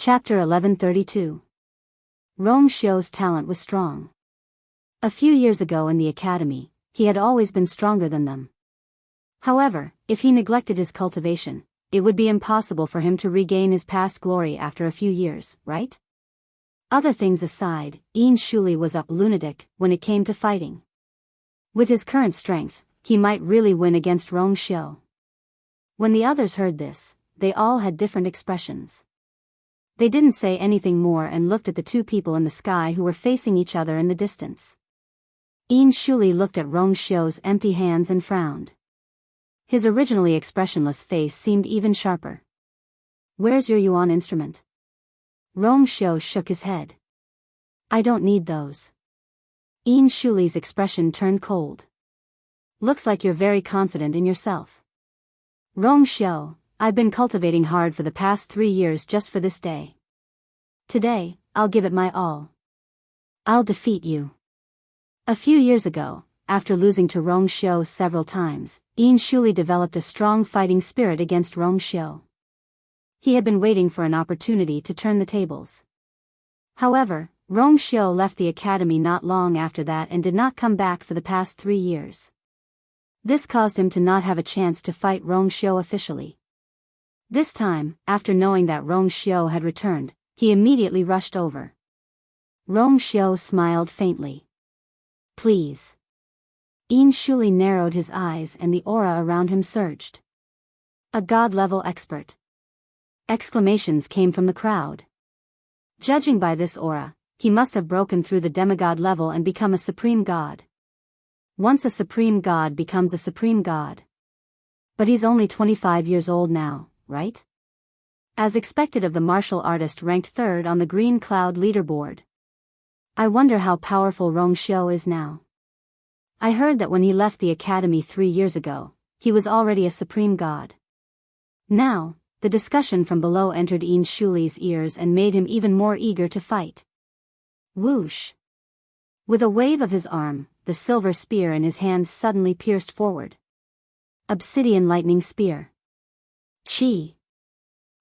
Chapter 1132. Rong Xiu's talent was strong. A few years ago in the academy, he had always been stronger than them. However, if he neglected his cultivation, it would be impossible for him to regain his past glory after a few years, right? Other things aside, Shuli was a lunatic when it came to fighting. With his current strength, he might really win against Rong Xiu. When the others heard this, they all had different expressions. They didn't say anything more and looked at the two people in the sky who were facing each other in the distance. Shuli looked at Rong Xiu's empty hands and frowned. His originally expressionless face seemed even sharper. "Where's your yuan instrument?" Rong Xiu shook his head. "I don't need those." Shuli's expression turned cold. "Looks like you're very confident in yourself." "Rong Xiu, I've been cultivating hard for the past 3 years just for this day. Today, I'll give it my all. I'll defeat you." A few years ago, after losing to Rong Xiu several times, Shuli developed a strong fighting spirit against Rong Xiu. He had been waiting for an opportunity to turn the tables. However, Rong Xiu left the academy not long after that and did not come back for the past 3 years. This caused him to not have a chance to fight Rong Xiu officially. This time, after knowing that Rong Xiu had returned, he immediately rushed over. Rong Xiu smiled faintly. "Please." Shuli narrowed his eyes and the aura around him surged. "A god-level expert." Exclamations came from the crowd. Judging by this aura, he must have broken through the demigod level and become a supreme god. Once a supreme god becomes a supreme god. But he's only 25 years old now, right? As expected of the martial artist ranked 3rd on the Green Cloud leaderboard. I wonder how powerful Rong Xiu is now. I heard that when he left the academy 3 years ago, he was already a supreme god. Now, the discussion from below entered Shuli's ears and made him even more eager to fight. Whoosh! With a wave of his arm, the silver spear in his hand suddenly pierced forward. Obsidian lightning spear. Chi!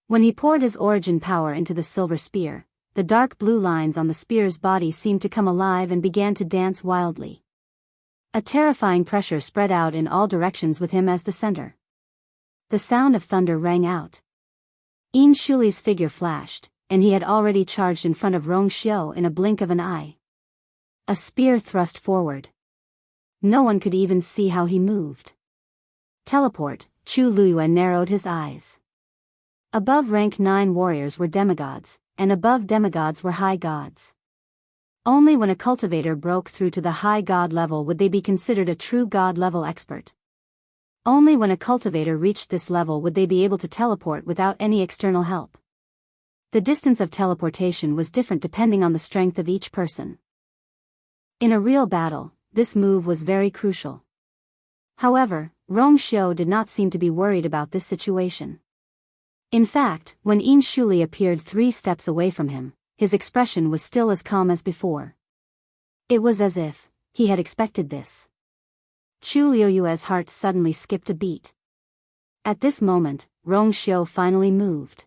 When he poured his origin power into the silver spear, the dark blue lines on the spear's body seemed to come alive and began to dance wildly. A terrifying pressure spread out in all directions with him as the center. The sound of thunder rang out. Shuli's figure flashed, and he had already charged in front of Rong Xiu in a blink of an eye. A spear thrust forward. No one could even see how he moved. Teleport, Chu Luyuan narrowed his eyes. Above rank 9 warriors were demigods, and above demigods were high gods. Only when a cultivator broke through to the high god level would they be considered a true god level expert. Only when a cultivator reached this level would they be able to teleport without any external help. The distance of teleportation was different depending on the strength of each person. In a real battle, this move was very crucial. However, Rong Xiu did not seem to be worried about this situation. In fact, when Shuli appeared 3 steps away from him, his expression was still as calm as before. It was as if he had expected this. Chu Liuyue's heart suddenly skipped a beat. At this moment, Rong Xiu finally moved.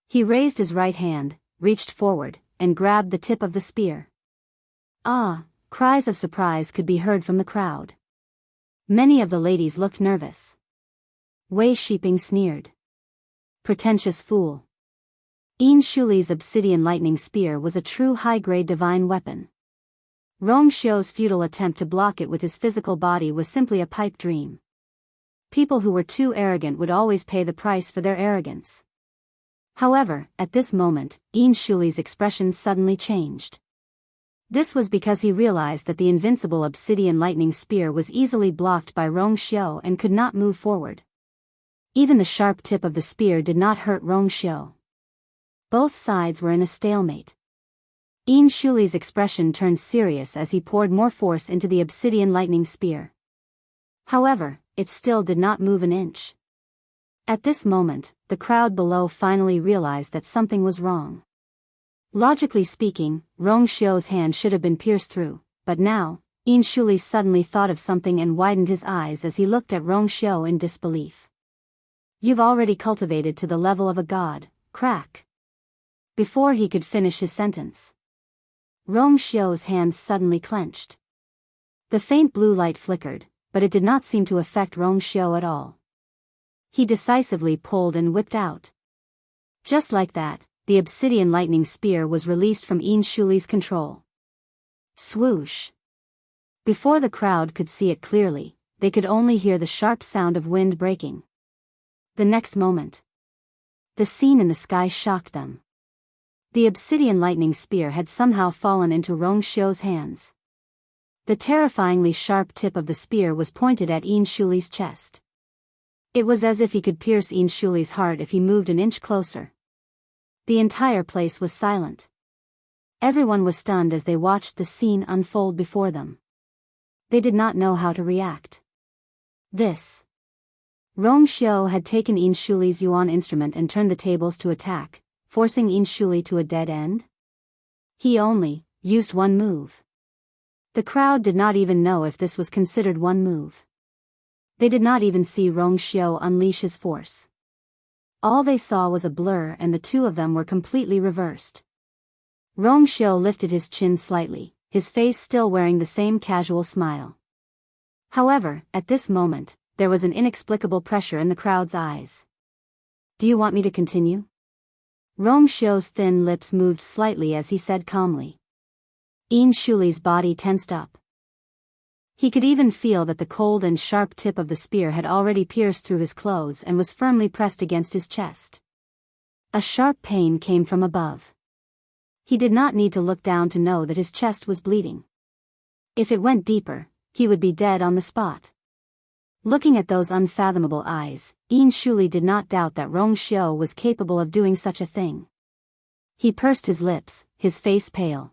He raised his right hand, reached forward, and grabbed the tip of the spear. "Ah!" Cries of surprise could be heard from the crowd. Many of the ladies looked nervous. Wei Shiping sneered. "Pretentious fool." Shuli's obsidian lightning spear was a true high-grade divine weapon. Rong Xiu's futile attempt to block it with his physical body was simply a pipe dream. People who were too arrogant would always pay the price for their arrogance. However, at this moment, Shuli's expression suddenly changed. This was because he realized that the invincible obsidian lightning spear was easily blocked by Rong Xiu and could not move forward. Even the sharp tip of the spear did not hurt Rong Xiu. Both sides were in a stalemate. Shuli's expression turned serious as he poured more force into the obsidian lightning spear. However, it still did not move an inch. At this moment, the crowd below finally realized that something was wrong. Logically speaking, Rong Xiu's hand should have been pierced through, but now, Shuli suddenly thought of something and widened his eyes as he looked at Rong Xiu in disbelief. "You've already cultivated to the level of a god, crack." Before he could finish his sentence, Rong Xiu's hands suddenly clenched. The faint blue light flickered, but it did not seem to affect Rong Xiu at all. He decisively pulled and whipped out. Just like that, the obsidian lightning spear was released from Yin Shuli's control. Swoosh! Before the crowd could see it clearly, they could only hear the sharp sound of wind breaking. The next moment, the scene in the sky shocked them. The obsidian lightning spear had somehow fallen into Rong Xiu's hands. The terrifyingly sharp tip of the spear was pointed at Yin Shuli's chest. It was as if he could pierce Yin Shuli's heart if he moved an inch closer. The entire place was silent. Everyone was stunned as they watched the scene unfold before them. They did not know how to react. Rong Xiu had taken Yin Shuli's yuan instrument and turned the tables to attack, forcing Yin Shuli to a dead end? He only used one move. The crowd did not even know if this was considered one move. They did not even see Rong Xiu unleash his force. All they saw was a blur, and the two of them were completely reversed. Rong Xiu lifted his chin slightly, his face still wearing the same casual smile. However, at this moment, there was an inexplicable pressure in the crowd's eyes. "Do you want me to continue?" Rong Xiu's thin lips moved slightly as he said calmly. Yin Shuli's body tensed up. He could even feel that the cold and sharp tip of the spear had already pierced through his clothes and was firmly pressed against his chest. A sharp pain came from above. He did not need to look down to know that his chest was bleeding. If it went deeper, he would be dead on the spot. Looking at those unfathomable eyes, Yin Shuli did not doubt that Rong Xiu was capable of doing such a thing. He pursed his lips, his face pale.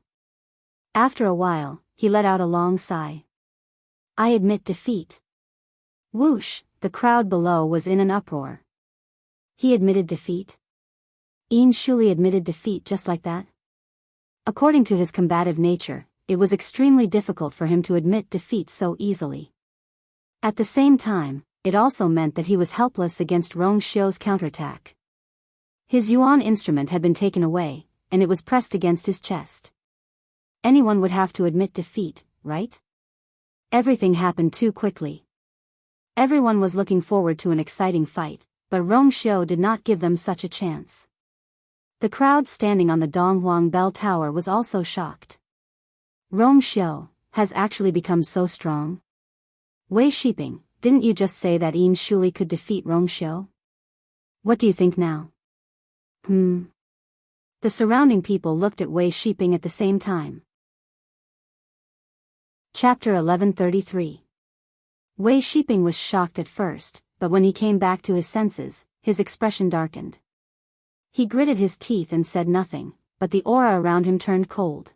After a while, he let out a long sigh. "I admit defeat." Whoosh! The crowd below was in an uproar. He admitted defeat? Yin Shuli admitted defeat just like that? According to his combative nature, it was extremely difficult for him to admit defeat so easily. At the same time, it also meant that he was helpless against Rong Xiu's counterattack. His yuan instrument had been taken away, and it was pressed against his chest. Anyone would have to admit defeat, right? Everything happened too quickly. Everyone was looking forward to an exciting fight, but Rong Xiu did not give them such a chance. The crowd standing on the Donghuang Bell Tower was also shocked. Rong Xiu has actually become so strong? Wei Shiping, didn't you just say that Yin Shuli could defeat Rong Xiu? What do you think now? The surrounding people looked at Wei Shiping at the same time. Chapter 1133. Wei Shiping was shocked at first, but when he came back to his senses, his expression darkened. He gritted his teeth and said nothing, but the aura around him turned cold.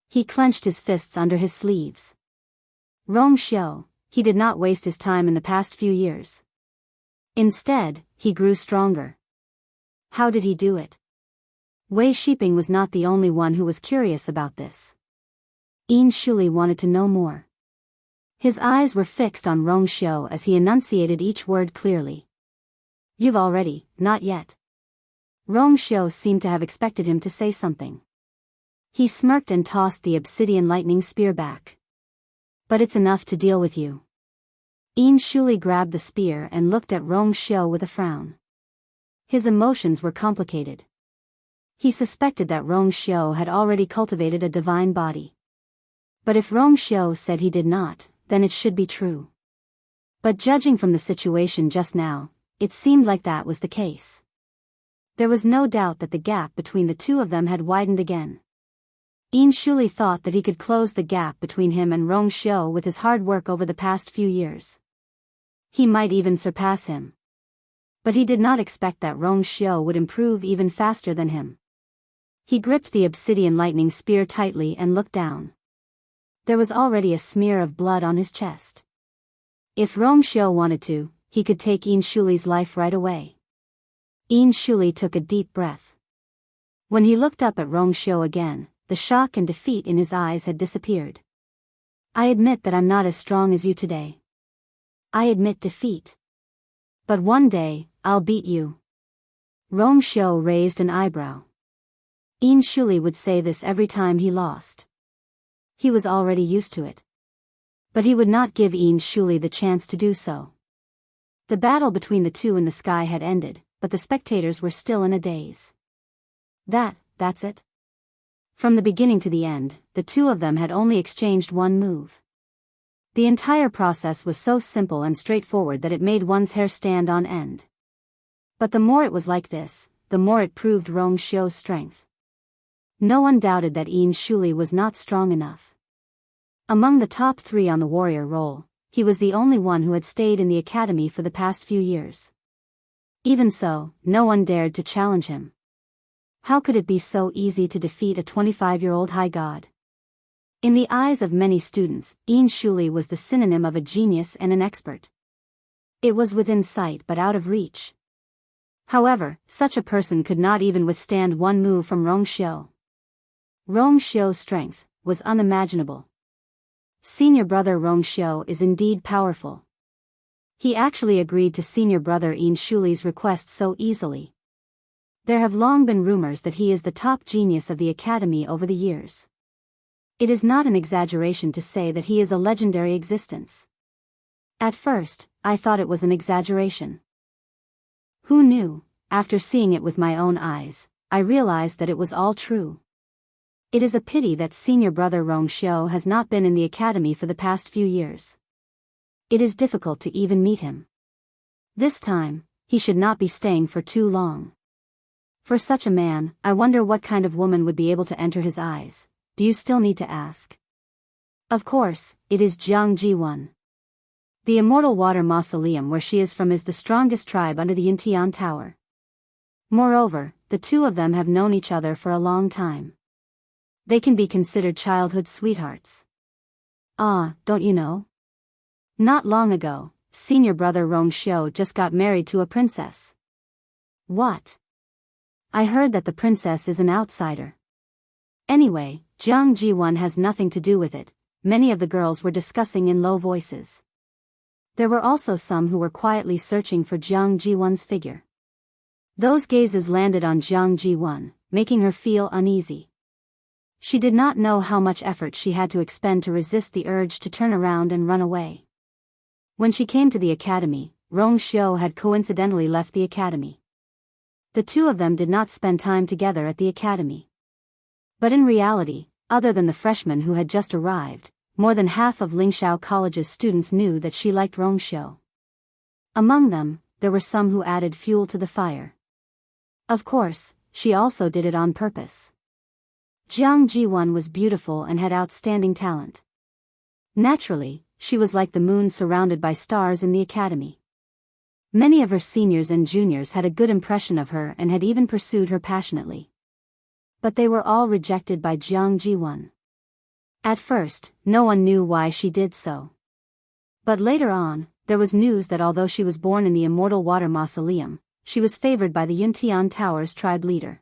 He clenched his fists under his sleeves. Rong Xiu, he did not waste his time in the past few years. Instead, he grew stronger. How did he do it? Wei Shiping was not the only one who was curious about this. Yin Shuli wanted to know more. His eyes were fixed on Rong Xiu as he enunciated each word clearly. "You've already, not yet." Rong Xiu seemed to have expected him to say something. He smirked and tossed the obsidian lightning spear back. "But it's enough to deal with you." Yin Shuli grabbed the spear and looked at Rong Xiu with a frown. His emotions were complicated. He suspected that Rong Xiu had already cultivated a divine body. But if Rong Xiu said he did not, then it should be true. But judging from the situation just now, it seemed like that was the case. There was no doubt that the gap between the two of them had widened again. Yin Shuli thought that he could close the gap between him and Rong Xiu with his hard work over the past few years. He might even surpass him. But he did not expect that Rong Xiu would improve even faster than him. He gripped the obsidian lightning spear tightly and looked down. There was already a smear of blood on his chest. If Rong Xiu wanted to, he could take Yin Shuli's life right away. Yin Shuli took a deep breath. When he looked up at Rong Xiu again, the shock and defeat in his eyes had disappeared. "I admit that I'm not as strong as you today. I admit defeat. But one day, I'll beat you." Rong Xiu raised an eyebrow. Shuli would say this every time he lost. He was already used to it. But he would not give Shuli the chance to do so. The battle between the two in the sky had ended, but the spectators were still in a daze. That's it? From the beginning to the end, the two of them had only exchanged one move. The entire process was so simple and straightforward that it made one's hair stand on end. But the more it was like this, the more it proved Rong Xiu's strength. No one doubted that Shuli was not strong enough. Among the top 3 on the warrior roll, he was the only one who had stayed in the academy for the past few years. Even so, no one dared to challenge him. How could it be so easy to defeat a 25-year-old high god? In the eyes of many students, Shuli was the synonym of a genius and an expert. It was within sight but out of reach. However, such a person could not even withstand one move from Rong Xiu. Rong Xiu's strength was unimaginable. Senior brother Rong Xiu is indeed powerful. He actually agreed to senior brother Shuli's request so easily. There have long been rumors that he is the top genius of the academy over the years. It is not an exaggeration to say that he is a legendary existence. At first, I thought it was an exaggeration. Who knew? After seeing it with my own eyes, I realized that it was all true. It is a pity that senior brother Rong Xiu has not been in the academy for the past few years. It is difficult to even meet him. This time, he should not be staying for too long. For such a man, I wonder what kind of woman would be able to enter his eyes. Do you still need to ask? Of course, it is Jiang Ji1. The immortal water mausoleum where she is from is the strongest tribe under the Yuntian Tower. Moreover, the two of them have known each other for a long time. They can be considered childhood sweethearts. Don't you know? Not long ago, senior brother Rong Xiu just got married to a princess. What? I heard that the princess is an outsider. Anyway, Jiang Ji1 has nothing to do with it, many of the girls were discussing in low voices. There were also some who were quietly searching for Jiang Ji1's figure. Those gazes landed on Jiang Ji1, making her feel uneasy. She did not know how much effort she had to expend to resist the urge to turn around and run away. When she came to the academy, Rong Xiu had coincidentally left the academy. The two of them did not spend time together at the academy. But in reality, other than the freshmen who had just arrived, more than half of Lingxiao College's students knew that she liked Rong Xiu. Among them, there were some who added fuel to the fire. Of course, she also did it on purpose. Jiang Ji1 was beautiful and had outstanding talent. Naturally, she was like the moon surrounded by stars in the academy. Many of her seniors and juniors had a good impression of her and had even pursued her passionately. But they were all rejected by Jiang Ji1. At first, no one knew why she did so. But later on, there was news that although she was born in the immortal water mausoleum, she was favored by the Yuntian Tower's tribe leader.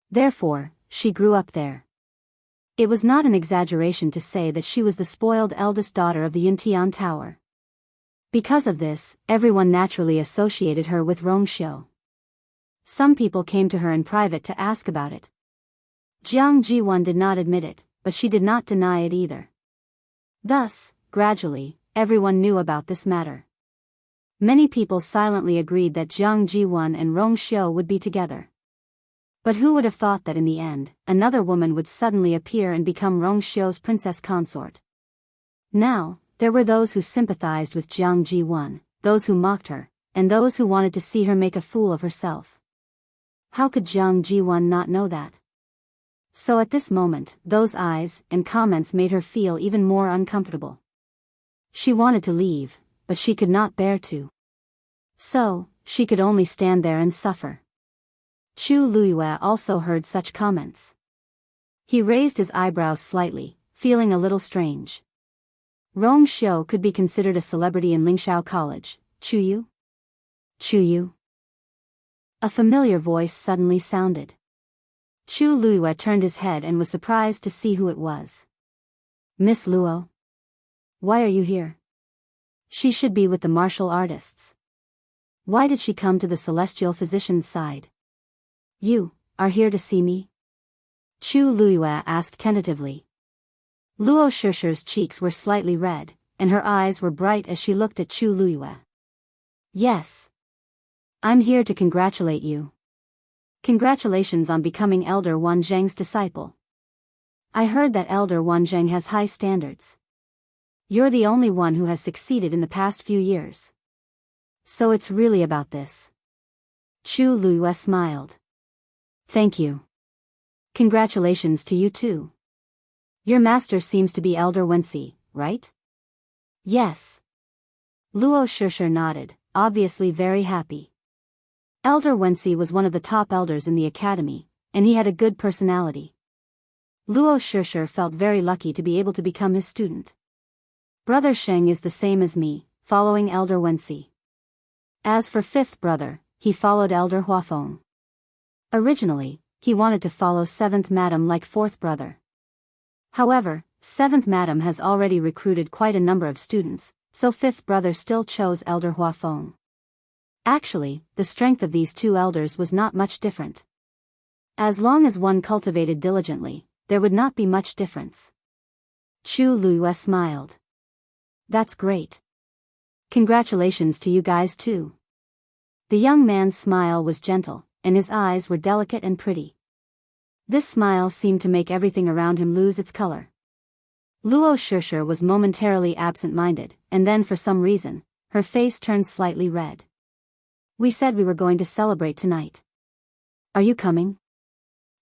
Therefore, she grew up there. It was not an exaggeration to say that she was the spoiled eldest daughter of the Yuntian Tower. Because of this, everyone naturally associated her with Rong Xiu. Some people came to her in private to ask about it. Jiang Ji1 did not admit it, but she did not deny it either. Thus, gradually, everyone knew about this matter. Many people silently agreed that Jiang Ji1 and Rong Xiu would be together. But who would have thought that in the end, another woman would suddenly appear and become Rong Xiu's princess consort? Now, there were those who sympathized with Jiang Ji1, those who mocked her, and those who wanted to see her make a fool of herself. How could Jiang Ji1 not know that? So at this moment, those eyes and comments made her feel even more uncomfortable. She wanted to leave, but she could not bear to. So, she could only stand there and suffer. Chu Luiyue also heard such comments. He raised his eyebrows slightly, feeling a little strange. Rong Xiu could be considered a celebrity in Lingxiao College. Chu Yu? A familiar voice suddenly sounded. Chu Luiyue turned his head and was surprised to see who it was. Miss Luo? Why are you here? She should be with the martial artists. Why did she come to the celestial physician's side? You are here to see me? Chu Luiyue asked tentatively. Luo Shishi's cheeks were slightly red, and her eyes were bright as she looked at Chu Luiyue. Yes. I'm here to congratulate you. Congratulations on becoming Elder Wanzheng's disciple. I heard that Elder Wanzheng has high standards. You're the only one who has succeeded in the past few years. So it's really about this. Chu Luiyue smiled. Thank you. Congratulations to you too. Your master seems to be Elder Wensi, right? Yes. Luo Shishi nodded, obviously very happy. Elder Wensi was one of the top elders in the academy, and he had a good personality. Luo Shishi felt very lucky to be able to become his student. Brother Sheng is the same as me, following Elder Wensi. As for fifth brother, he followed Elder Huafeng. Originally, he wanted to follow seventh madam like fourth brother. However, seventh madam has already recruited quite a number of students, so fifth brother still chose Elder Huafeng. Actually, the strength of these two elders was not much different. As long as one cultivated diligently, there would not be much difference. Chu Luiyue smiled. That's great. Congratulations to you guys too. The young man's smile was gentle, and his eyes were delicate and pretty. This smile seemed to make everything around him lose its color. Luo Shishi was momentarily absent-minded, and then for some reason, her face turned slightly red. We said we were going to celebrate tonight. Are you coming?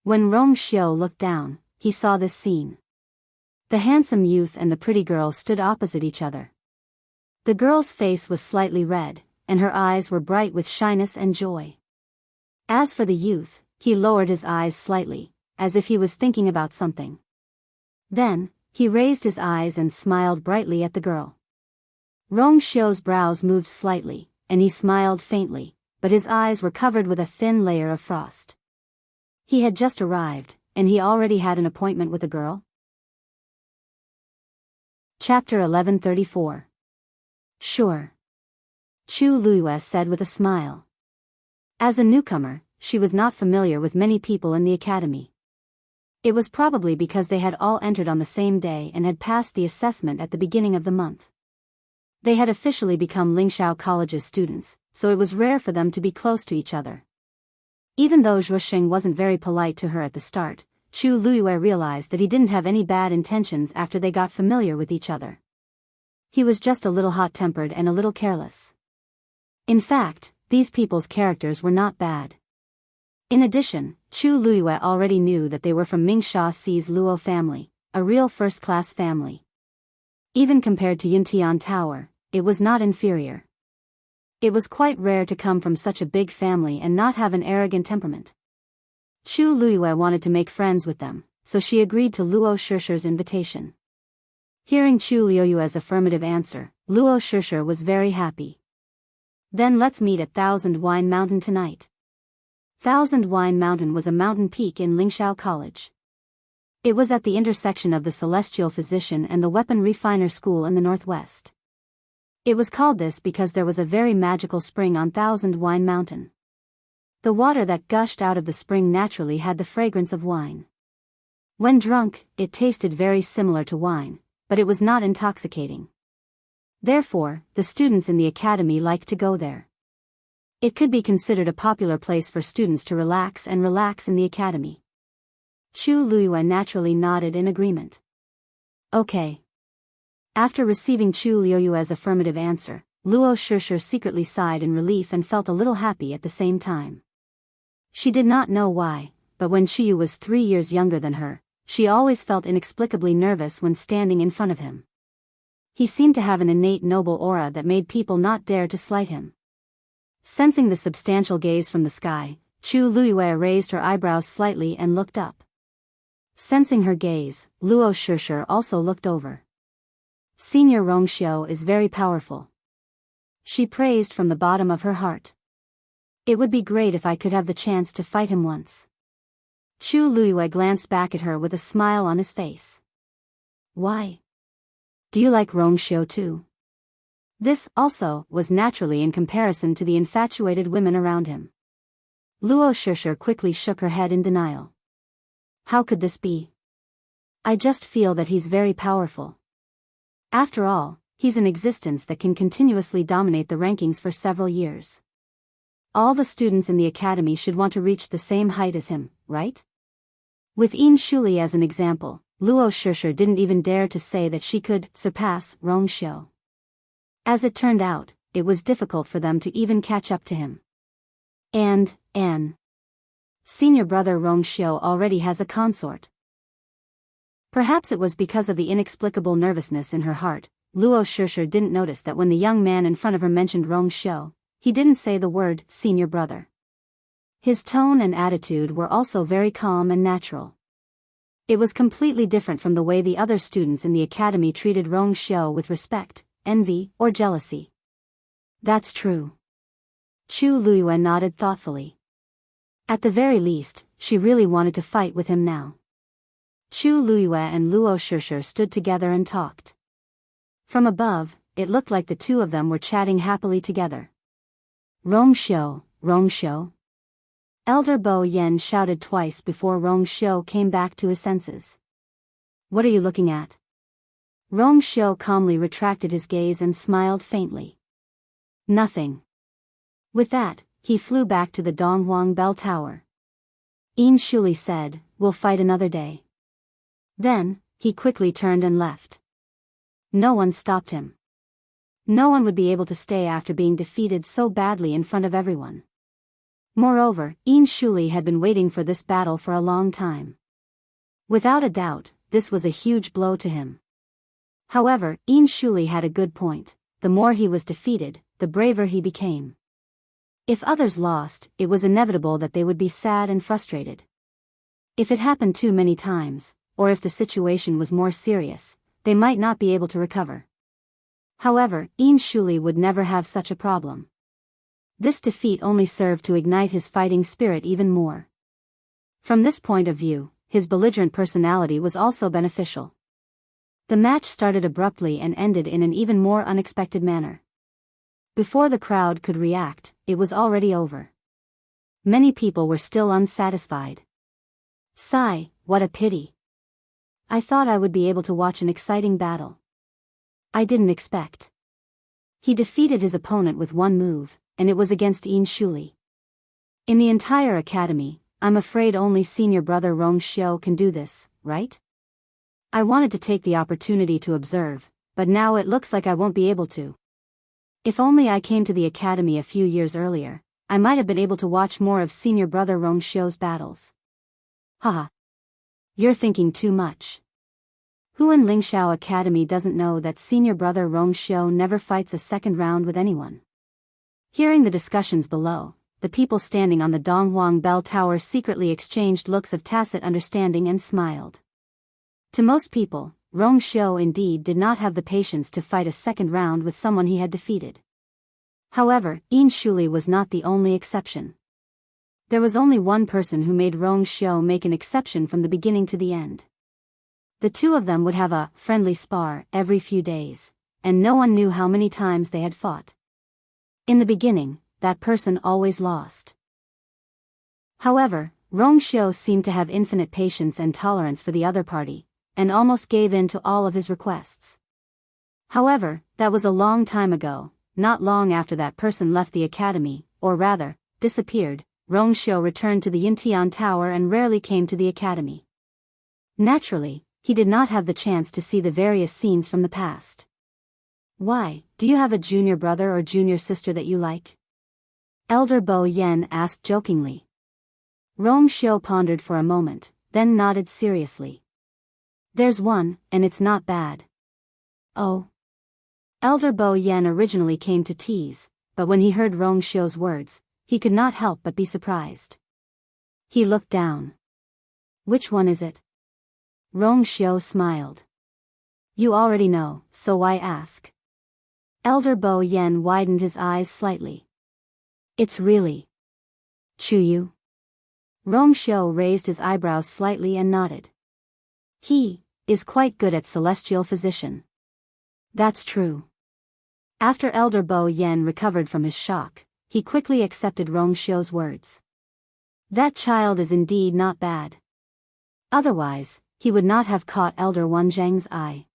When Rong Xiu looked down, he saw this scene. The handsome youth and the pretty girl stood opposite each other. The girl's face was slightly red, and her eyes were bright with shyness and joy. As for the youth, he lowered his eyes slightly, as if he was thinking about something. Then, he raised his eyes and smiled brightly at the girl. Rong Xiu's brows moved slightly, and he smiled faintly, but his eyes were covered with a thin layer of frost. He had just arrived, and he already had an appointment with a girl? Chapter 1134. Sure. Chu Luiyue said with a smile. As a newcomer, she was not familiar with many people in the academy. It was probably because they had all entered on the same day and had passed the assessment at the beginning of the month. They had officially become Lingxiao College's students, so it was rare for them to be close to each other. Even though Zhuosheng wasn't very polite to her at the start, Chu Luiyue realized that he didn't have any bad intentions after they got familiar with each other. He was just a little hot-tempered and a little careless. In fact, these people's characters were not bad. In addition, Chu Luiyue already knew that they were from Mingsha Si's Luo family, a real first-class family. Even compared to Yuntian Tower, it was not inferior. It was quite rare to come from such a big family and not have an arrogant temperament. Chu Luiyue wanted to make friends with them, so she agreed to Luo Shishi's invitation. Hearing Chu Luiyue's affirmative answer, Luo Shishi was very happy. Then let's meet at Thousand Wine Mountain tonight. Thousand Wine Mountain was a mountain peak in Lingxiao College. It was at the intersection of the Celestial Physician and the Weapon Refiner School in the northwest. It was called this because there was a very magical spring on Thousand Wine Mountain. The water that gushed out of the spring naturally had the fragrance of wine. When drunk, it tasted very similar to wine, but it was not intoxicating. Therefore, the students in the academy liked to go there. It could be considered a popular place for students to relax in the academy. Chu Luiyue naturally nodded in agreement. Okay. After receiving Chu Luiyue's affirmative answer, Luo Shishi secretly sighed in relief and felt a little happy at the same time. She did not know why, but when Chu was 3 years younger than her, she always felt inexplicably nervous when standing in front of him. He seemed to have an innate noble aura that made people not dare to slight him. Sensing the substantial gaze from the sky, Chu Luiyue raised her eyebrows slightly and looked up. Sensing her gaze, Luo Shishi also looked over. Senior Rong Xiu is very powerful. She praised from the bottom of her heart. It would be great if I could have the chance to fight him once. Chu Luiyue glanced back at her with a smile on his face. Why? Do you like Rong Xiu too? This, also, was naturally in comparison to the infatuated women around him. Luo Shishi quickly shook her head in denial. How could this be? I just feel that he's very powerful. After all, he's an existence that can continuously dominate the rankings for several years. All the students in the academy should want to reach the same height as him, right? With Shuli as an example, Luo Shishi didn't even dare to say that she could surpass Rongxiu. As it turned out, it was difficult for them to even catch up to him. And senior brother Rongxiu already has a consort. Perhaps it was because of the inexplicable nervousness in her heart, Luo Shishi didn't notice that when the young man in front of her mentioned Rongxiu, he didn't say the word senior brother. His tone and attitude were also very calm and natural. It was completely different from the way the other students in the academy treated Rongxiu with respect, envy, or jealousy. That's true. Chu Luyue nodded thoughtfully. At the very least, she really wanted to fight with him now. Chu Luyue and Luo Shishi stood together and talked. From above, it looked like the two of them were chatting happily together. Rongxiu. Elder Bo Yen shouted twice before Rongxiu came back to his senses. What are you looking at? Rongxiu calmly retracted his gaze and smiled faintly. Nothing. With that, he flew back to the Donghuang Bell Tower. Shuli said, "We'll fight another day." Then, he quickly turned and left. No one stopped him. No one would be able to stay after being defeated so badly in front of everyone. Moreover, Shuli had been waiting for this battle for a long time. Without a doubt, this was a huge blow to him. However, Shuli had a good point. The more he was defeated, the braver he became. If others lost, it was inevitable that they would be sad and frustrated. If it happened too many times, or if the situation was more serious, they might not be able to recover. However, Shuli would never have such a problem. This defeat only served to ignite his fighting spirit even more. From this point of view, his belligerent personality was also beneficial. The match started abruptly and ended in an even more unexpected manner. Before the crowd could react, it was already over. Many people were still unsatisfied. Sigh, what a pity. I thought I would be able to watch an exciting battle. I didn't expect. He defeated his opponent with one move, and it was against Shuli. In the entire academy, I'm afraid only senior brother Rongxiu can do this, right? I wanted to take the opportunity to observe, but now it looks like I won't be able to. If only I came to the academy a few years earlier, I might have been able to watch more of senior brother Rongxiu's battles. Haha. You're thinking too much. Who in Lingxiao Academy doesn't know that senior brother Rongxiu never fights a second round with anyone? Hearing the discussions below, the people standing on the Donghuang Bell Tower secretly exchanged looks of tacit understanding and smiled. To most people, Rongxiu indeed did not have the patience to fight a second round with someone he had defeated. However, Shuli was not the only exception. There was only one person who made Rongxiu make an exception from the beginning to the end. The two of them would have a friendly spar every few days, and no one knew how many times they had fought. In the beginning, that person always lost. However, Rongxiu seemed to have infinite patience and tolerance for the other party, and almost gave in to all of his requests. However, that was a long time ago. Not long after that person left the academy, or rather, disappeared, Rongxiu returned to the Yintian Tower and rarely came to the academy. Naturally, he did not have the chance to see the various scenes from the past. Why, do you have a junior brother or junior sister that you like? Elder Bo Yen asked jokingly. Rongxiu pondered for a moment, then nodded seriously. There's one, and it's not bad. Oh. Elder Bo Yen originally came to tease, but when he heard Rongxiu's words, he could not help but be surprised. He looked down. Which one is it? Rongxiu smiled. You already know, so why ask? Elder Bo Yen widened his eyes slightly. It's really Chuyu. Rongxiu raised his eyebrows slightly and nodded. He is quite good at celestial physician. That's true. After Elder Bo Yen recovered from his shock, he quickly accepted Rongxiu's words. That child is indeed not bad. Otherwise, he would not have caught Elder Wanzhang's eye.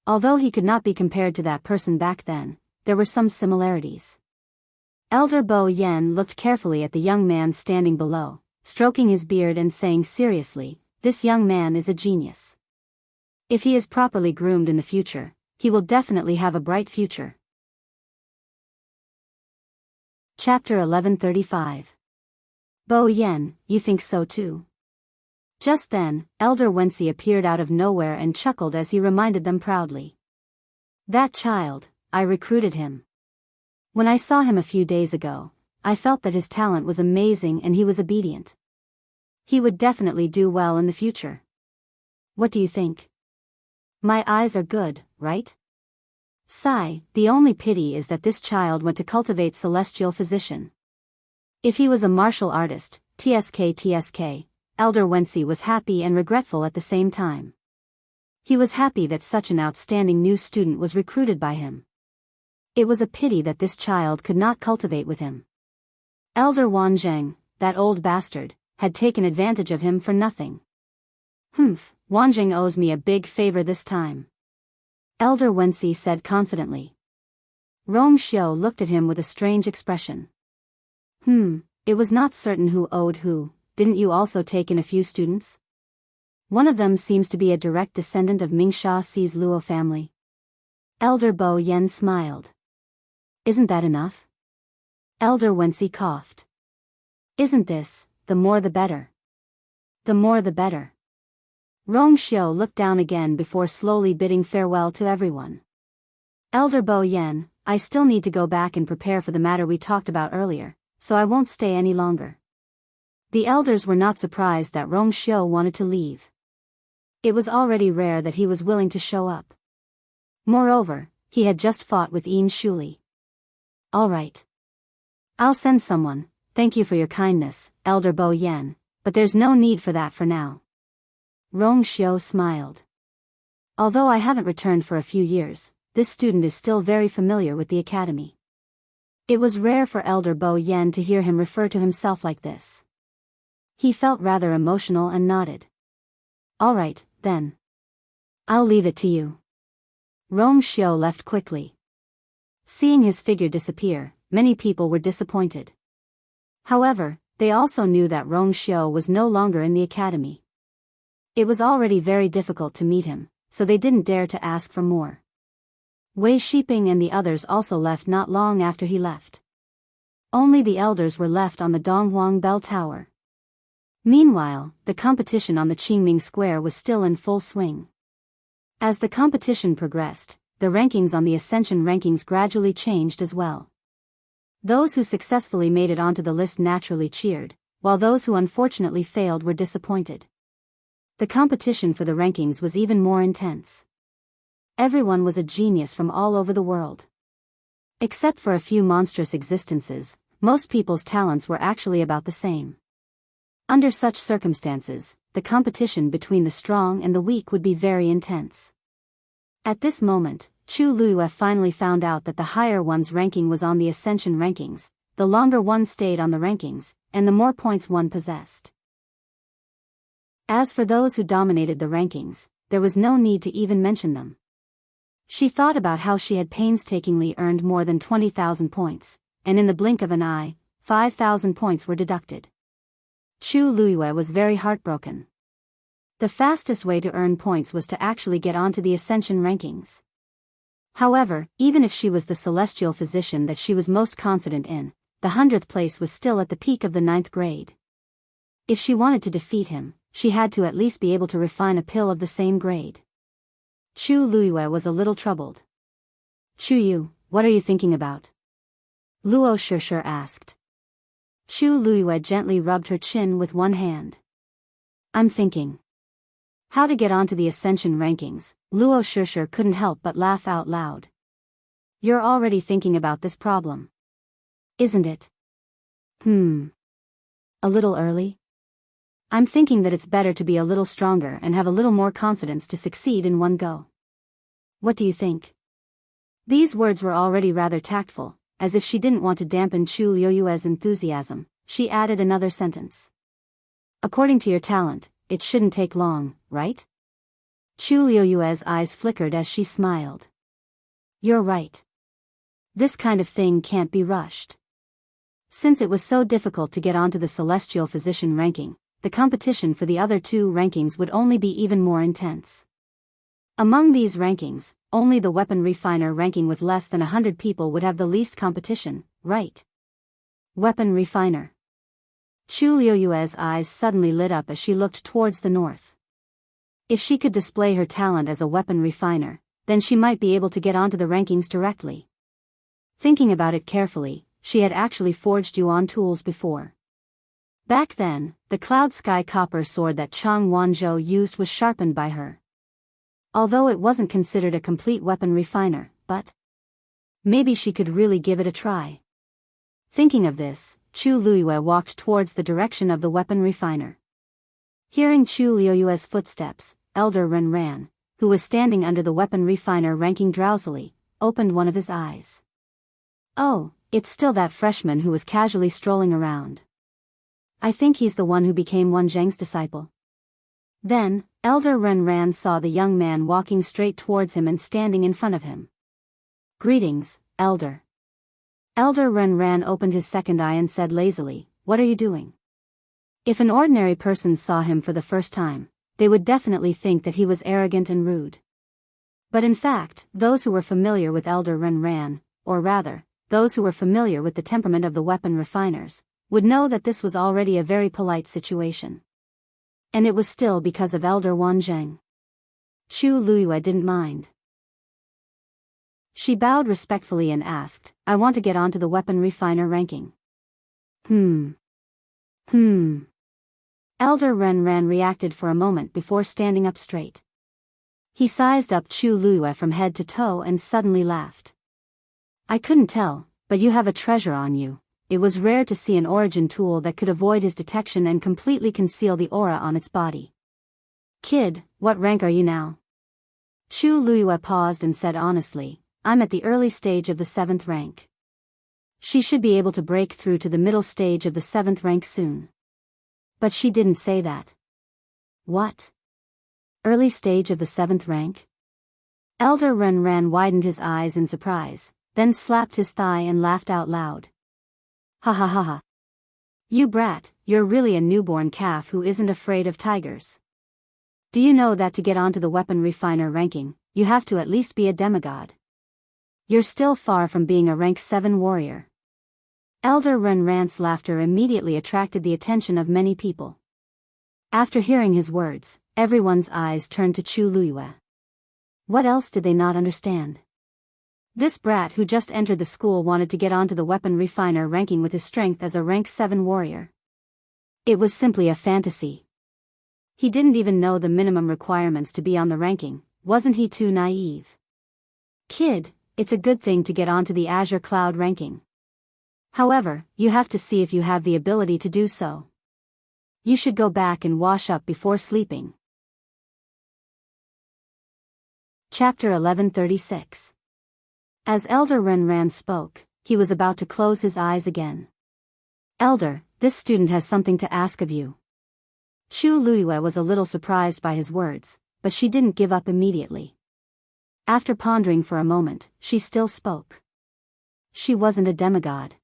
Although he could not be compared to that person back then, there were some similarities. Elder Bo Yen looked carefully at the young man standing below, stroking his beard and saying seriously, "This young man is a genius. If he is properly groomed in the future, he will definitely have a bright future." Chapter 1135. Bo Yen, you think so too? Just then, Elder Wensi appeared out of nowhere and chuckled as he reminded them proudly. "That child, I recruited him. When I saw him a few days ago, I felt that his talent was amazing and he was obedient. He would definitely do well in the future. What do you think? My eyes are good, right? Sigh, the only pity is that this child went to cultivate celestial physician. If he was a martial artist, tsk, Elder Wensi was happy and regretful at the same time. He was happy that such an outstanding new student was recruited by him. It was a pity that this child could not cultivate with him. Elder Wanzhang, that old bastard, had taken advantage of him for nothing. Wanzhang owes me a big favor this time," Elder Wensi said confidently. Rong Xiu looked at him with a strange expression. It was not certain who owed who. Didn't you also take in a few students? One of them seems to be a direct descendant of Mingsha Si's Luo family." Elder Bo Yen smiled. "Isn't that enough?" Elder Wensi coughed. "Isn't this, the more the better? The more the better." Rong Xiu looked down again before slowly bidding farewell to everyone. "Elder Bo Yen, I still need to go back and prepare for the matter we talked about earlier, so I won't stay any longer." The elders were not surprised that Rong Xiu wanted to leave. It was already rare that he was willing to show up. Moreover, he had just fought with Yin Shuli. "All right. I'll send someone, thank you for your kindness, Elder Bo Yen, but there's no need for that for now." Rong Xiu smiled. "Although I haven't returned for a few years, this student is still very familiar with the academy." It was rare for Elder Bo Yen to hear him refer to himself like this. He felt rather emotional and nodded. "All right, then. I'll leave it to you." Rong Xiu left quickly. Seeing his figure disappear, many people were disappointed. However, they also knew that Rong Xiu was no longer in the academy. It was already very difficult to meet him, so they didn't dare to ask for more. Wei Shiping and the others also left not long after he left. Only the elders were left on the Donghuang Bell Tower. Meanwhile, the competition on the Qingming Square was still in full swing. As the competition progressed, the rankings on the Ascension rankings gradually changed as well. Those who successfully made it onto the list naturally cheered, while those who unfortunately failed were disappointed. The competition for the rankings was even more intense. Everyone was a genius from all over the world. Except for a few monstrous existences, most people's talents were actually about the same. Under such circumstances, the competition between the strong and the weak would be very intense. At this moment, Chu Luyue finally found out that the higher one's ranking was on the Ascension rankings, the longer one stayed on the rankings, and the more points one possessed. As for those who dominated the rankings, there was no need to even mention them. She thought about how she had painstakingly earned more than 20,000 points, and in the blink of an eye, 5,000 points were deducted. Chu Luyue was very heartbroken. The fastest way to earn points was to actually get onto the Ascension rankings. However, even if she was the celestial physician that she was most confident in, the 100th place was still at the peak of the 9th grade. If she wanted to defeat him, she had to at least be able to refine a pill of the same grade. Chu Luyue was a little troubled. "Chu Yu, what are you thinking about?" Luo Shishir asked. Chu Luyue gently rubbed her chin with one hand. "I'm thinking how to get onto the Ascension rankings." Luo Shishir couldn't help but laugh out loud. "You're already thinking about this problem, isn't it?" A little early? I'm thinking that it's better to be a little stronger and have a little more confidence to succeed in one go. What do you think?" These words were already rather tactful. As if she didn't want to dampen Chu Luyue's enthusiasm, she added another sentence. "According to your talent, it shouldn't take long, right? Chu Liuyue's eyes flickered as she smiled. You're right. This kind of thing can't be rushed. Since it was so difficult to get onto the Celestial Physician ranking, the competition for the other two rankings would only be even more intense. Among these rankings, only the Weapon Refiner ranking with less than 100 people would have the least competition, right? Weapon Refiner. Chu Liuyue's eyes suddenly lit up as she looked towards the north. If she could display her talent as a weapon refiner, then she might be able to get onto the rankings directly. Thinking about it carefully, she had actually forged yuan tools before. Back then, the cloud sky copper sword that Chang Wanzhou used was sharpened by her. Although it wasn't considered a complete weapon refiner, but maybe she could really give it a try. Thinking of this, Chu Liyue walked towards the direction of the weapon refiner. Hearing Chu Liyue's footsteps, Elder Ren Ran, who was standing under the weapon refiner ranking drowsily, opened one of his eyes. Oh, it's still that freshman who was casually strolling around. I think he's the one who became Wan Zheng's disciple. Then, Elder Ren Ran saw the young man walking straight towards him and standing in front of him. Greetings, Elder. Elder Ren Ran opened his second eye and said lazily, what are you doing? If an ordinary person saw him for the first time, they would definitely think that he was arrogant and rude. But in fact, those who were familiar with Elder Ren Ran, or rather, those who were familiar with the temperament of the weapon refiners, would know that this was already a very polite situation. And it was still because of Elder Wan Zheng. Chu Liyue didn't mind. She bowed respectfully and asked, I want to get onto the weapon refiner ranking. Elder Ren Ran reacted for a moment before standing up straight. He sized up Chu Liyue from head to toe and suddenly laughed. I couldn't tell, but you have a treasure on you. It was rare to see an origin tool that could avoid his detection and completely conceal the aura on its body. Kid, what rank are you now? Chu Liyue paused and said honestly, I'm at the early stage of the 7th rank. She should be able to break through to the middle stage of the 7th rank soon. But she didn't say that. What? Early stage of the 7th rank? Elder Ren Ran widened his eyes in surprise, then slapped his thigh and laughed out loud. Ha ha ha ha. You brat, you're really a newborn calf who isn't afraid of tigers. Do you know that to get onto the weapon refiner ranking, you have to at least be a demigod? You're still far from being a rank 7 warrior. Elder Ren Ran's laughter immediately attracted the attention of many people. After hearing his words, everyone's eyes turned to Chu Liyue. What else did they not understand? This brat who just entered the school wanted to get onto the weapon refiner ranking with his strength as a rank 7 warrior. It was simply a fantasy. He didn't even know the minimum requirements to be on the ranking. Wasn't he too naive? Kid, it's a good thing to get onto the Azure Cloud ranking. However, you have to see if you have the ability to do so. You should go back and wash up before sleeping. Chapter 1136. As Elder Ren Ran spoke, he was about to close his eyes again. Elder, this student has something to ask of you. Chu Liyue was a little surprised by his words, but she didn't give up immediately. After pondering for a moment, she still spoke. She wasn't a demigod.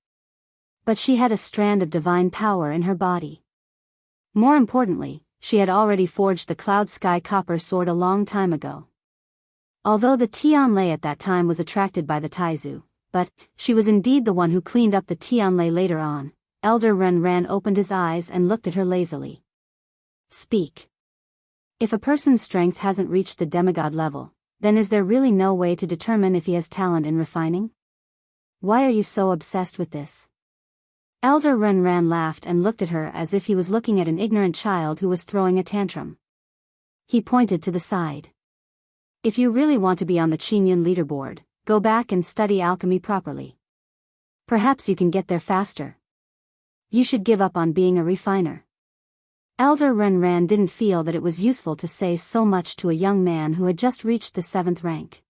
But she had a strand of divine power in her body. More importantly, she had already forged the Cloud Sky Copper Sword a long time ago. Although the Tianlei at that time was attracted by the Taizu, but she was indeed the one who cleaned up the Tianlei later on. Elder Ren Ran opened his eyes and looked at her lazily. Speak. If a person's strength hasn't reached the demigod level, then is there really no way to determine if he has talent in refining? Why are you so obsessed with this? Elder Ren Ran laughed and looked at her as if he was looking at an ignorant child who was throwing a tantrum. He pointed to the side. If you really want to be on the Qingyun leaderboard, go back and study alchemy properly. Perhaps you can get there faster. You should give up on being a refiner. Elder Ren Ran didn't feel that it was useful to say so much to a young man who had just reached the 7th rank.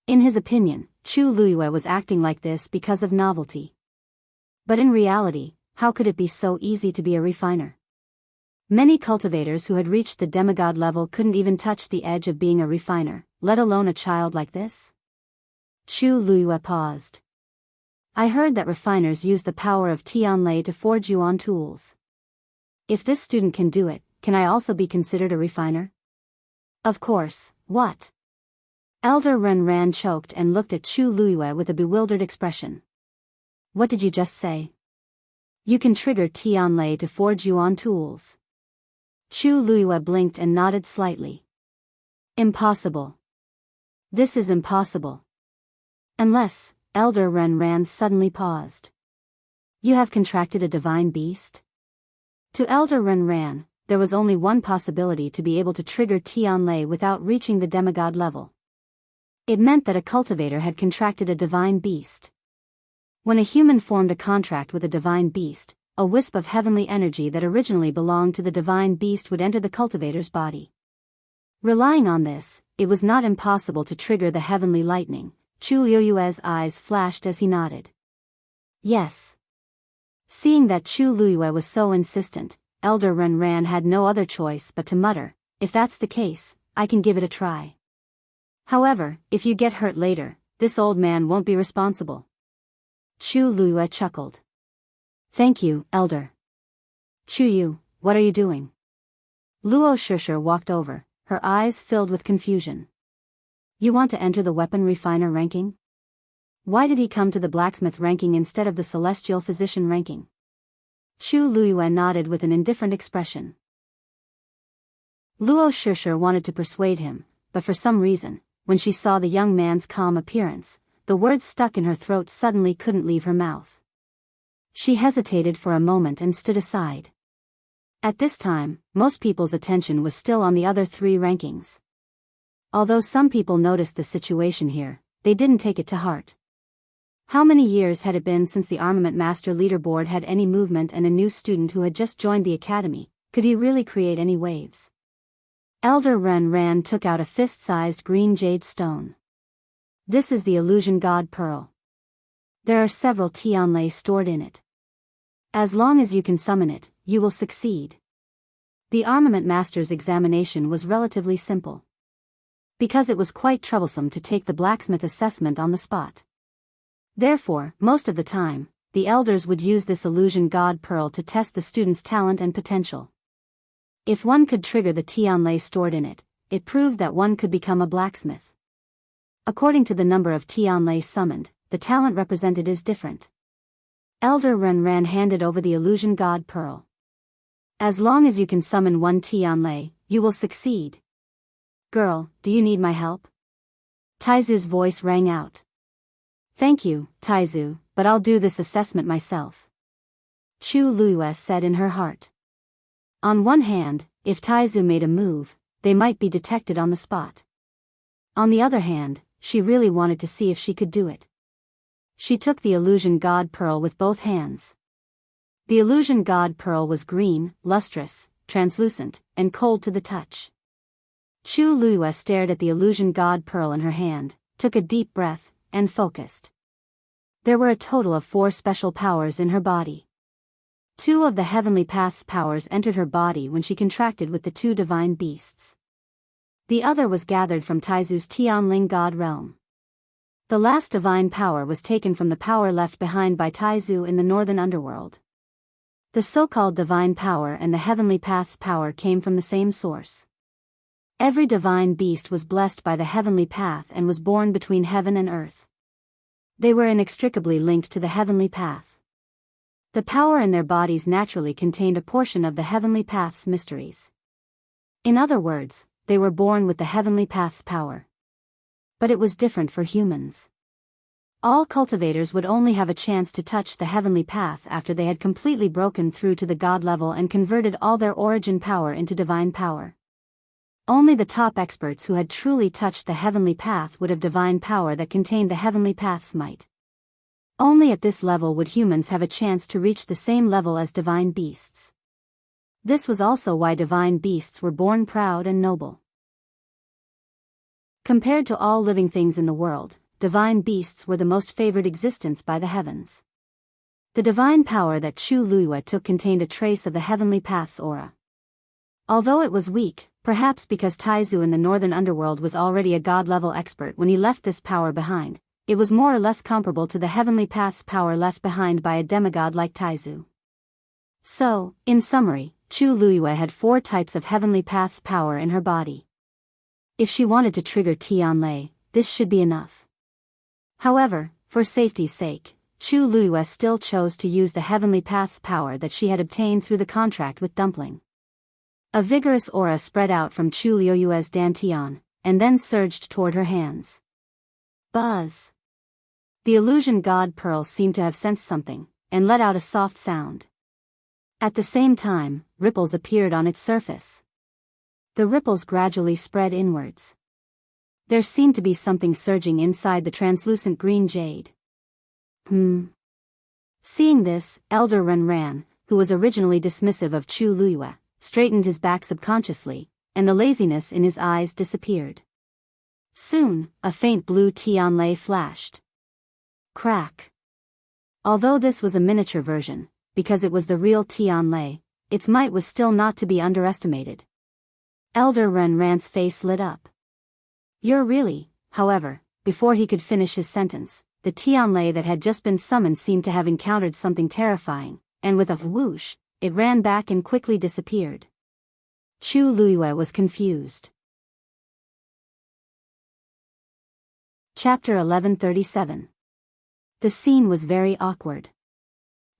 In his opinion, Chu Liyue was acting like this because of novelty. But in reality, how could it be so easy to be a refiner? Many cultivators who had reached the demigod level couldn't even touch the edge of being a refiner, let alone a child like this. Chu Luiyue paused. I heard that refiners use the power of Tianlei to forge yuan tools. If this student can do it, can I also be considered a refiner? Of course, what? Elder Ren choked and looked at Chu Luiyue with a bewildered expression. What did you just say? You can trigger Tianlei to forge yuan tools. Chu Luiyue blinked and nodded slightly. Impossible. This is impossible. Unless, Elder Ren suddenly paused. You have contracted a divine beast? To Elder Ren, there was only one possibility to be able to trigger Tianlei without reaching the demigod level. It meant that a cultivator had contracted a divine beast. When a human formed a contract with a divine beast, a wisp of heavenly energy that originally belonged to the divine beast would enter the cultivator's body. Relying on this, it was not impossible to trigger the heavenly lightning. Chu Luiyue's eyes flashed as he nodded. Yes. Seeing that Chu Luiyue was so insistent, Elder Ren had no other choice but to mutter, if that's the case, I can give it a try. However, if you get hurt later, this old man won't be responsible. Chu Luiyue chuckled. Thank you, Elder. Chu Yu, what are you doing? Luo Shishir walked over, her eyes filled with confusion. You want to enter the weapon refiner ranking? Why did he come to the blacksmith ranking instead of the celestial physician ranking? Chu Luiyue nodded with an indifferent expression. Luo Shishir wanted to persuade him, but for some reason, when she saw the young man's calm appearance, the words stuck in her throat suddenly couldn't leave her mouth. She hesitated for a moment and stood aside. At this time, most people's attention was still on the other three rankings. Although some people noticed the situation here, they didn't take it to heart. How many years had it been since the Armament Master Leaderboard had any movement, and a new student who had just joined the academy, could he really create any waves? Elder Ren took out a fist-sized green jade stone. This is the Illusion God Pearl. There are several Tianlei stored in it. As long as you can summon it, you will succeed. The Armament Master's examination was relatively simple, because it was quite troublesome to take the blacksmith assessment on the spot. Therefore, most of the time, the elders would use this Illusion God Pearl to test the student's talent and potential. If one could trigger the Tianlei stored in it, it proved that one could become a blacksmith. According to the number of Tianlei summoned, the talent represented is different. Elder Ren handed over the Illusion God Pearl. As long as you can summon one Tianlei, you will succeed. Girl, do you need my help? Taizu's voice rang out. Thank you, Taizu, but I'll do this assessment myself. Chu Luiyue said in her heart. On one hand, if Taizu made a move, they might be detected on the spot. On the other hand, she really wanted to see if she could do it. She took the Illusion God Pearl with both hands. The Illusion God Pearl was green, lustrous, translucent, and cold to the touch. Chu Luiyue stared at the Illusion God Pearl in her hand, took a deep breath, and focused. There were a total of 4 special powers in her body. 2 of the Heavenly Path's powers entered her body when she contracted with the 2 divine beasts. The other was gathered from Taizu's Tianling God realm. The last divine power was taken from the power left behind by Taizu in the northern underworld. The so-called divine power and the Heavenly Path's power came from the same source. Every divine beast was blessed by the Heavenly Path and was born between heaven and earth. They were inextricably linked to the Heavenly Path. The power in their bodies naturally contained a portion of the Heavenly Path's mysteries. In other words, they were born with the Heavenly Path's power. But it was different for humans. All cultivators would only have a chance to touch the Heavenly Path after they had completely broken through to the God level and converted all their origin power into divine power. Only the top experts who had truly touched the Heavenly Path would have divine power that contained the Heavenly Path's might. Only at this level would humans have a chance to reach the same level as divine beasts. This was also why divine beasts were born proud and noble. Compared to all living things in the world, divine beasts were the most favored existence by the heavens. The divine power that Chu Luiyue took contained a trace of the Heavenly Path's aura. Although it was weak, perhaps because Taizu in the northern underworld was already a god-level expert when he left this power behind, it was more or less comparable to the heavenly path's power left behind by a demigod like Taizu. So, in summary, Chu Luiyue had 4 types of heavenly path's power in her body. If she wanted to trigger Tianlei, this should be enough. However, for safety's sake, Chu Luiyue still chose to use the heavenly path's power that she had obtained through the contract with Dumpling. A vigorous aura spread out from Chu Luiyue's dantian, and then surged toward her hands. Buzz! The illusion god Pearl seemed to have sensed something, and let out a soft sound. At the same time, ripples appeared on its surface. The ripples gradually spread inwards. There seemed to be something surging inside the translucent green jade. Seeing this, Elder Renran, who was originally dismissive of Chu Luiyue, straightened his back subconsciously, and the laziness in his eyes disappeared. Soon, a faint blue Tianlei flashed. Crack. Although this was a miniature version, because it was the real Tianlei, its might was still not to be underestimated. Elder Renran's face lit up. You're really, however, before he could finish his sentence, the Tianlei that had just been summoned seemed to have encountered something terrifying, and with a whoosh, it ran back and quickly disappeared. Chu Luiyue was confused. Chapter 1137. The scene was very awkward.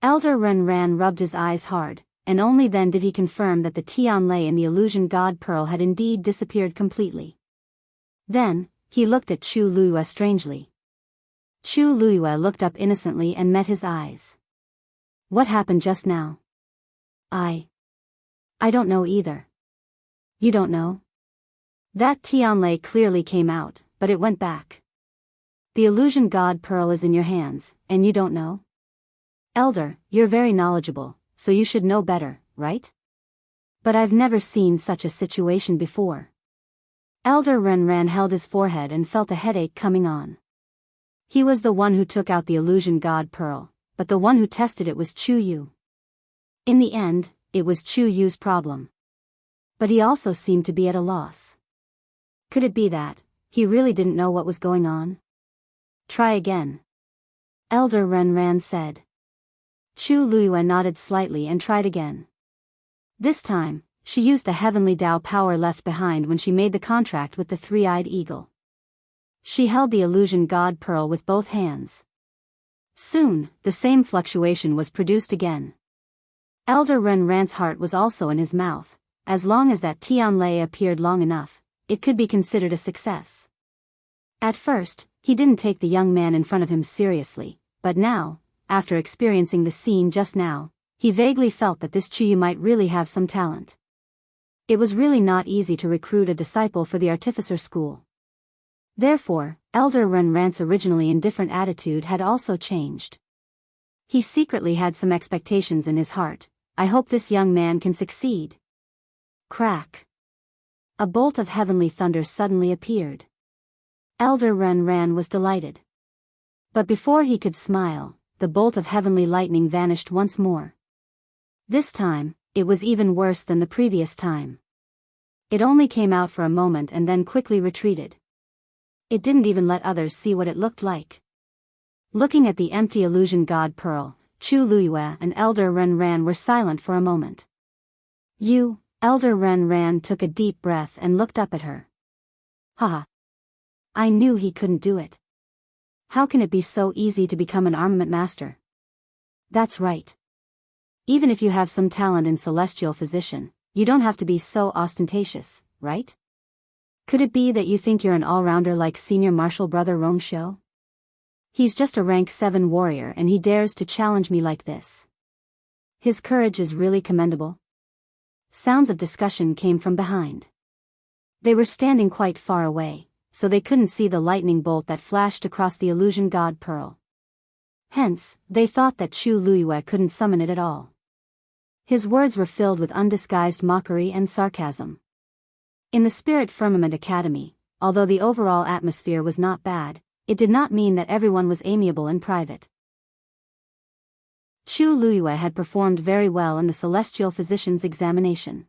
Elder Renran rubbed his eyes hard, and only then did he confirm that the Tianlei in the illusion god Pearl had indeed disappeared completely. Then, he looked at Chu Luiyue strangely. Chu Luiyue looked up innocently and met his eyes. What happened just now? I don't know either. You don't know? That Tianlei clearly came out, but it went back. The illusion god Pearl is in your hands, and you don't know? Elder, you're very knowledgeable, so you should know better, right? But I've never seen such a situation before. Elder Renran held his forehead and felt a headache coming on. He was the one who took out the illusion god Pearl, but the one who tested it was Chu Yu. In the end, it was Chu Yu's problem. But he also seemed to be at a loss. Could it be that he really didn't know what was going on? Try again. Elder Renran said. Chu Luiyue nodded slightly and tried again. This time, she used the heavenly Dao power left behind when she made the contract with the three-eyed eagle. She held the illusion god Pearl with both hands. Soon, the same fluctuation was produced again. Elder Renran's heart was also in his mouth. As long as that Tianlei appeared long enough, it could be considered a success. At first, he didn't take the young man in front of him seriously, but now, after experiencing the scene just now, he vaguely felt that this Chu Yu might really have some talent. It was really not easy to recruit a disciple for the artificer school. Therefore, Elder Renran's originally indifferent attitude had also changed. He secretly had some expectations in his heart. I hope this young man can succeed. Crack. A bolt of heavenly thunder suddenly appeared. Elder Renran was delighted. But before he could smile, the bolt of heavenly lightning vanished once more. This time, it was even worse than the previous time. It only came out for a moment and then quickly retreated. It didn't even let others see what it looked like. Looking at the empty illusion god Pearl, Chu Luiyue and Elder Renran were silent for a moment. Elder Renran took a deep breath and looked up at her. Haha. I knew he couldn't do it. How can it be so easy to become an armament master? That's right. Even if you have some talent in celestial physician, you don't have to be so ostentatious, right? Could it be that you think you're an all-rounder like senior martial brother Rongshou? He's just a rank 7 warrior and he dares to challenge me like this. His courage is really commendable. Sounds of discussion came from behind. They were standing quite far away, so they couldn't see the lightning bolt that flashed across the illusion god Pearl. Hence, they thought that Chu Luiyue couldn't summon it at all. His words were filled with undisguised mockery and sarcasm. In the Spirit Firmament Academy, although the overall atmosphere was not bad, it did not mean that everyone was amiable in private. Chu Luiyue had performed very well in the Celestial Physician's examination.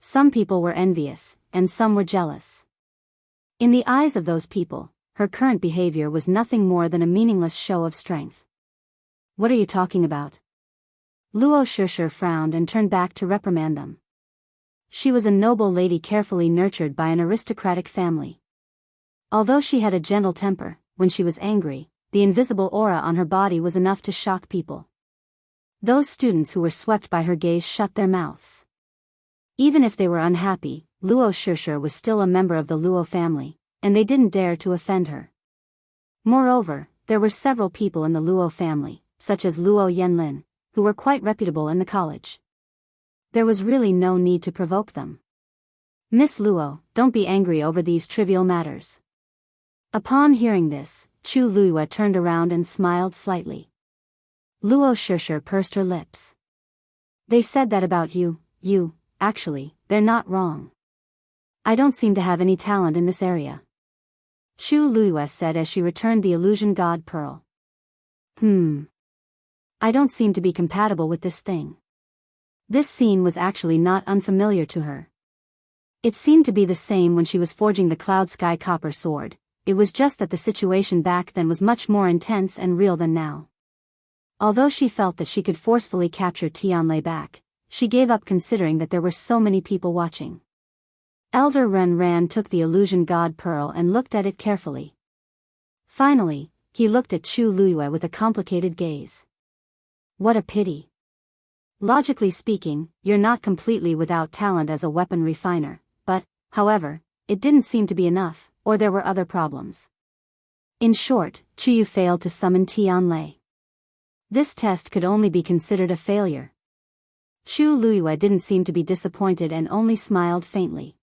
Some people were envious, and some were jealous. In the eyes of those people, her current behavior was nothing more than a meaningless show of strength. What are you talking about? Luo Shishir frowned and turned back to reprimand them. She was a noble lady carefully nurtured by an aristocratic family. Although she had a gentle temper, when she was angry, the invisible aura on her body was enough to shock people. Those students who were swept by her gaze shut their mouths. Even if they were unhappy, Luo Shishir was still a member of the Luo family, and they didn't dare to offend her. Moreover, there were several people in the Luo family, such as Luo Yenlin, who were quite reputable in the college. There was really no need to provoke them. Miss Luo, don't be angry over these trivial matters. Upon hearing this, Chu Luiyue turned around and smiled slightly. Luo Shishir pursed her lips. They said that about you, actually, they're not wrong. I don't seem to have any talent in this area. Chu Luiyue said as she returned the illusion god pearl. I don't seem to be compatible with this thing. This scene was actually not unfamiliar to her. It seemed to be the same when she was forging the Cloud Sky Copper Sword. It was just that the situation back then was much more intense and real than now. Although she felt that she could forcefully capture Tianlei back, she gave up considering that there were so many people watching. Elder Ren Ran took the illusion god pearl and looked at it carefully. Finally, he looked at Chu Luiyue with a complicated gaze. What a pity. Logically speaking, you're not completely without talent as a weapon refiner, but, however, it didn't seem to be enough, or there were other problems. In short, Chu failed to summon Tianlei. This test could only be considered a failure. Chu Luiyue didn't seem to be disappointed and only smiled faintly.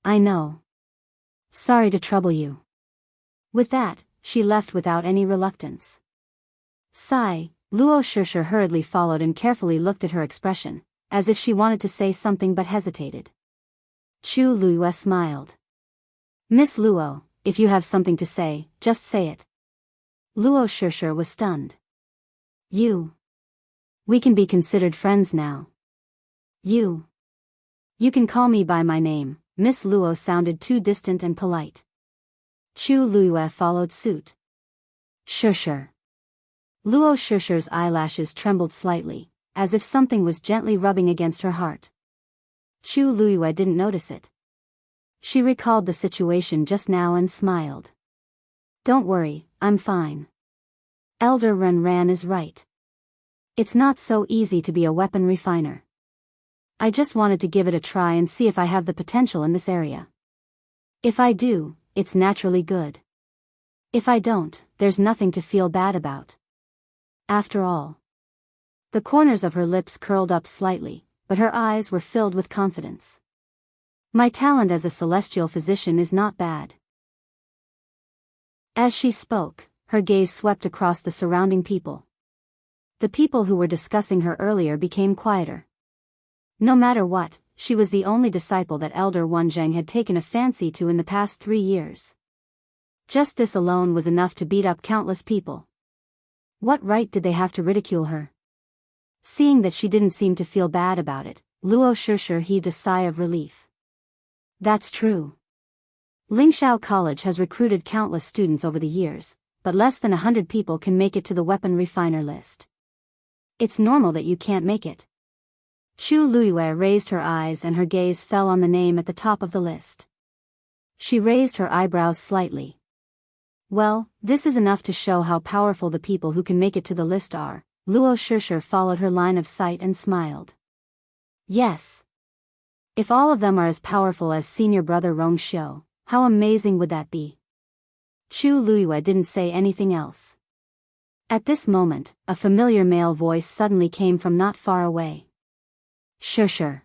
I know. Sorry to trouble you. With that, she left without any reluctance. Sigh. Luo Shishir hurriedly followed and carefully looked at her expression, as if she wanted to say something but hesitated. Chu Luiyue smiled. Miss Luo, if you have something to say, just say it. Luo Shishir was stunned. We can be considered friends now. You can call me by my name. Miss Luo sounded too distant and polite. Chu Luiyue followed suit. Shishir. Luo Shishir's eyelashes trembled slightly, as if something was gently rubbing against her heart. Chu Luiyue didn't notice it. She recalled the situation just now and smiled. Don't worry, I'm fine. Elder Ren Ran is right. It's not so easy to be a weapon refiner. I just wanted to give it a try and see if I have the potential in this area. If I do, it's naturally good. If I don't, there's nothing to feel bad about. After all. The corners of her lips curled up slightly, but her eyes were filled with confidence. My talent as a celestial physician is not bad. As she spoke, her gaze swept across the surrounding people. The people who were discussing her earlier became quieter. No matter what, she was the only disciple that Elder Wanzheng had taken a fancy to in the past 3 years. Just this alone was enough to beat up countless people. What right did they have to ridicule her? Seeing that she didn't seem to feel bad about it, Luo Shishir heaved a sigh of relief. That's true. Lingxiao College has recruited countless students over the years, but less than 100 people can make it to the weapon refiner list. It's normal that you can't make it. Chu Luiyue raised her eyes and her gaze fell on the name at the top of the list. She raised her eyebrows slightly. Well, this is enough to show how powerful the people who can make it to the list are. Luo Shishir followed her line of sight and smiled. Yes. If all of them are as powerful as senior brother Rong Xiu, how amazing would that be? Chu Luiyue didn't say anything else. At this moment, a familiar male voice suddenly came from not far away. Shishir.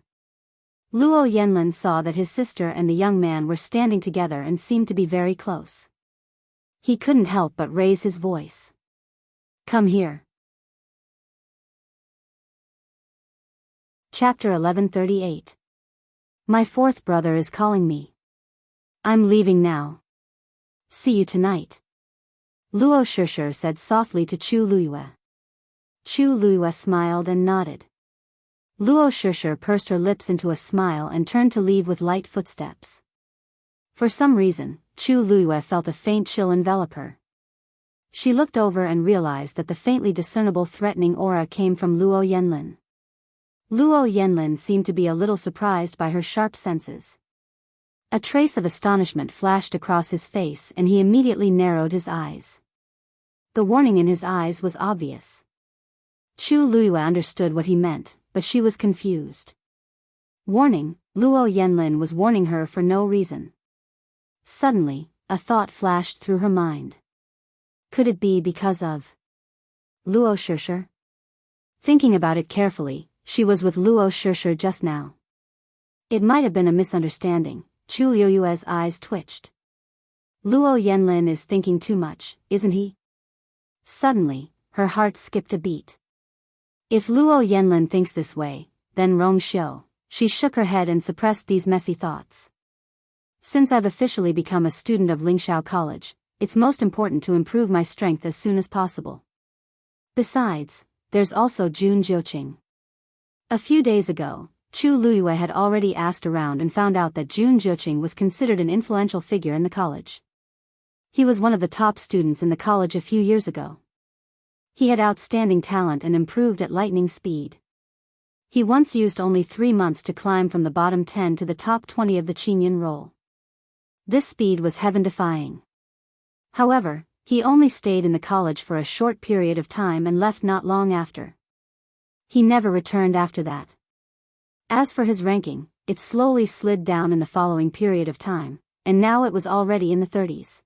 Luo Yenlin saw that his sister and the young man were standing together and seemed to be very close. He couldn't help but raise his voice. Come here. Chapter 1138. My fourth brother is calling me. I'm leaving now. See you tonight. Luo Shishir said softly to Chu Luiyue. Chu Luiyue smiled and nodded. Luo Shishir pursed her lips into a smile and turned to leave with light footsteps. For some reason, Chu Luiyue felt a faint chill envelop her. She looked over and realized that the faintly discernible threatening aura came from Luo Yenlin. Luo Yenlin seemed to be a little surprised by her sharp senses. A trace of astonishment flashed across his face and he immediately narrowed his eyes. The warning in his eyes was obvious. Chu Luiyue understood what he meant, but she was confused. Warning, Luo Yenlin was warning her for no reason. Suddenly, a thought flashed through her mind. Could it be because of Luo Shishir? Thinking about it carefully, she was with Luo Shishir just now. It might have been a misunderstanding. Chu Luiyue's eyes twitched. Luo Yenlin is thinking too much, isn't he? Suddenly, her heart skipped a beat. If Luo Yenlin thinks this way, then Rong Xiu. She shook her head and suppressed these messy thoughts. Since I've officially become a student of Lingxiao College, it's most important to improve my strength as soon as possible. Besides, there's also Jun Jiuqing. A few days ago, Chu Luiyue had already asked around and found out that Jun Jiuqing was considered an influential figure in the college. He was one of the top students in the college a few years ago. He had outstanding talent and improved at lightning speed. He once used only 3 months to climb from the bottom 10 to the top 20 of the Qingyun roll. This speed was heaven-defying. However, he only stayed in the college for a short period of time and left not long after. He never returned after that. As for his ranking, it slowly slid down in the following period of time, and now it was already in the 30s.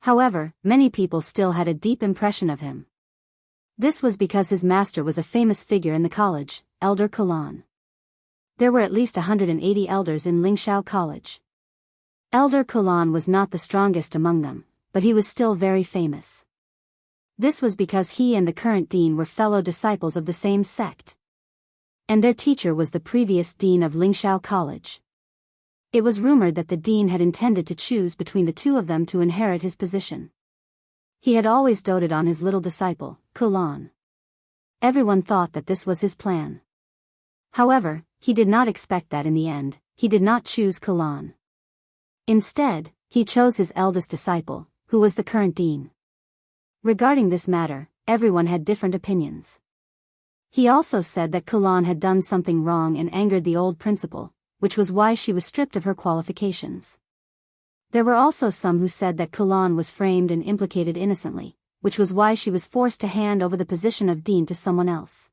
However, many people still had a deep impression of him. This was because his master was a famous figure in the college, Elder Kalan. There were at least 180 elders in Lingxiao College. Elder Kalan was not the strongest among them, but he was still very famous. This was because he and the current dean were fellow disciples of the same sect. And their teacher was the previous dean of Lingxiao College. It was rumored that the dean had intended to choose between the two of them to inherit his position. He had always doted on his little disciple, Kalan. Everyone thought that this was his plan. However, he did not expect that in the end, he did not choose Kalan. Instead, he chose his eldest disciple, who was the current dean. Regarding this matter, everyone had different opinions. He also said that Kalan had done something wrong and angered the old principal, which was why she was stripped of her qualifications. There were also some who said that Kalan was framed and implicated innocently, which was why she was forced to hand over the position of dean to someone else.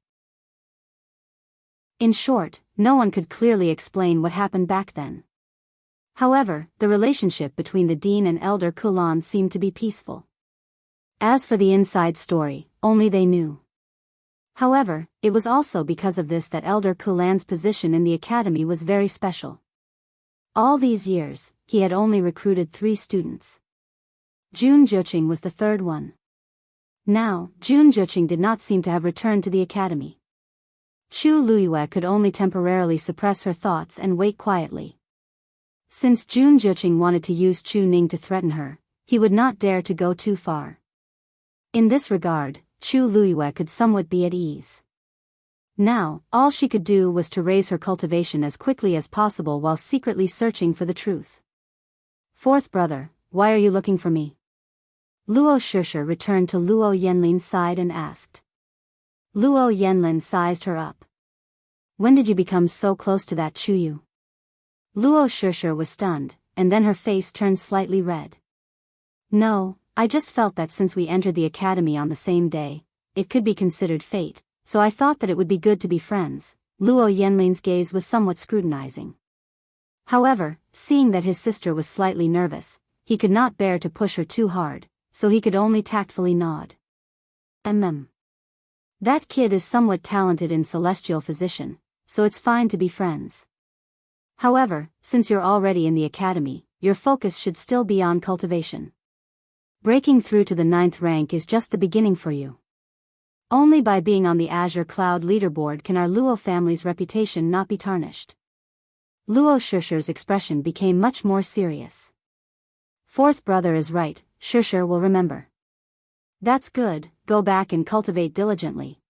In short, no one could clearly explain what happened back then. However, the relationship between the dean and Elder Kalan seemed to be peaceful. As for the inside story, only they knew. However, it was also because of this that Elder Kalan's position in the academy was very special. All these years, he had only recruited 3 students. Jun Jiuqing was the third one. Now, Jun Jiuqing did not seem to have returned to the academy. Chu Luiyue could only temporarily suppress her thoughts and wait quietly. Since Jun Jiuqing wanted to use Chu Ning to threaten her, he would not dare to go too far. In this regard, Chu Luiyue could somewhat be at ease. Now, all she could do was to raise her cultivation as quickly as possible while secretly searching for the truth. Fourth brother, why are you looking for me? Luo Shishir returned to Luo Yenlin's side and asked. Luo Yenlin sized her up. When did you become so close to that Chuyu? Luo Shishir was stunned, and then her face turned slightly red. No, I just felt that since we entered the academy on the same day, it could be considered fate, so I thought that it would be good to be friends. Luo Yenlin's gaze was somewhat scrutinizing. However, seeing that his sister was slightly nervous, he could not bear to push her too hard, so he could only tactfully nod. That kid is somewhat talented in celestial physician, so it's fine to be friends. However, since you're already in the academy, your focus should still be on cultivation. Breaking through to the 9th rank is just the beginning for you. Only by being on the Azure Cloud leaderboard can our Luo family's reputation not be tarnished. Luo Shishir's expression became much more serious. Fourth brother is right, Shishir will remember. That's good, go back and cultivate diligently.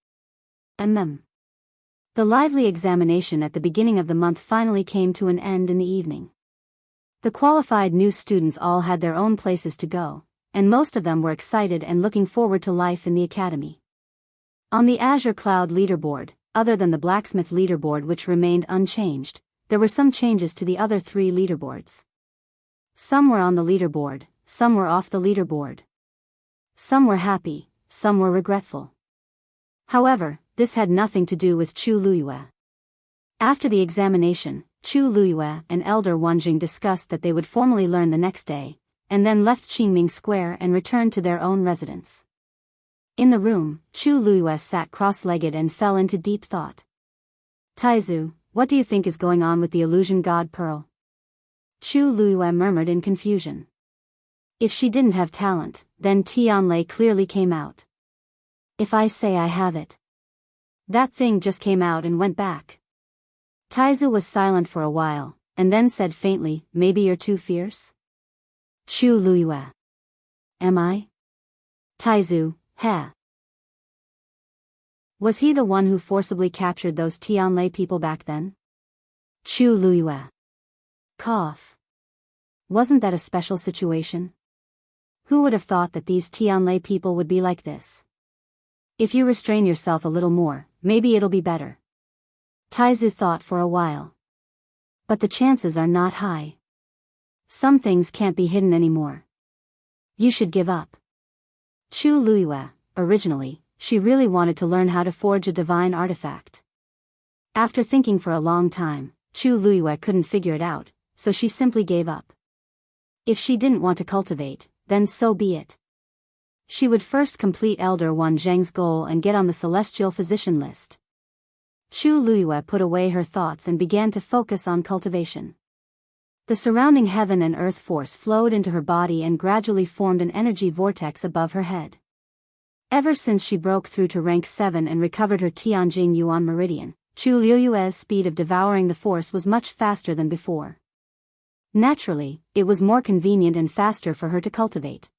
The The lively examination at the beginning of the month finally came to an end in the evening. The qualified new students all had their own places to go, and most of them were excited and looking forward to life in the academy. On the Azure Cloud leaderboard, other than the blacksmith leaderboard which remained unchanged, there were some changes to the other 3 leaderboards. Some were on the leaderboard, some were off the leaderboard. Some were happy, some were regretful. However, this had nothing to do with Chu Luiyue. After the examination, Chu Luiyue and Elder Wanjing discussed that they would formally learn the next day, and then left Qingming Square and returned to their own residence. In the room, Chu Luiyue sat cross-legged and fell into deep thought. Taizu, what do you think is going on with the illusion god Pearl? Chu Luiyue murmured in confusion. If she didn't have talent, then Tianlei clearly came out. If I say I have it. That thing just came out and went back. Taizu was silent for a while, and then said faintly, maybe you're too fierce? Chu Luiyue. Am I? Taizu, heh. Was he the one who forcibly captured those Tianlei people back then? Chu Luiyue. Cough. Wasn't that a special situation? Who would have thought that these Tianlei people would be like this? If you restrain yourself a little more, maybe it'll be better. Taizu thought for a while. But the chances are not high. Some things can't be hidden anymore. You should give up. Chu Luiyue, originally, she really wanted to learn how to forge a divine artifact. After thinking for a long time, Chu Luiyue couldn't figure it out, so she simply gave up. If she didn't want to cultivate, then so be it. She would first complete Elder Wanzheng's goal and get on the celestial physician list. Chu Luiyue put away her thoughts and began to focus on cultivation. The surrounding heaven and earth force flowed into her body and gradually formed an energy vortex above her head. Ever since she broke through to rank 7 and recovered her Tianjing Yuan Meridian, Chu Luiyue's speed of devouring the force was much faster than before. Naturally, it was more convenient and faster for her to cultivate.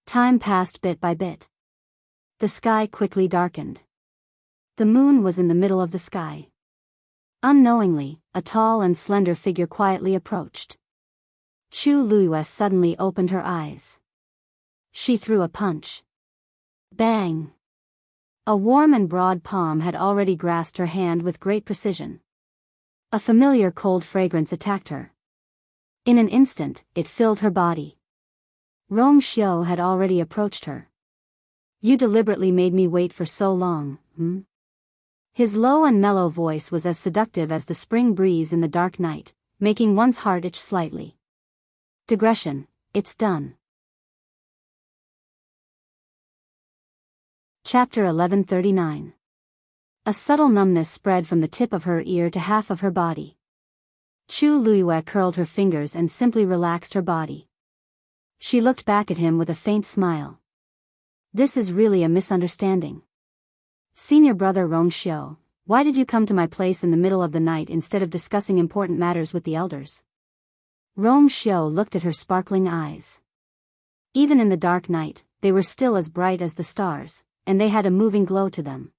Time passed bit by bit. The sky quickly darkened. The moon was in the middle of the sky. Unknowingly, a tall and slender figure quietly approached. Chu Luiyue suddenly opened her eyes. She threw a punch. Bang! A warm and broad palm had already grasped her hand with great precision. A familiar cold fragrance attacked her. In an instant, it filled her body. Rong Xiu had already approached her. You deliberately made me wait for so long, hmm? His low and mellow voice was as seductive as the spring breeze in the dark night, making one's heart itch slightly. Digression, it's done. Chapter 1139. A subtle numbness spread from the tip of her ear to half of her body. Chu Luiyue curled her fingers and simply relaxed her body. She looked back at him with a faint smile. This is really a misunderstanding. Senior brother Rong Xiu, why did you come to my place in the middle of the night instead of discussing important matters with the elders? Rong Xiu looked at her sparkling eyes. Even in the dark night, they were still as bright as the stars, and they had a moving glow to them.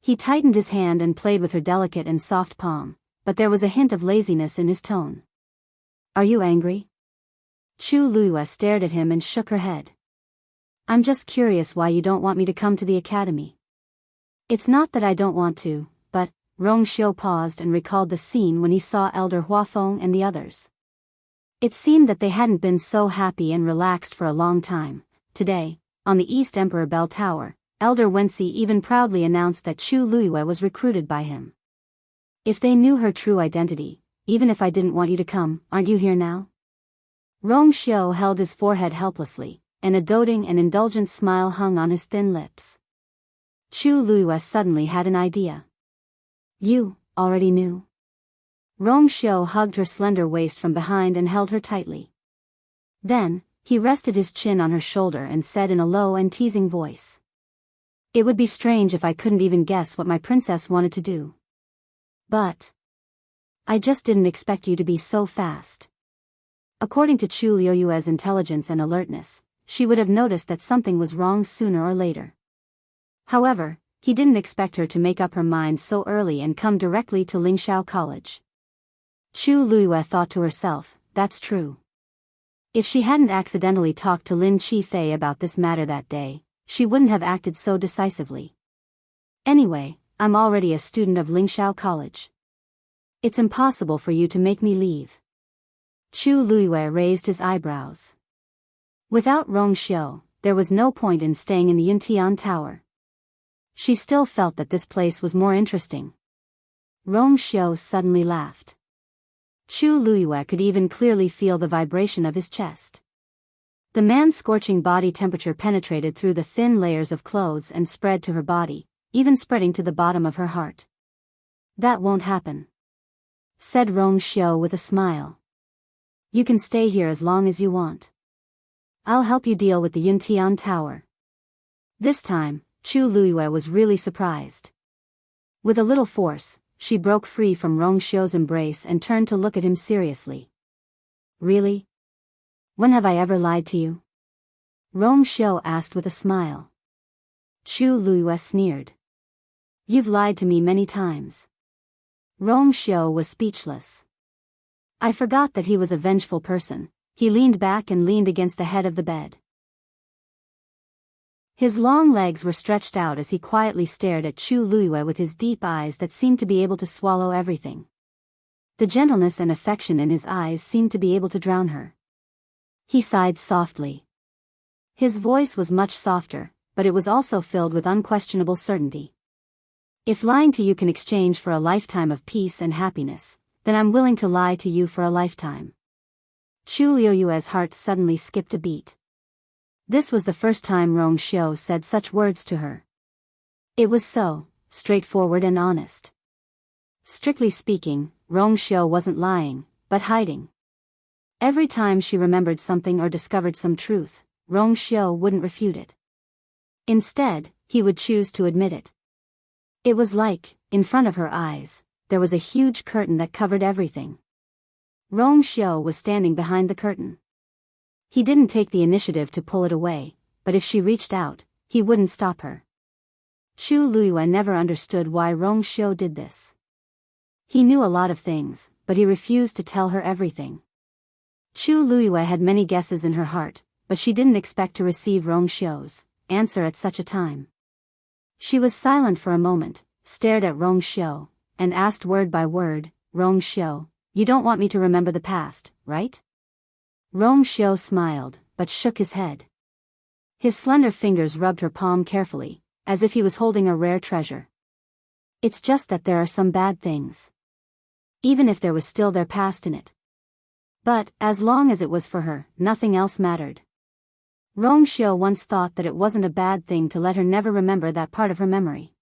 He tightened his hand and played with her delicate and soft palm, but there was a hint of laziness in his tone. Are you angry? Chu Luiyue stared at him and shook her head. I'm just curious why you don't want me to come to the academy. It's not that I don't want to, but, Rong Xiu paused and recalled the scene when he saw Elder Huafeng and the others. It seemed that they hadn't been so happy and relaxed for a long time. Today, on the East Emperor Bell Tower, Elder Wensi even proudly announced that Chu Luiyue was recruited by him. If they knew her true identity, even if I didn't want you to come, aren't you here now? Rong Xiu held his forehead helplessly, and a doting and indulgent smile hung on his thin lips. Chu Luiyue suddenly had an idea. You already knew? Rong Xiu hugged her slender waist from behind and held her tightly. Then, he rested his chin on her shoulder and said in a low and teasing voice. It would be strange if I couldn't even guess what my princess wanted to do. But I just didn't expect you to be so fast. According to Chu Luiyue's intelligence and alertness, she would have noticed that something was wrong sooner or later. However, he didn't expect her to make up her mind so early and come directly to Lingxiao College. Chu Luiyue thought to herself, that's true. If she hadn't accidentally talked to Lin Qifei about this matter that day, she wouldn't have acted so decisively. Anyway, I'm already a student of Lingxiao College. It's impossible for you to make me leave. Chu Luiyue raised his eyebrows. Without Rongxiu, there was no point in staying in the Yuntian Tower. She still felt that this place was more interesting. Rongxiu suddenly laughed. Chu Luiyue could even clearly feel the vibration of his chest. The man's scorching body temperature penetrated through the thin layers of clothes and spread to her body, even spreading to the bottom of her heart. That won't happen, said Rongxiu with a smile. You can stay here as long as you want. I'll help you deal with the Yuntian Tower. This time, Chu Luiyue was really surprised. With a little force, she broke free from Rongxiu's embrace and turned to look at him seriously. Really? When have I ever lied to you? Rongxiu asked with a smile. Chu Luiyue sneered. You've lied to me many times. Rongxiu was speechless. I forgot that he was a vengeful person. He leaned back and leaned against the head of the bed. His long legs were stretched out as he quietly stared at Chu Luiyue with his deep eyes that seemed to be able to swallow everything. The gentleness and affection in his eyes seemed to be able to drown her. He sighed softly. His voice was much softer, but it was also filled with unquestionable certainty. If lying to you can exchange for a lifetime of peace and happiness, then I'm willing to lie to you for a lifetime. Chu Luiyue's heart suddenly skipped a beat. This was the first time Rongxiu said such words to her. It was so straightforward and honest. Strictly speaking, Rongxiu wasn't lying, but hiding. Every time she remembered something or discovered some truth, Rongxiu wouldn't refute it. Instead, he would choose to admit it. It was like, in front of her eyes, there was a huge curtain that covered everything. Rongxiu was standing behind the curtain. He didn't take the initiative to pull it away, but if she reached out, he wouldn't stop her. Chu Luiyue never understood why Rongxiu did this. He knew a lot of things, but he refused to tell her everything. Chu Luiyue had many guesses in her heart, but she didn't expect to receive Rongxiu's answer at such a time. She was silent for a moment, stared at Rongxiu, and asked word by word, Rongxiu, you don't want me to remember the past, right? Rongxiu smiled, but shook his head. His slender fingers rubbed her palm carefully, as if he was holding a rare treasure. It's just that there are some bad things. Even if there was still their past in it. But, as long as it was for her, nothing else mattered. Rongxiu once thought that it wasn't a bad thing to let her never remember that part of her memory.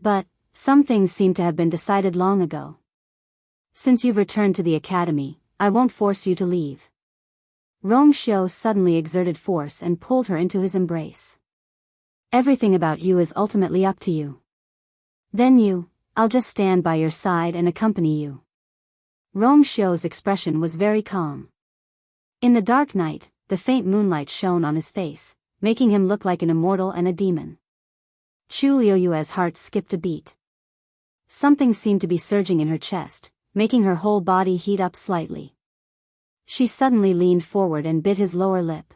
But, some things seem to have been decided long ago. Since you've returned to the academy, I won't force you to leave. Rongxiu suddenly exerted force and pulled her into his embrace. Everything about you is ultimately up to you. Then I'll just stand by your side and accompany you. Rongxiu's expression was very calm. In the dark night, the faint moonlight shone on his face, making him look like an immortal and a demon. Chu Luiyue's heart skipped a beat. Something seemed to be surging in her chest, making her whole body heat up slightly. She suddenly leaned forward and bit his lower lip.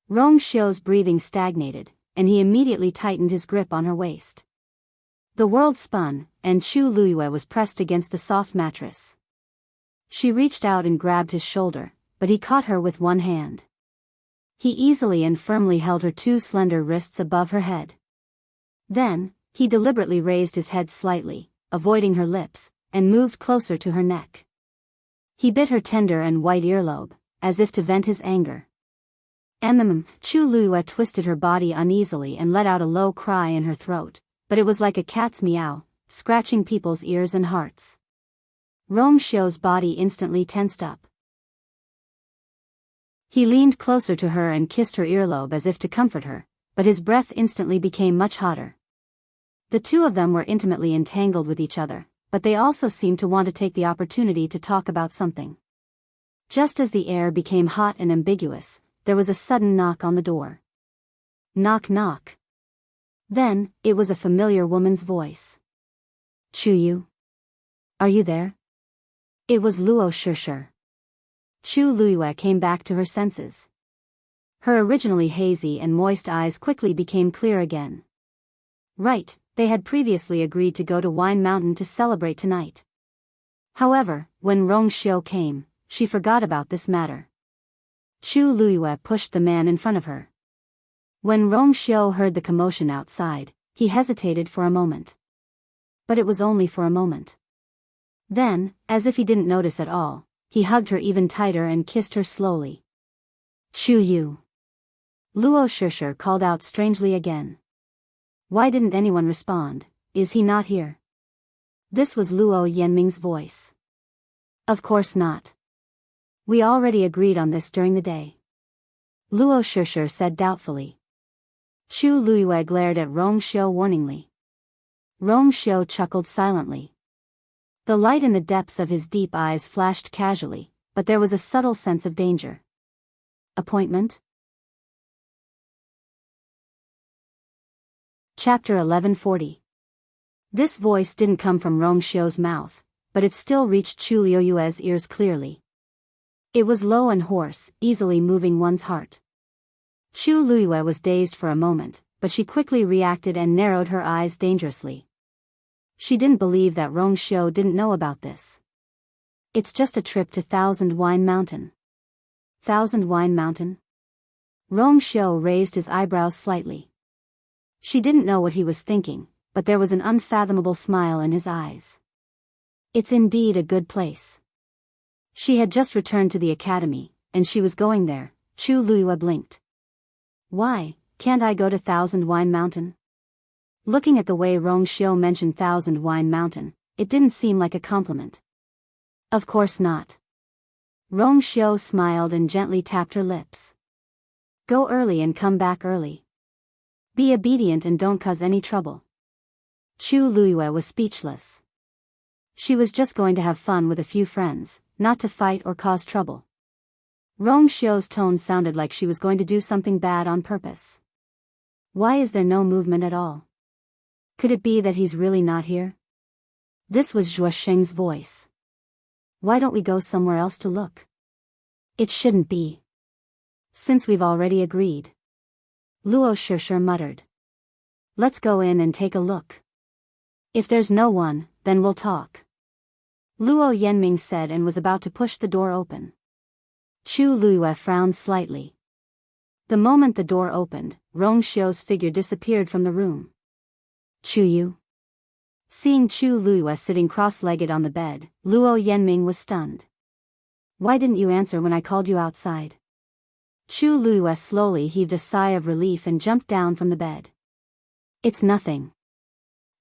Rongxiu's breathing stagnated, and he immediately tightened his grip on her waist. The world spun, and Chu Luiyue was pressed against the soft mattress. She reached out and grabbed his shoulder, but he caught her with one hand. He easily and firmly held her two slender wrists above her head. Then, he deliberately raised his head slightly, avoiding her lips, and moved closer to her neck. He bit her tender and white earlobe, as if to vent his anger. Chu Luiyue twisted her body uneasily and let out a low cry in her throat, but it was like a cat's meow, scratching people's ears and hearts. Rongxiu's body instantly tensed up. He leaned closer to her and kissed her earlobe as if to comfort her, but his breath instantly became much hotter. The two of them were intimately entangled with each other, but they also seemed to want to take the opportunity to talk about something. Just as the air became hot and ambiguous, there was a sudden knock on the door. Knock knock. Then, it was a familiar woman's voice. Chu Yu? Are you there? It was Luo Shishir. Chu Luyue came back to her senses. Her originally hazy and moist eyes quickly became clear again. Right, they had previously agreed to go to Wine Mountain to celebrate tonight. However, when Rong Xiu came, she forgot about this matter. Chu Luyue pushed the man in front of her. When Rong Xiu heard the commotion outside, he hesitated for a moment. But it was only for a moment. Then, as if he didn't notice at all, he hugged her even tighter and kissed her slowly. Chu Yu. Luo Shishir called out strangely again. Why didn't anyone respond? Is he not here? This was Luo Yanming's voice. Of course not. We already agreed on this during the day. Luo Shishir said doubtfully. Chu Luyue glared at Rong Xiu warningly. Rong Xiu chuckled silently. The light in the depths of his deep eyes flashed casually, but there was a subtle sense of danger. Appointment? Chapter 1140. This voice didn't come from Rong Xiu's mouth, but it still reached Chu Liyue's ears clearly. It was low and hoarse, easily moving one's heart. Chu Liyue was dazed for a moment, but she quickly reacted and narrowed her eyes dangerously. She didn't believe that Rong Xiu didn't know about this. It's just a trip to Thousand Wine Mountain. Thousand Wine Mountain? Rong Xiu raised his eyebrows slightly. She didn't know what he was thinking, but there was an unfathomable smile in his eyes. It's indeed a good place. She had just returned to the academy, and she was going there. Chu Liyue blinked. Why, can't I go to Thousand Wine Mountain? Looking at the way Rong Xiu mentioned Thousand Wine Mountain, it didn't seem like a compliment. Of course not. Rong Xiu smiled and gently tapped her lips. Go early and come back early. Be obedient and don't cause any trouble. Chu Liyue was speechless. She was just going to have fun with a few friends, not to fight or cause trouble. Rong Xiu's tone sounded like she was going to do something bad on purpose. Why is there no movement at all? Could it be that he's really not here? This was Zhuo Sheng's voice. Why don't we go somewhere else to look? It shouldn't be. Since we've already agreed. Luo Shishir muttered. Let's go in and take a look. If there's no one, then we'll talk. Luo Yanming said and was about to push the door open. Chu Liyue frowned slightly. The moment the door opened, Rong Xiu's figure disappeared from the room. Chu Yu? Seeing Chu Liyue sitting cross-legged on the bed, Luo Yanming was stunned. Why didn't you answer when I called you outside? Chu Liyue slowly heaved a sigh of relief and jumped down from the bed. It's nothing.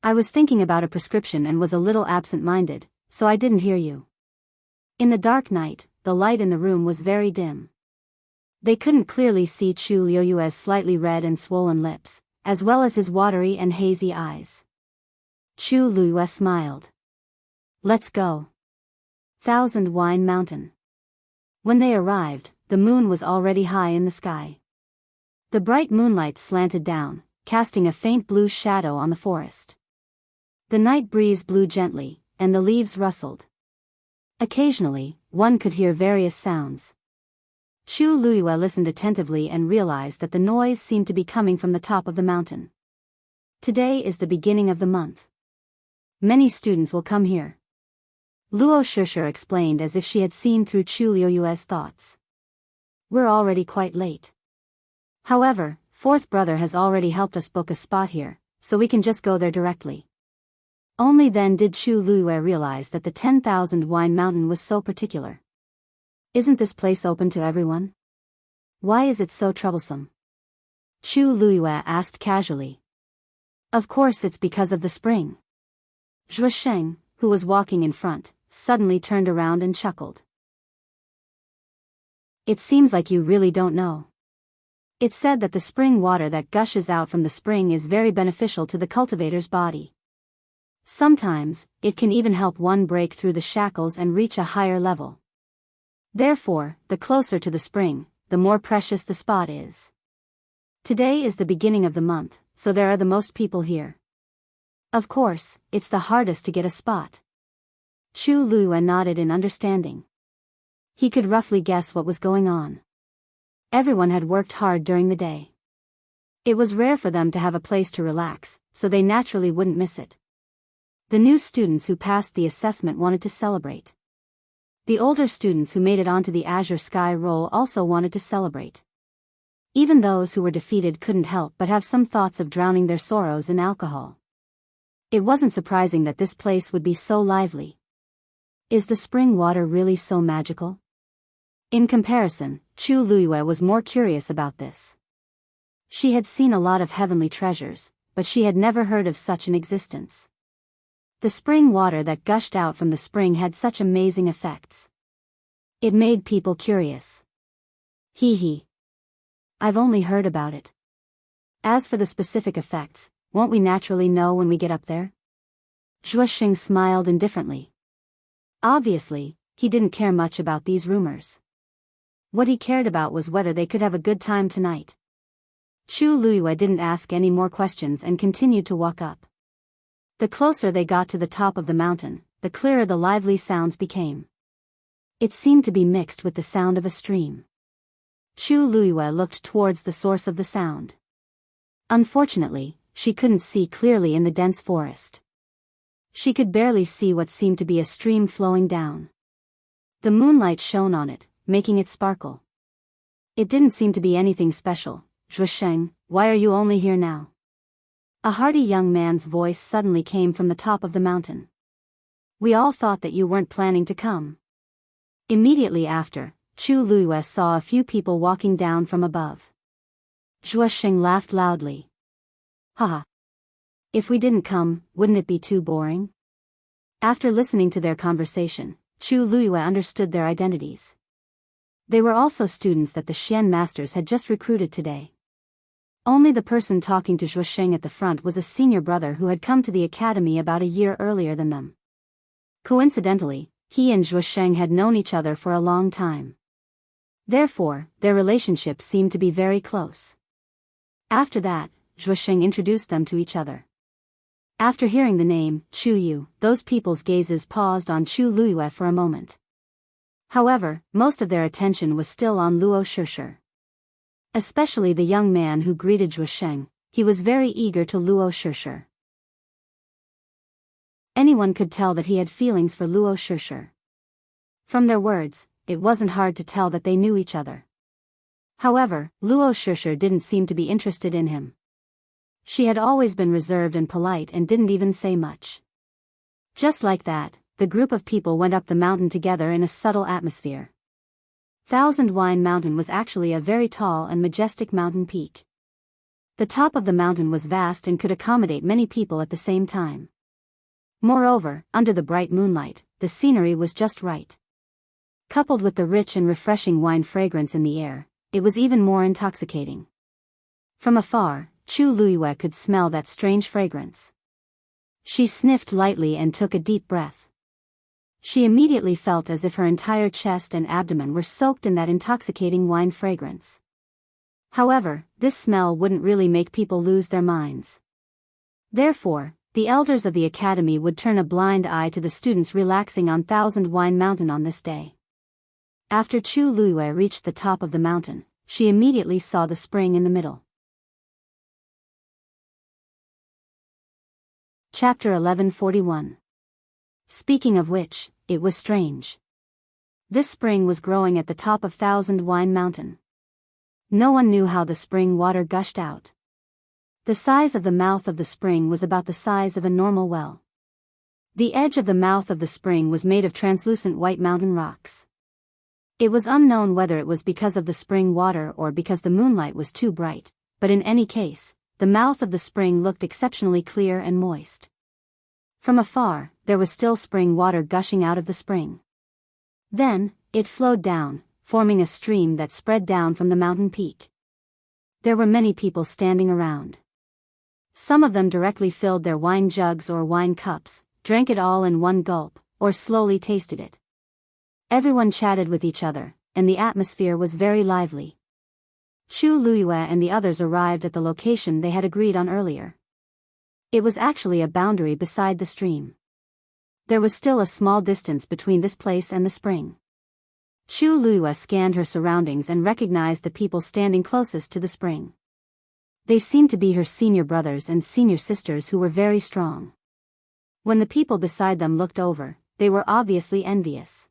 I was thinking about a prescription and was a little absent-minded, so I didn't hear you. In the dark night, the light in the room was very dim. They couldn't clearly see Chu Liyue's slightly red and swollen lips, as well as his watery and hazy eyes. Chu Liyue smiled. Let's go. Thousand Wine Mountain. When they arrived, the moon was already high in the sky. The bright moonlight slanted down, casting a faint blue shadow on the forest. The night breeze blew gently, and the leaves rustled. Occasionally, one could hear various sounds. Chu Liyue listened attentively and realized that the noise seemed to be coming from the top of the mountain. Today is the beginning of the month. Many students will come here. Luo Shishir explained as if she had seen through Chu Liyue's thoughts. We're already quite late. However, fourth brother has already helped us book a spot here, so we can just go there directly. Only then did Chu Liyue realize that the 10,000 Wine Mountain was so particular. Isn't this place open to everyone? Why is it so troublesome? Chu Liyue asked casually. Of course it's because of the spring. Zhuo Sheng, who was walking in front, suddenly turned around and chuckled. It seems like you really don't know. It's said that the spring water that gushes out from the spring is very beneficial to the cultivator's body. Sometimes, it can even help one break through the shackles and reach a higher level. Therefore, the closer to the spring, the more precious the spot is. Today is the beginning of the month, so there are the most people here. Of course, it's the hardest to get a spot. Chu Luiyue nodded in understanding. He could roughly guess what was going on. Everyone had worked hard during the day. It was rare for them to have a place to relax, so they naturally wouldn't miss it. The new students who passed the assessment wanted to celebrate. The older students who made it onto the Azure Sky roll also wanted to celebrate. Even those who were defeated couldn't help but have some thoughts of drowning their sorrows in alcohol. It wasn't surprising that this place would be so lively. Is the spring water really so magical? In comparison, Chu Luiyue was more curious about this. She had seen a lot of heavenly treasures, but she had never heard of such an existence. The spring water that gushed out from the spring had such amazing effects. It made people curious. Hee. I've only heard about it. As for the specific effects, won't we naturally know when we get up there? Zhuosheng smiled indifferently. Obviously, he didn't care much about these rumors. What he cared about was whether they could have a good time tonight. Chu Luiyue didn't ask any more questions and continued to walk up. The closer they got to the top of the mountain, the clearer the lively sounds became. It seemed to be mixed with the sound of a stream. Chu Luiyue looked towards the source of the sound. Unfortunately, she couldn't see clearly in the dense forest. She could barely see what seemed to be a stream flowing down. The moonlight shone on it, making it sparkle. It didn't seem to be anything special. Zhuosheng, why are you only here now? A hearty young man's voice suddenly came from the top of the mountain. We all thought that you weren't planning to come. Immediately after, Chu Luiyue saw a few people walking down from above. Zhuosheng laughed loudly. Haha. If we didn't come, wouldn't it be too boring? After listening to their conversation, Chu Luiyue understood their identities. They were also students that the Xian masters had just recruited today. Only the person talking to Zhuosheng at the front was a senior brother who had come to the academy about a year earlier than them. Coincidentally, he and Zhuosheng had known each other for a long time. Therefore, their relationship seemed to be very close. After that, Zhuosheng introduced them to each other. After hearing the name, Chu Yu, those people's gazes paused on Chu Luiyue for a moment. However, most of their attention was still on Luo Shishir. Especially the young man who greeted Zhuosheng, he was very eager to Luo Shishir. Anyone could tell that he had feelings for Luo Shishir. From their words, it wasn't hard to tell that they knew each other. However, Luo Shishir didn't seem to be interested in him. She had always been reserved and polite and didn't even say much. Just like that, the group of people went up the mountain together in a subtle atmosphere. Thousand Wine Mountain was actually a very tall and majestic mountain peak. The top of the mountain was vast and could accommodate many people at the same time. Moreover, under the bright moonlight, the scenery was just right. Coupled with the rich and refreshing wine fragrance in the air, it was even more intoxicating. From afar, Chu Luiyue could smell that strange fragrance. She sniffed lightly and took a deep breath. She immediately felt as if her entire chest and abdomen were soaked in that intoxicating wine fragrance. However, this smell wouldn't really make people lose their minds. Therefore, the elders of the academy would turn a blind eye to the students relaxing on Thousand Wine Mountain on this day. After Chu Luiyue reached the top of the mountain, she immediately saw the spring in the middle. Chapter 1141. Speaking of which, it was strange. This spring was growing at the top of Thousand Wine Mountain. No one knew how the spring water gushed out. The size of the mouth of the spring was about the size of a normal well. The edge of the mouth of the spring was made of translucent white mountain rocks. It was unknown whether it was because of the spring water or because the moonlight was too bright, but in any case, the mouth of the spring looked exceptionally clear and moist. From afar, there was still spring water gushing out of the spring. Then, it flowed down, forming a stream that spread down from the mountain peak. There were many people standing around. Some of them directly filled their wine jugs or wine cups, drank it all in one gulp, or slowly tasted it. Everyone chatted with each other, and the atmosphere was very lively. Chu Luyue and the others arrived at the location they had agreed on earlier. It was actually a boundary beside the stream. There was still a small distance between this place and the spring. Chu Luyue scanned her surroundings and recognized the people standing closest to the spring. They seemed to be her senior brothers and senior sisters who were very strong. When the people beside them looked over, they were obviously envious.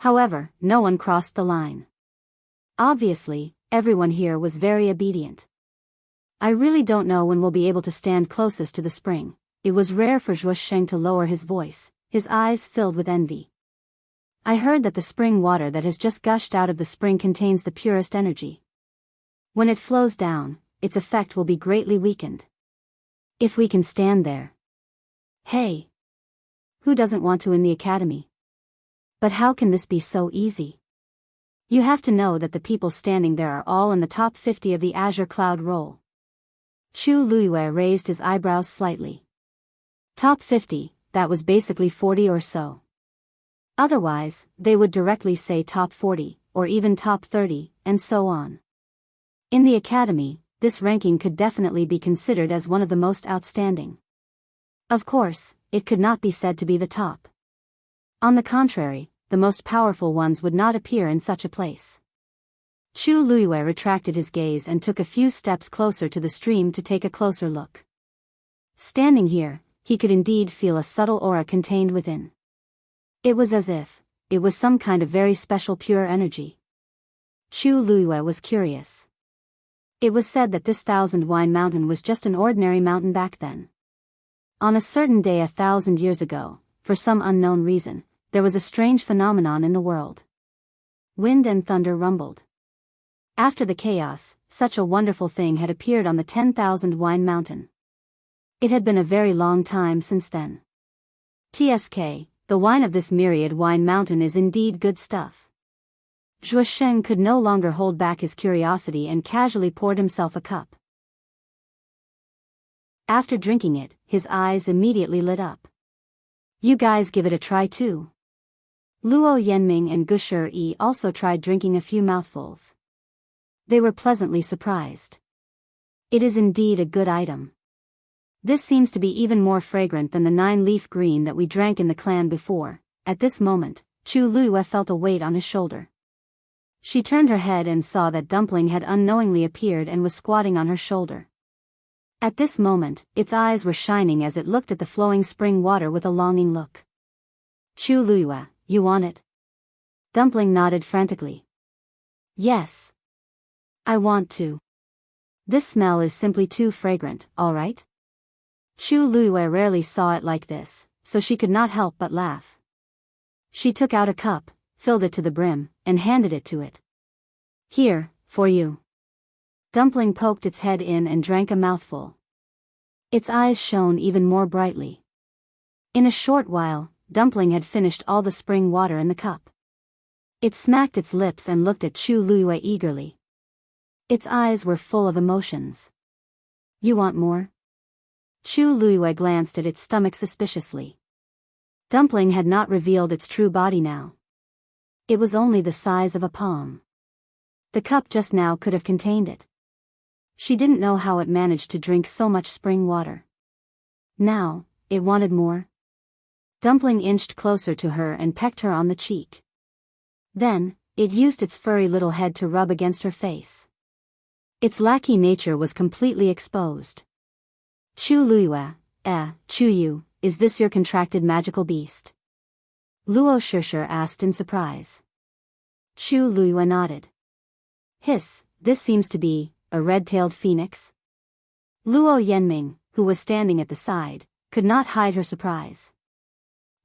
However, no one crossed the line. Obviously, everyone here was very obedient. I really don't know when we'll be able to stand closest to the spring. It was rare for Zhuo Sheng to lower his voice, his eyes filled with envy. I heard that the spring water that has just gushed out of the spring contains the purest energy. When it flows down, its effect will be greatly weakened. If we can stand there. Hey! Who doesn't want to in the academy? But how can this be so easy? You have to know that the people standing there are all in the top 50 of the Azure Cloud Roll. Chu Luyue raised his eyebrows slightly. Top 50, that was basically 40 or so. Otherwise, they would directly say top 40, or even top 30, and so on. In the academy, this ranking could definitely be considered as one of the most outstanding. Of course, it could not be said to be the top. On the contrary, the most powerful ones would not appear in such a place. Chu Luyue retracted his gaze and took a few steps closer to the stream to take a closer look. Standing here, he could indeed feel a subtle aura contained within. It was as if it was some kind of very special pure energy. Chu Luyue was curious. It was said that this 1,000-wine mountain was just an ordinary mountain back then. On a certain day 1,000 years ago, for some unknown reason, there was a strange phenomenon in the world. Wind and thunder rumbled. After the chaos, such a wonderful thing had appeared on the 10,000-wine mountain. It had been a very long time since then. TSK, the wine of this myriad wine mountain is indeed good stuff. Zhuo Sheng could no longer hold back his curiosity and casually poured himself a cup. After drinking it, his eyes immediately lit up. You guys give it a try too. Luo Yanming and Gusher Yi also tried drinking a few mouthfuls. They were pleasantly surprised. It is indeed a good item. This seems to be even more fragrant than the 9-leaf green that we drank in the clan before. At this moment, Chu Luyue felt a weight on his shoulder. She turned her head and saw that Dumpling had unknowingly appeared and was squatting on her shoulder. At this moment, its eyes were shining as it looked at the flowing spring water with a longing look. Chu Luyue, you want it? Dumpling nodded frantically. Yes. I want to. This smell is simply too fragrant, alright? Chu Luyue rarely saw it like this, so she could not help but laugh. She took out a cup, filled it to the brim, and handed it to it. Here, for you. Dumpling poked its head in and drank a mouthful. Its eyes shone even more brightly. In a short while, Dumpling had finished all the spring water in the cup. It smacked its lips and looked at Chu Luyue eagerly. Its eyes were full of emotions. You want more? Chu Luyue glanced at its stomach suspiciously. Dumpling had not revealed its true body now. It was only the size of a palm. The cup just now could have contained it. She didn't know how it managed to drink so much spring water. Now, it wanted more. Dumpling inched closer to her and pecked her on the cheek. Then, it used its furry little head to rub against her face. Its lackey nature was completely exposed. Chu Luyue, Chu Yu, is this your contracted magical beast? Luo Shishir asked in surprise. Chu Luyue nodded. Hiss, this seems to be a red-tailed phoenix? Luo Yanming, who was standing at the side, could not hide her surprise.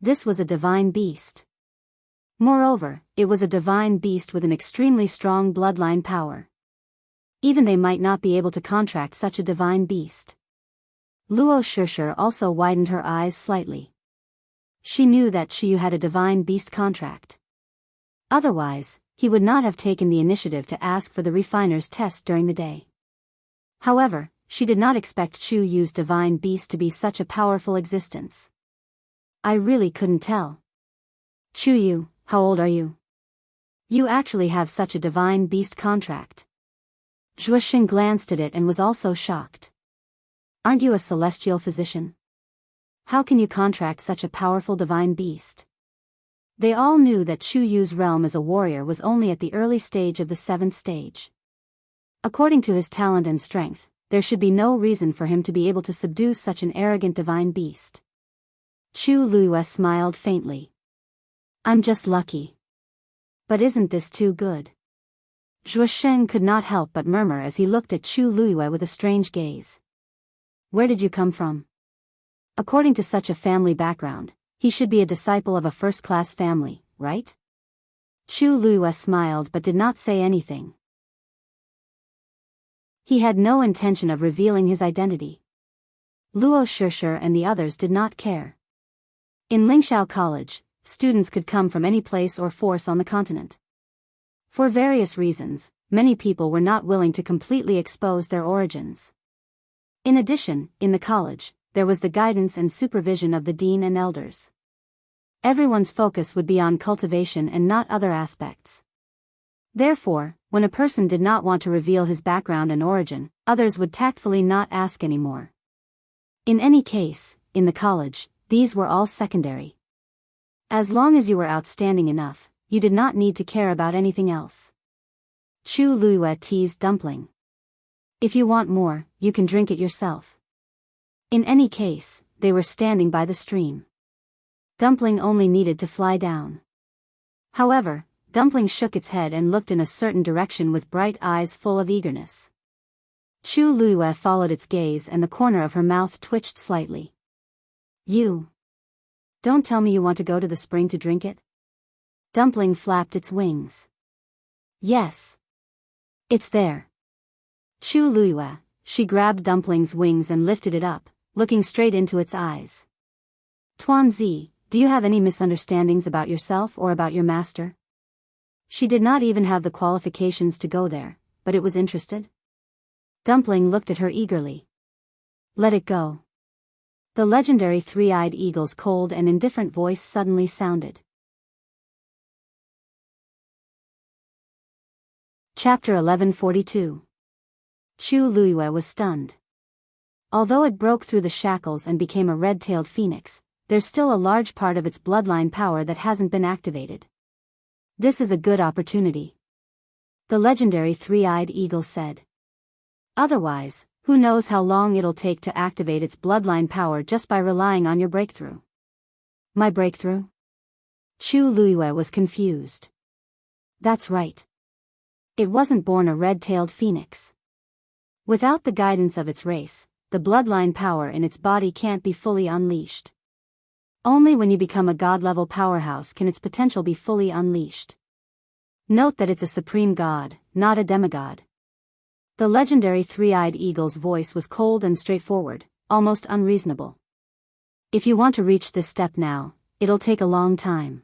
This was a divine beast. Moreover, it was a divine beast with an extremely strong bloodline power. Even they might not be able to contract such a divine beast. Luo Shishir also widened her eyes slightly. She knew that Chiyu had a divine beast contract. Otherwise, he would not have taken the initiative to ask for the refiner's test during the day. However, she did not expect Chu Yu's divine beast to be such a powerful existence. I really couldn't tell. Chu Yu, how old are you? You actually have such a divine beast contract. Zhuosheng glanced at it and was also shocked. Aren't you a celestial physician? How can you contract such a powerful divine beast? They all knew that Chu Yu's realm as a warrior was only at the early stage of the 7th stage. According to his talent and strength, there should be no reason for him to be able to subdue such an arrogant divine beast. Chu Luyue smiled faintly. I'm just lucky. But isn't this too good? Zhuosheng could not help but murmur as he looked at Chu Luyue with a strange gaze. Where did you come from? According to such a family background, he should be a disciple of a first-class family, right? Chu Luyue smiled but did not say anything. He had no intention of revealing his identity. Luo Shishir and the others did not care. In Lingxiao College, students could come from any place or force on the continent. For various reasons, many people were not willing to completely expose their origins. In addition, in the college, there was the guidance and supervision of the dean and elders. Everyone's focus would be on cultivation and not other aspects. Therefore, when a person did not want to reveal his background and origin, others would tactfully not ask anymore. In any case, in the college, these were all secondary. As long as you were outstanding enough, you did not need to care about anything else. Chu Luyue teased Dumpling. If you want more, you can drink it yourself. In any case, they were standing by the stream. Dumpling only needed to fly down. However, Dumpling shook its head and looked in a certain direction with bright eyes full of eagerness. Chu Luyue followed its gaze and the corner of her mouth twitched slightly. You. Don't tell me you want to go to the spring to drink it? Dumpling flapped its wings. Yes. It's there. Chu Luyue, she grabbed Dumpling's wings and lifted it up, looking straight into its eyes. Tuanzi, do you have any misunderstandings about yourself or about your master? She did not even have the qualifications to go there, but it was interested. Dumpling looked at her eagerly. Let it go. The legendary three-eyed eagle's cold and indifferent voice suddenly sounded. Chapter 1142. Chu Luyue was stunned. Although it broke through the shackles and became a red-tailed phoenix, there's still a large part of its bloodline power that hasn't been activated. This is a good opportunity. The legendary three-eyed eagle said. Otherwise, who knows how long it'll take to activate its bloodline power just by relying on your breakthrough. My breakthrough? Chu Luyue was confused. That's right. It wasn't born a red-tailed phoenix. Without the guidance of its race, the bloodline power in its body can't be fully unleashed. Only when you become a god-level powerhouse can its potential be fully unleashed. Note that it's a supreme god, not a demigod. The legendary three-eyed eagle's voice was cold and straightforward, almost unreasonable. If you want to reach this step now, it'll take a long time.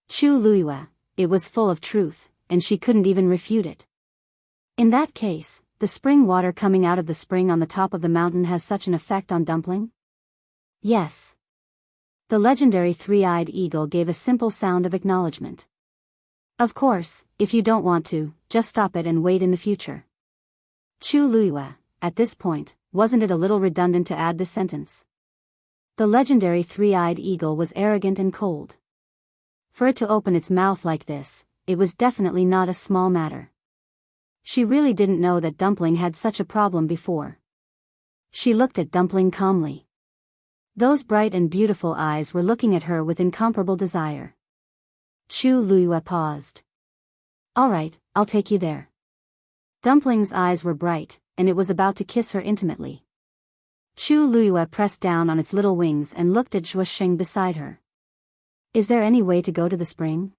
Chu Luyue, it was full of truth, and she couldn't even refute it. In that case, the spring water coming out of the spring on the top of the mountain has such an effect on Dumpling? Yes. The legendary three-eyed eagle gave a simple sound of acknowledgement. Of course, if you don't want to, just stop it and wait in the future. Chu Luyue, at this point, wasn't it a little redundant to add this sentence? The legendary three-eyed eagle was arrogant and cold. For it to open its mouth like this, it was definitely not a small matter. She really didn't know that Dumpling had such a problem before. She looked at Dumpling calmly. Those bright and beautiful eyes were looking at her with incomparable desire. Chu Luyue paused. All right, I'll take you there. Dumpling's eyes were bright, and it was about to kiss her intimately. Chu Luyue pressed down on its little wings and looked at Zhuosheng beside her. Is there any way to go to the spring?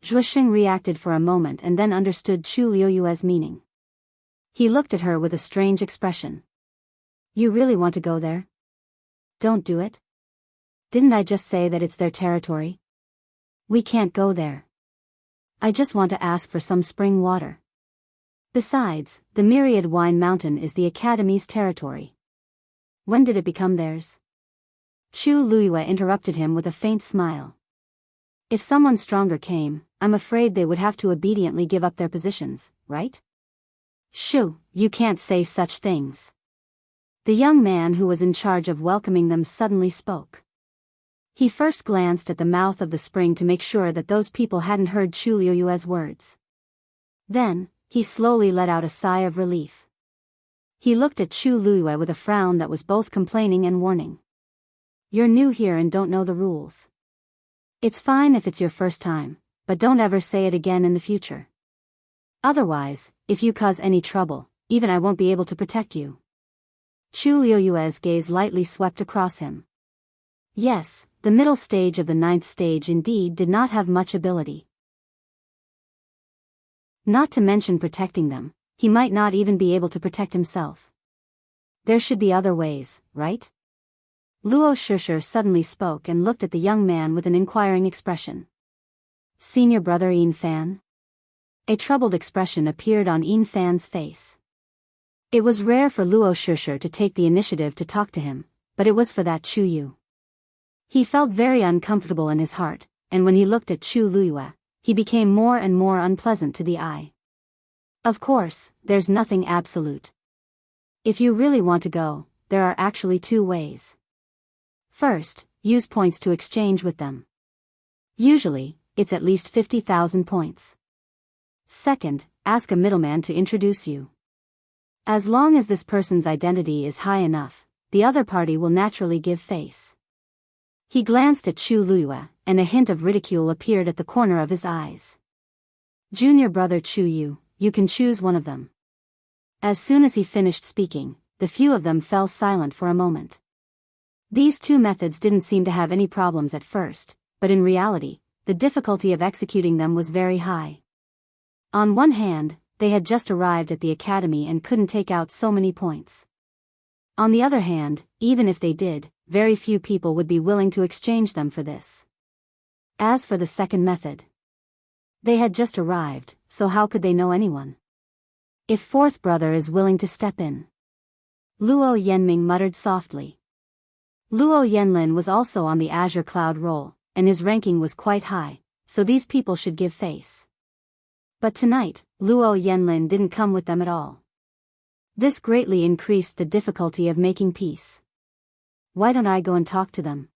Zhuosheng reacted for a moment and then understood Chu Luyue's meaning. He looked at her with a strange expression. You really want to go there? Don't do it. Didn't I just say that it's their territory? We can't go there. I just want to ask for some spring water. Besides, the Myriad Wine Mountain is the Academy's territory. When did it become theirs? Chu Luyue interrupted him with a faint smile. If someone stronger came, I'm afraid they would have to obediently give up their positions, right? Shoo, you can't say such things. The young man who was in charge of welcoming them suddenly spoke. He first glanced at the mouth of the spring to make sure that those people hadn't heard Chu Liuyue's words. Then, he slowly let out a sigh of relief. He looked at Chu Liuyue with a frown that was both complaining and warning. You're new here and don't know the rules. It's fine if it's your first time, but don't ever say it again in the future. Otherwise, if you cause any trouble, even I won't be able to protect you. Chu Liuyue's gaze lightly swept across him. Yes, the middle stage of the 9th stage indeed did not have much ability. Not to mention protecting them, he might not even be able to protect himself. There should be other ways, right? Luo Shishir suddenly spoke and looked at the young man with an inquiring expression. Senior brother Yin Fan? A troubled expression appeared on Yin Fan's face. It was rare for Luo Shishir to take the initiative to talk to him, but it was for that Chu Yu. He felt very uncomfortable in his heart, and when he looked at Chu Liuyue, he became more and more unpleasant to the eye. Of course, there's nothing absolute. If you really want to go, there are actually 2 ways. First, use points to exchange with them. Usually, it's at least 50,000 points. Second, ask a middleman to introduce you. As long as this person's identity is high enough, the other party will naturally give face. He glanced at Chu Liuyue, and a hint of ridicule appeared at the corner of his eyes. Junior brother Chu Yu, you can choose one of them. As soon as he finished speaking, the few of them fell silent for a moment. These 2 methods didn't seem to have any problems at first, but in reality, the difficulty of executing them was very high. On one hand, they had just arrived at the academy and couldn't take out so many points. On the other hand, even if they did, very few people would be willing to exchange them for this. As for the second method, they had just arrived, so how could they know anyone? If 4th brother is willing to step in. Luo Yenming muttered softly. Luo Yenlin was also on the Azure Cloud roll, and his ranking was quite high, so these people should give face. But tonight, Luo Yenlin didn't come with them at all. This greatly increased the difficulty of making peace. Why don't I go and talk to them?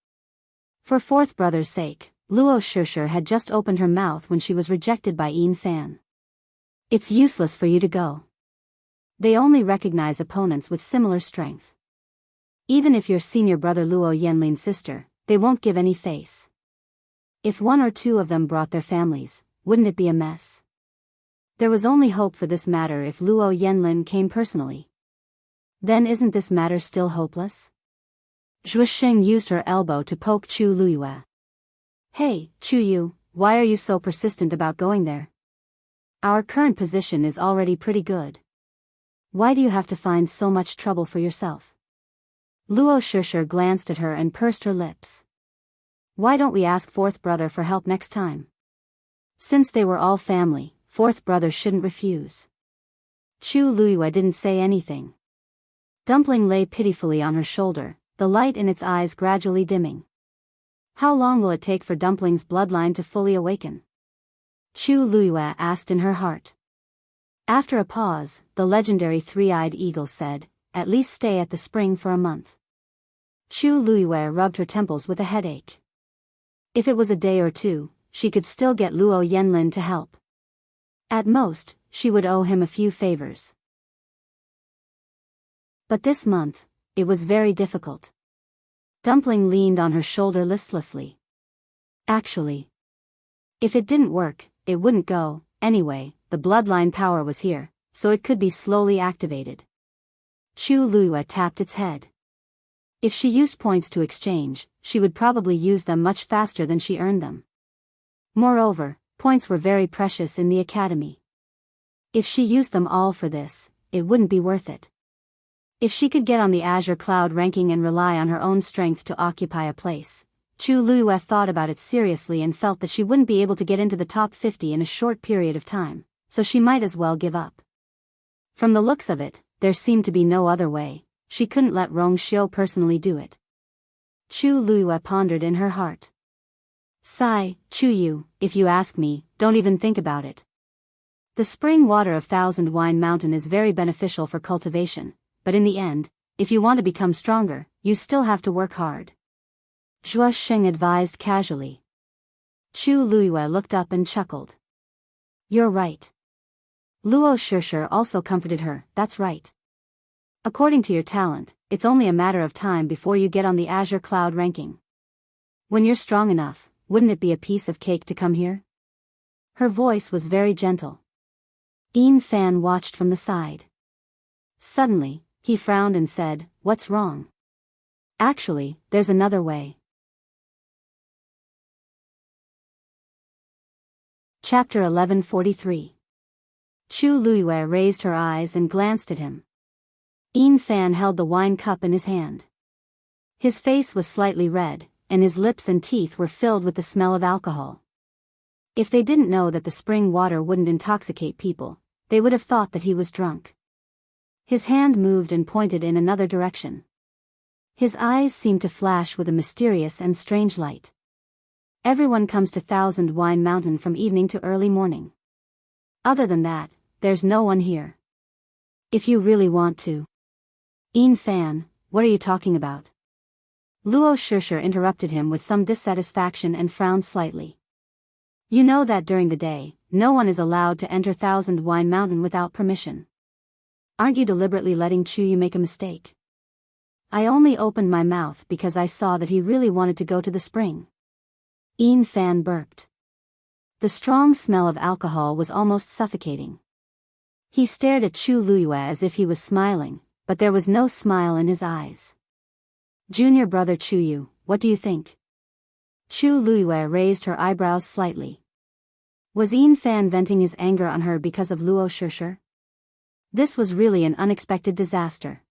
For 4th brother's sake, Luo Shishir had just opened her mouth when she was rejected by Yin Fan. It's useless for you to go. They only recognize opponents with similar strength. Even if you're senior brother Luo Yenlin's sister, they won't give any face. If 1 or 2 of them brought their families, wouldn't it be a mess? There was only hope for this matter if Luo Yenlin came personally. Then isn't this matter still hopeless? Zhuo Xing used her elbow to poke Chu Liuyue. Hey, Chu Yu, why are you so persistent about going there? Our current position is already pretty good. Why do you have to find so much trouble for yourself? Luo Shishir glanced at her and pursed her lips. Why don't we ask 4th brother for help next time? Since they were all family, 4th brother shouldn't refuse. Chu Liuyue didn't say anything. Dumpling lay pitifully on her shoulder, the light in its eyes gradually dimming. How long will it take for Dumpling's bloodline to fully awaken? Chu Liuyue asked in her heart. After a pause, the legendary 3-eyed eagle said, at least stay at the spring for a month. Chu Liuyue rubbed her temples with a headache. If it was a day or 2, she could still get Luo Yenlin to help. At most, she would owe him a few favors. But this month, it was very difficult. Dumpling leaned on her shoulder listlessly. Actually, if it didn't work, it wouldn't go. Anyway, the bloodline power was here, so it could be slowly activated. Chu Liuyue tapped its head. If she used points to exchange, she would probably use them much faster than she earned them. Moreover, points were very precious in the academy. If she used them all for this, it wouldn't be worth it. If she could get on the Azure Cloud ranking and rely on her own strength to occupy a place, Chu Liuyue thought about it seriously and felt that she wouldn't be able to get into the top 50 in a short period of time, so she might as well give up. From the looks of it, there seemed to be no other way. She couldn't let Rong Xiu personally do it. Chu Liuyue pondered in her heart. Sigh, Chu Yu, if you ask me, don't even think about it. The spring water of Thousand Wine Mountain is very beneficial for cultivation, but in the end, if you want to become stronger, you still have to work hard. Zhuo Sheng advised casually. Chu Luiyue looked up and chuckled. You're right. Luo Shishir also comforted her, that's right. According to your talent, it's only a matter of time before you get on the Azure Cloud ranking. When you're strong enough, wouldn't it be a piece of cake to come here? Her voice was very gentle. Yin Fan watched from the side. Suddenly, he frowned and said, "What's wrong?" Actually, there's another way. Chapter 1143. Chu Luiyue raised her eyes and glanced at him. Yin Fan held the wine cup in his hand. His face was slightly red, and his lips and teeth were filled with the smell of alcohol. If they didn't know that the spring water wouldn't intoxicate people, they would have thought that he was drunk. His hand moved and pointed in another direction. His eyes seemed to flash with a mysterious and strange light. Everyone comes to Thousand Wine Mountain from evening to early morning. Other than that, there's no one here. If you really want to. Yin Fan, what are you talking about? Luo Shishir interrupted him with some dissatisfaction and frowned slightly. You know that during the day, no one is allowed to enter Thousand Wine Mountain without permission. Aren't you deliberately letting Chu make a mistake? I only opened my mouth because I saw that he really wanted to go to the spring. Yin Fan burped. The strong smell of alcohol was almost suffocating. He stared at Chu Luiyue as if he was smiling, but there was no smile in his eyes. Junior brother Chu, what do you think? Chu Luiyue raised her eyebrows slightly. Was Yin Fan venting his anger on her because of Luo Shishir? This was really an unexpected disaster.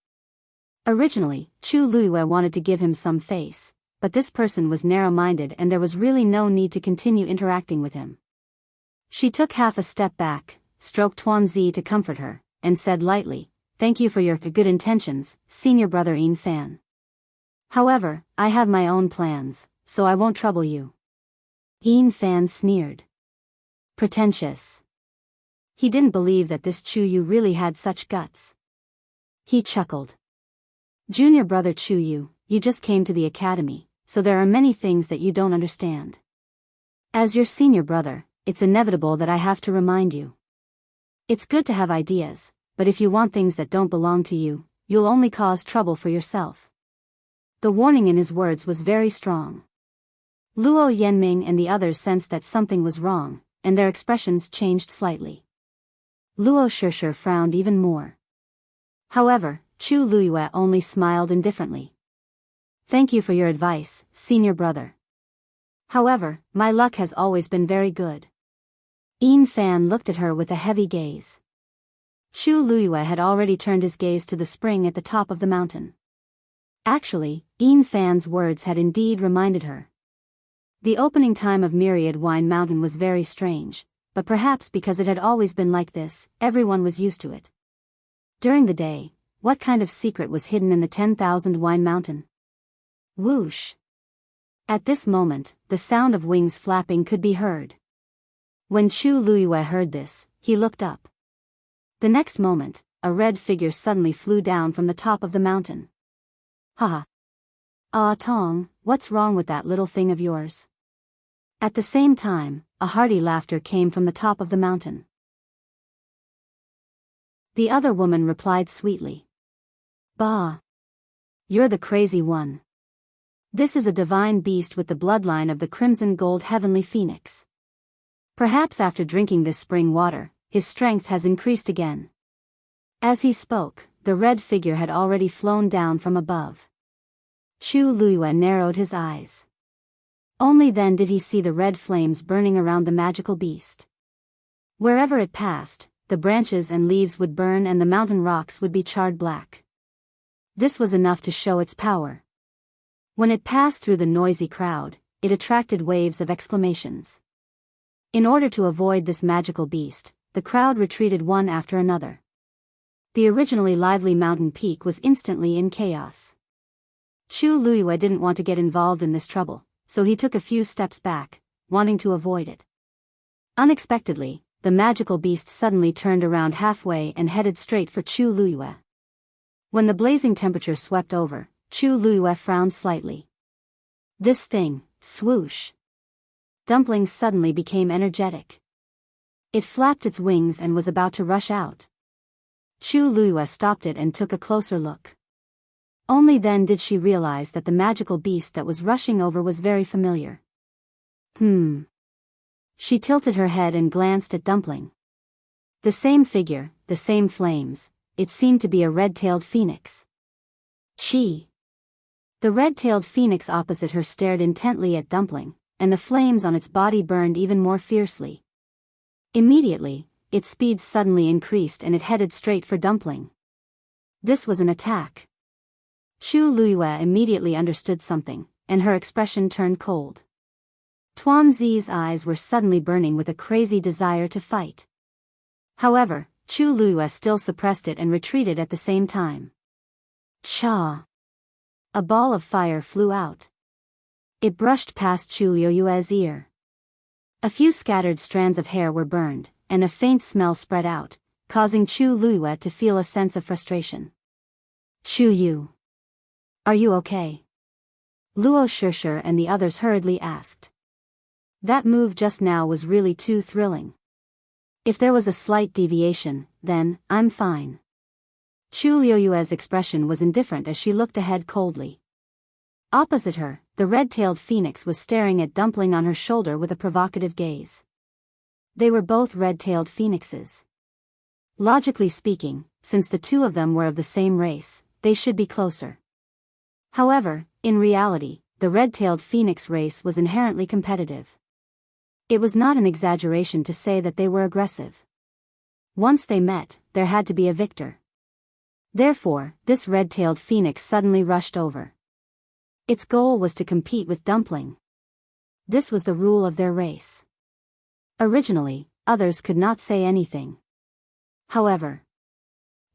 Originally, Chu Luiyue wanted to give him some face, but this person was narrow-minded and there was really no need to continue interacting with him. She took half a step back, stroked Tuanzi to comfort her, and said lightly, "Thank you for your good intentions, senior brother Yin Fan. However, I have my own plans, so I won't trouble you." Yin Fan sneered. Pretentious. He didn't believe that this Chu really had such guts. He chuckled. Junior brother Chu, you just came to the academy, so there are many things that you don't understand. As your senior brother, it's inevitable that I have to remind you. It's good to have ideas, but if you want things that don't belong to you, you'll only cause trouble for yourself. The warning in his words was very strong. Luo Yanming and the others sensed that something was wrong, and their expressions changed slightly. Luo Shishir frowned even more. However, Chu Luiyue only smiled indifferently. Thank you for your advice, senior brother. However, my luck has always been very good. Yin Fan looked at her with a heavy gaze. Chu Luiyue had already turned his gaze to the spring at the top of the mountain. Actually, Yin Fan's words had indeed reminded her. The opening time of Myriad Wine Mountain was very strange, but perhaps because it had always been like this, everyone was used to it. During the day, what kind of secret was hidden in the 10,000 Wine Mountain? Whoosh! At this moment, the sound of wings flapping could be heard. When Chu Luiyue heard this, he looked up. The next moment, a red figure suddenly flew down from the top of the mountain. Haha. Ah Tong, what's wrong with that little thing of yours? At the same time, a hearty laughter came from the top of the mountain. The other woman replied sweetly. Bah! You're the crazy one. This is a divine beast with the bloodline of the crimson gold heavenly phoenix. Perhaps after drinking this spring water, his strength has increased again. As he spoke, the red figure had already flown down from above. Chu Luiyue narrowed his eyes. Only then did he see the red flames burning around the magical beast. Wherever it passed, the branches and leaves would burn and the mountain rocks would be charred black. This was enough to show its power. When it passed through the noisy crowd, it attracted waves of exclamations. In order to avoid this magical beast, the crowd retreated one after another. The originally lively mountain peak was instantly in chaos. Chu Luiyue didn't want to get involved in this trouble, so he took a few steps back, wanting to avoid it. Unexpectedly, the magical beast suddenly turned around halfway and headed straight for Chu Luiyue. When the blazing temperature swept over, Chu Luiyue frowned slightly. This thing, swoosh. Dumpling suddenly became energetic. It flapped its wings and was about to rush out. Chu Luiyue stopped it and took a closer look. Only then did she realize that the magical beast that was rushing over was very familiar. She tilted her head and glanced at Dumpling. The same figure, the same flames, it seemed to be a red-tailed phoenix. Chi! The red-tailed phoenix opposite her stared intently at Dumpling, and the flames on its body burned even more fiercely. Immediately, its speed suddenly increased and it headed straight for Dumpling. This was an attack. Chu Luiyue immediately understood something, and her expression turned cold. Tuan Zi's eyes were suddenly burning with a crazy desire to fight. However, Chu Luiyue still suppressed it and retreated at the same time. Cha! A ball of fire flew out. It brushed past Chu Luiyue's ear. A few scattered strands of hair were burned, and a faint smell spread out, causing Chu Luiyue to feel a sense of frustration. Chu Yu. Are you okay? Luo Shishir and the others hurriedly asked. That move just now was really too thrilling. If there was a slight deviation, then, I'm fine. Chu Luiyue's expression was indifferent as she looked ahead coldly. Opposite her, the red-tailed phoenix was staring at Dumpling on her shoulder with a provocative gaze. They were both red-tailed phoenixes. Logically speaking, since the two of them were of the same race, they should be closer. However, in reality, the red-tailed phoenix race was inherently competitive. It was not an exaggeration to say that they were aggressive. Once they met, there had to be a victor. Therefore, this red-tailed phoenix suddenly rushed over. Its goal was to compete with Dumpling. This was the rule of their race. Originally, others could not say anything. However,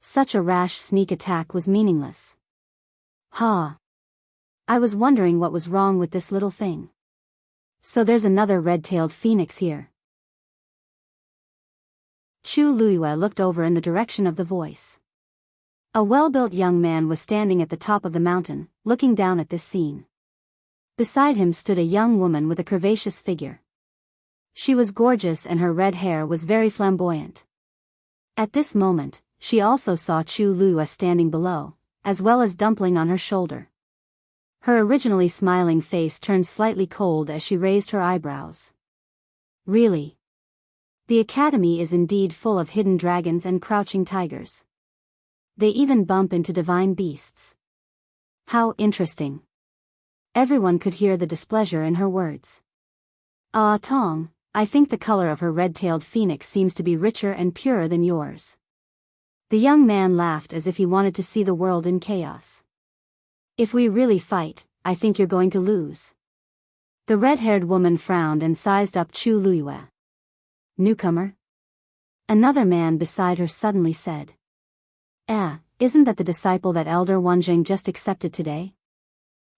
such a rash sneak attack was meaningless. I was wondering what was wrong with this little thing. So there's another red-tailed phoenix here. Chu Luiyue looked over in the direction of the voice. A well-built young man was standing at the top of the mountain, looking down at this scene. Beside him stood a young woman with a curvaceous figure. She was gorgeous and her red hair was very flamboyant. At this moment, she also saw Chu Luiyue standing below, as well as Dumpling on her shoulder. Her originally smiling face turned slightly cold as she raised her eyebrows. Really? The academy is indeed full of hidden dragons and crouching tigers. They even bump into divine beasts. How interesting. Everyone could hear the displeasure in her words. Tong, I think the color of her red-tailed phoenix seems to be richer and purer than yours. The young man laughed as if he wanted to see the world in chaos. If we really fight, I think you're going to lose. The red-haired woman frowned and sized up Chu Luiyue. Newcomer? Another man beside her suddenly said. Isn't that the disciple that Elder Wanzheng just accepted today?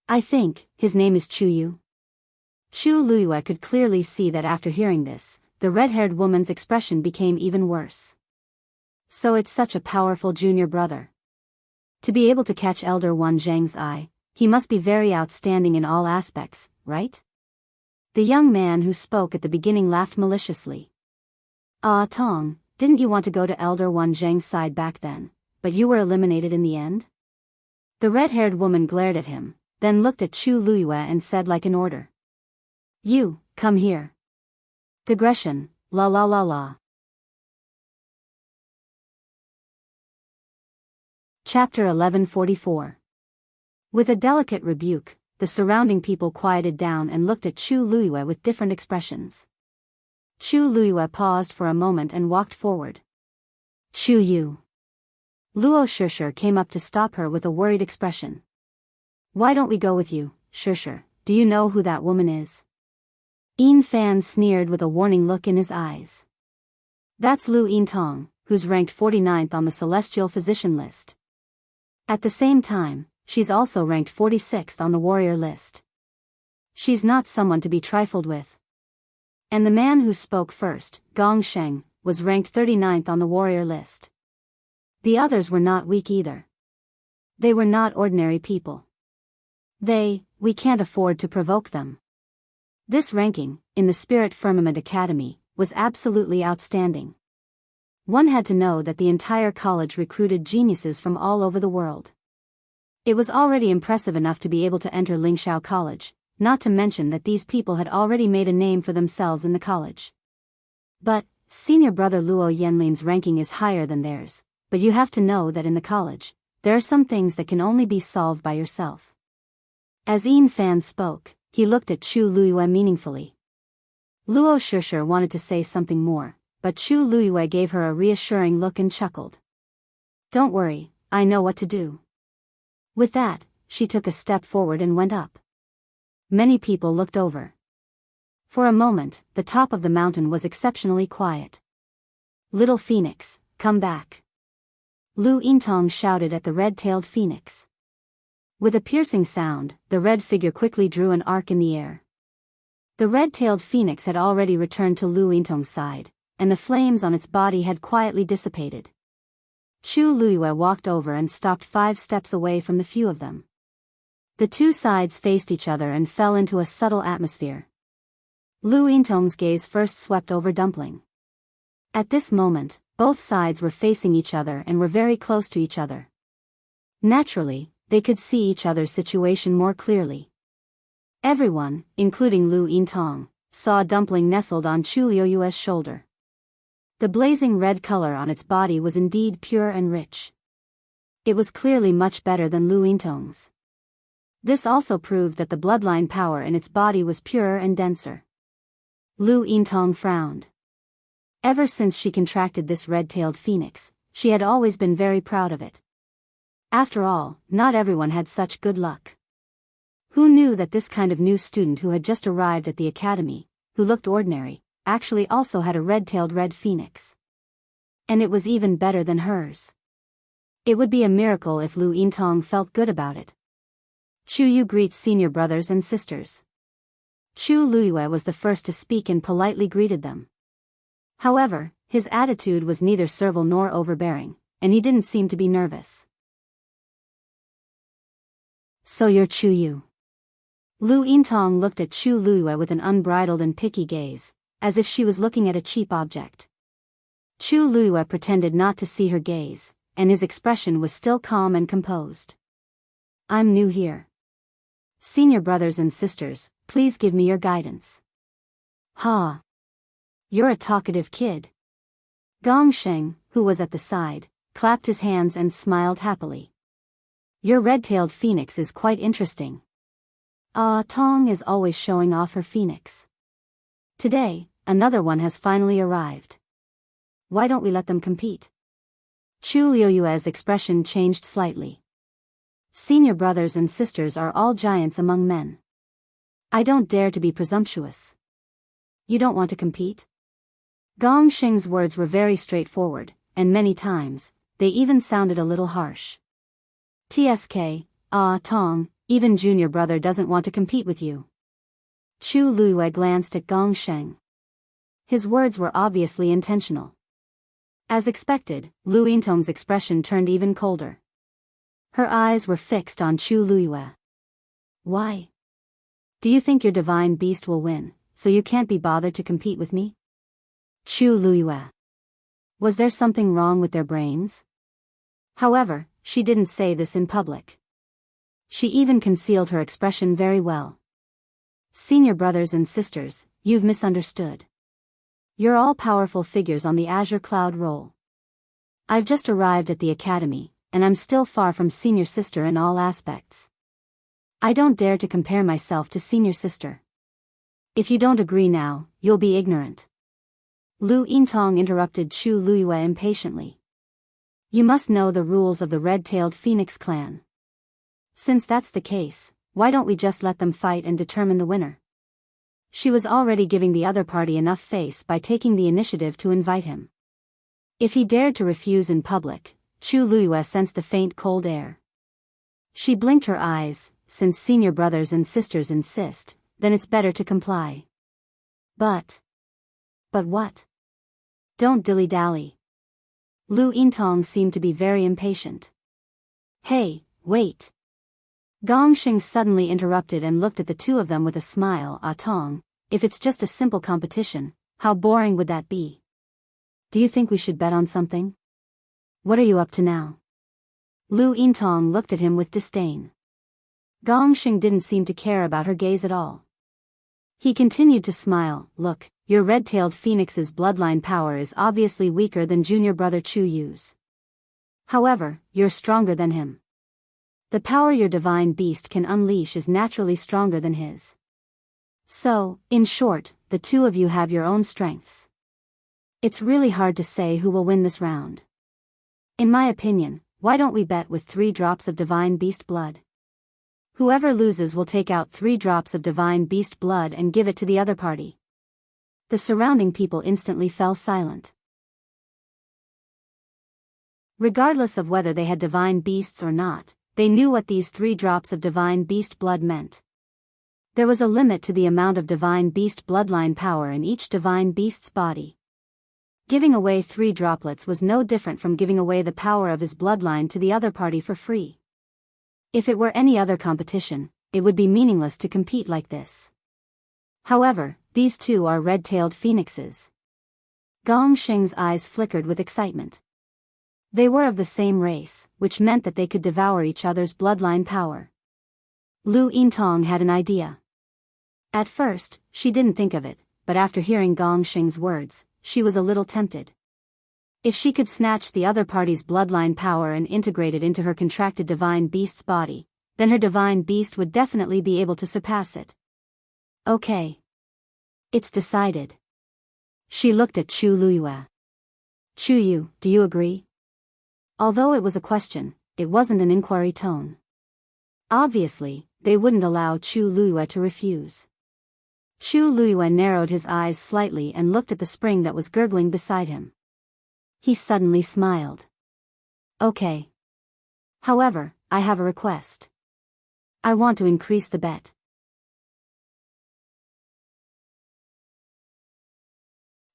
I think, his name is Chu Yu. Chu Luiyue could clearly see that after hearing this, the red-haired woman's expression became even worse. So it's such a powerful junior brother. To be able to catch Elder Wanzheng's eye, he must be very outstanding in all aspects, right? The young man who spoke at the beginning laughed maliciously. Tong, didn't you want to go to Elder Wanzheng's side back then, but you were eliminated in the end? The red-haired woman glared at him, then looked at Chu Luiyue and said like an order. You, come here. Digression, la la la la. Chapter 1144. With a delicate rebuke, the surrounding people quieted down and looked at Chu Luiyue with different expressions. Chu Luiyue paused for a moment and walked forward. Chu Yu. Luo Shishir came up to stop her with a worried expression. Why don't we go with you, Shishir? Do you know who that woman is? Yin Fan sneered with a warning look in his eyes. That's Lu Yintong, who's ranked 49th on the Celestial Physician list. At the same time, she's also ranked 46th on the warrior list. She's not someone to be trifled with. And the man who spoke first, Gong Sheng, was ranked 39th on the warrior list. The others were not weak either. They were not ordinary people. We can't afford to provoke them. This ranking, in the Spirit Firmament Academy, was absolutely outstanding. One had to know that the entire college recruited geniuses from all over the world. It was already impressive enough to be able to enter Lingxiao College, not to mention that these people had already made a name for themselves in the college. But, senior brother Luo Yanlin's ranking is higher than theirs, but you have to know that in the college, there are some things that can only be solved by yourself. As Yin Fan spoke, he looked at Chu Luiyue meaningfully. Luo Shishir wanted to say something more, but Chu Luiyue gave her a reassuring look and chuckled. Don't worry, I know what to do. With that, she took a step forward and went up. Many people looked over. For a moment, the top of the mountain was exceptionally quiet. Little Phoenix, come back. Lu Yintong shouted at the red-tailed phoenix. With a piercing sound, the red figure quickly drew an arc in the air. The red-tailed phoenix had already returned to Lu Yintong's side, and the flames on its body had quietly dissipated. Chu Luiyue walked over and stopped 5 steps away from the few of them. The two sides faced each other and fell into a subtle atmosphere. Lu Yintong's gaze first swept over Dumpling. At this moment, both sides were facing each other and were very close to each other. Naturally, they could see each other's situation more clearly. Everyone, including Lu Yintong, saw Dumpling nestled on Chu Luiyue's shoulder. The blazing red color on its body was indeed pure and rich. It was clearly much better than Lu Yintong's. This also proved that the bloodline power in its body was purer and denser. Lu Yintong frowned. Ever since she contracted this red-tailed phoenix, she had always been very proud of it. After all, not everyone had such good luck. Who knew that this kind of new student who had just arrived at the academy, who looked ordinary, actually also had a red-tailed red phoenix? And it was even better than hers. It would be a miracle if Lu Yintong felt good about it. Chu Yu greets senior brothers and sisters. Chu Luiyue was the first to speak and politely greeted them. However, his attitude was neither servile nor overbearing, and he didn't seem to be nervous. So you're Chu Yu. Lu Yintong looked at Chu Luiyue with an unbridled and picky gaze, as if she was looking at a cheap object. Chu Luiyue pretended not to see her gaze, and his expression was still calm and composed. I'm new here. Senior brothers and sisters, please give me your guidance. Ha! You're a talkative kid. Gong Sheng, who was at the side, clapped his hands and smiled happily. Your red-tailed phoenix is quite interesting. Ah, Tong is always showing off her phoenix. Today, another one has finally arrived. Why don't we let them compete? Chu Luiyue's expression changed slightly. Senior brothers and sisters are all giants among men. I don't dare to be presumptuous. You don't want to compete? Gong Sheng's words were very straightforward, and many times, they even sounded a little harsh. TSK, Tong, even junior brother doesn't want to compete with you. Chu Luiyue glanced at Gong Sheng. His words were obviously intentional. As expected, Lu Yintong's expression turned even colder. Her eyes were fixed on Chu Luiyue. Why? Do you think your divine beast will win, so you can't be bothered to compete with me? Chu Luiyue. Was there something wrong with their brains? However, she didn't say this in public. She even concealed her expression very well. Senior brothers and sisters, you've misunderstood. You're all powerful figures on the Azure Cloud roll. I've just arrived at the academy, and I'm still far from senior sister in all aspects. I don't dare to compare myself to senior sister. If you don't agree now, you'll be ignorant. Lu Yintong interrupted Chu Luiyue impatiently. You must know the rules of the red-tailed phoenix clan. Since that's the case, why don't we just let them fight and determine the winner? She was already giving the other party enough face by taking the initiative to invite him. If he dared to refuse in public, Chu Luiyue sensed the faint cold air. She blinked her eyes. Since senior brothers and sisters insist, then it's better to comply. But what? Don't dilly-dally. Lu Yintong seemed to be very impatient. Hey, wait. Gongxing suddenly interrupted and looked at the two of them with a smile. Ah Tong, if it's just a simple competition, how boring would that be? Do you think we should bet on something? What are you up to now? Lu Yintong looked at him with disdain. Gongxing didn't seem to care about her gaze at all. He continued to smile. Look, your red-tailed phoenix's bloodline power is obviously weaker than junior brother Chu Yu's. However, you're stronger than him. The power your divine beast can unleash is naturally stronger than his. So, in short, the two of you have your own strengths. It's really hard to say who will win this round. In my opinion, why don't we bet with 3 drops of divine beast blood? Whoever loses will take out 3 drops of divine beast blood and give it to the other party. The surrounding people instantly fell silent. Regardless of whether they had divine beasts or not, they knew what these 3 drops of divine beast blood meant. There was a limit to the amount of divine beast bloodline power in each divine beast's body. Giving away 3 droplets was no different from giving away the power of his bloodline to the other party for free. If it were any other competition, it would be meaningless to compete like this. However, these two are red-tailed phoenixes. Gongxing's eyes flickered with excitement. They were of the same race, which meant that they could devour each other's bloodline power. Lu Yintong had an idea. At first, she didn't think of it, but after hearing Gongxing's words, she was a little tempted. If she could snatch the other party's bloodline power and integrate it into her contracted divine beast's body, then her divine beast would definitely be able to surpass it. Okay. It's decided. She looked at Chu Luyue. Chu Yu, do you agree? Although it was a question, it wasn't an inquiry tone. Obviously, they wouldn't allow Chu Luyue to refuse. Chu Luyue narrowed his eyes slightly and looked at the spring that was gurgling beside him. He suddenly smiled. Okay. However, I have a request. I want to increase the bet.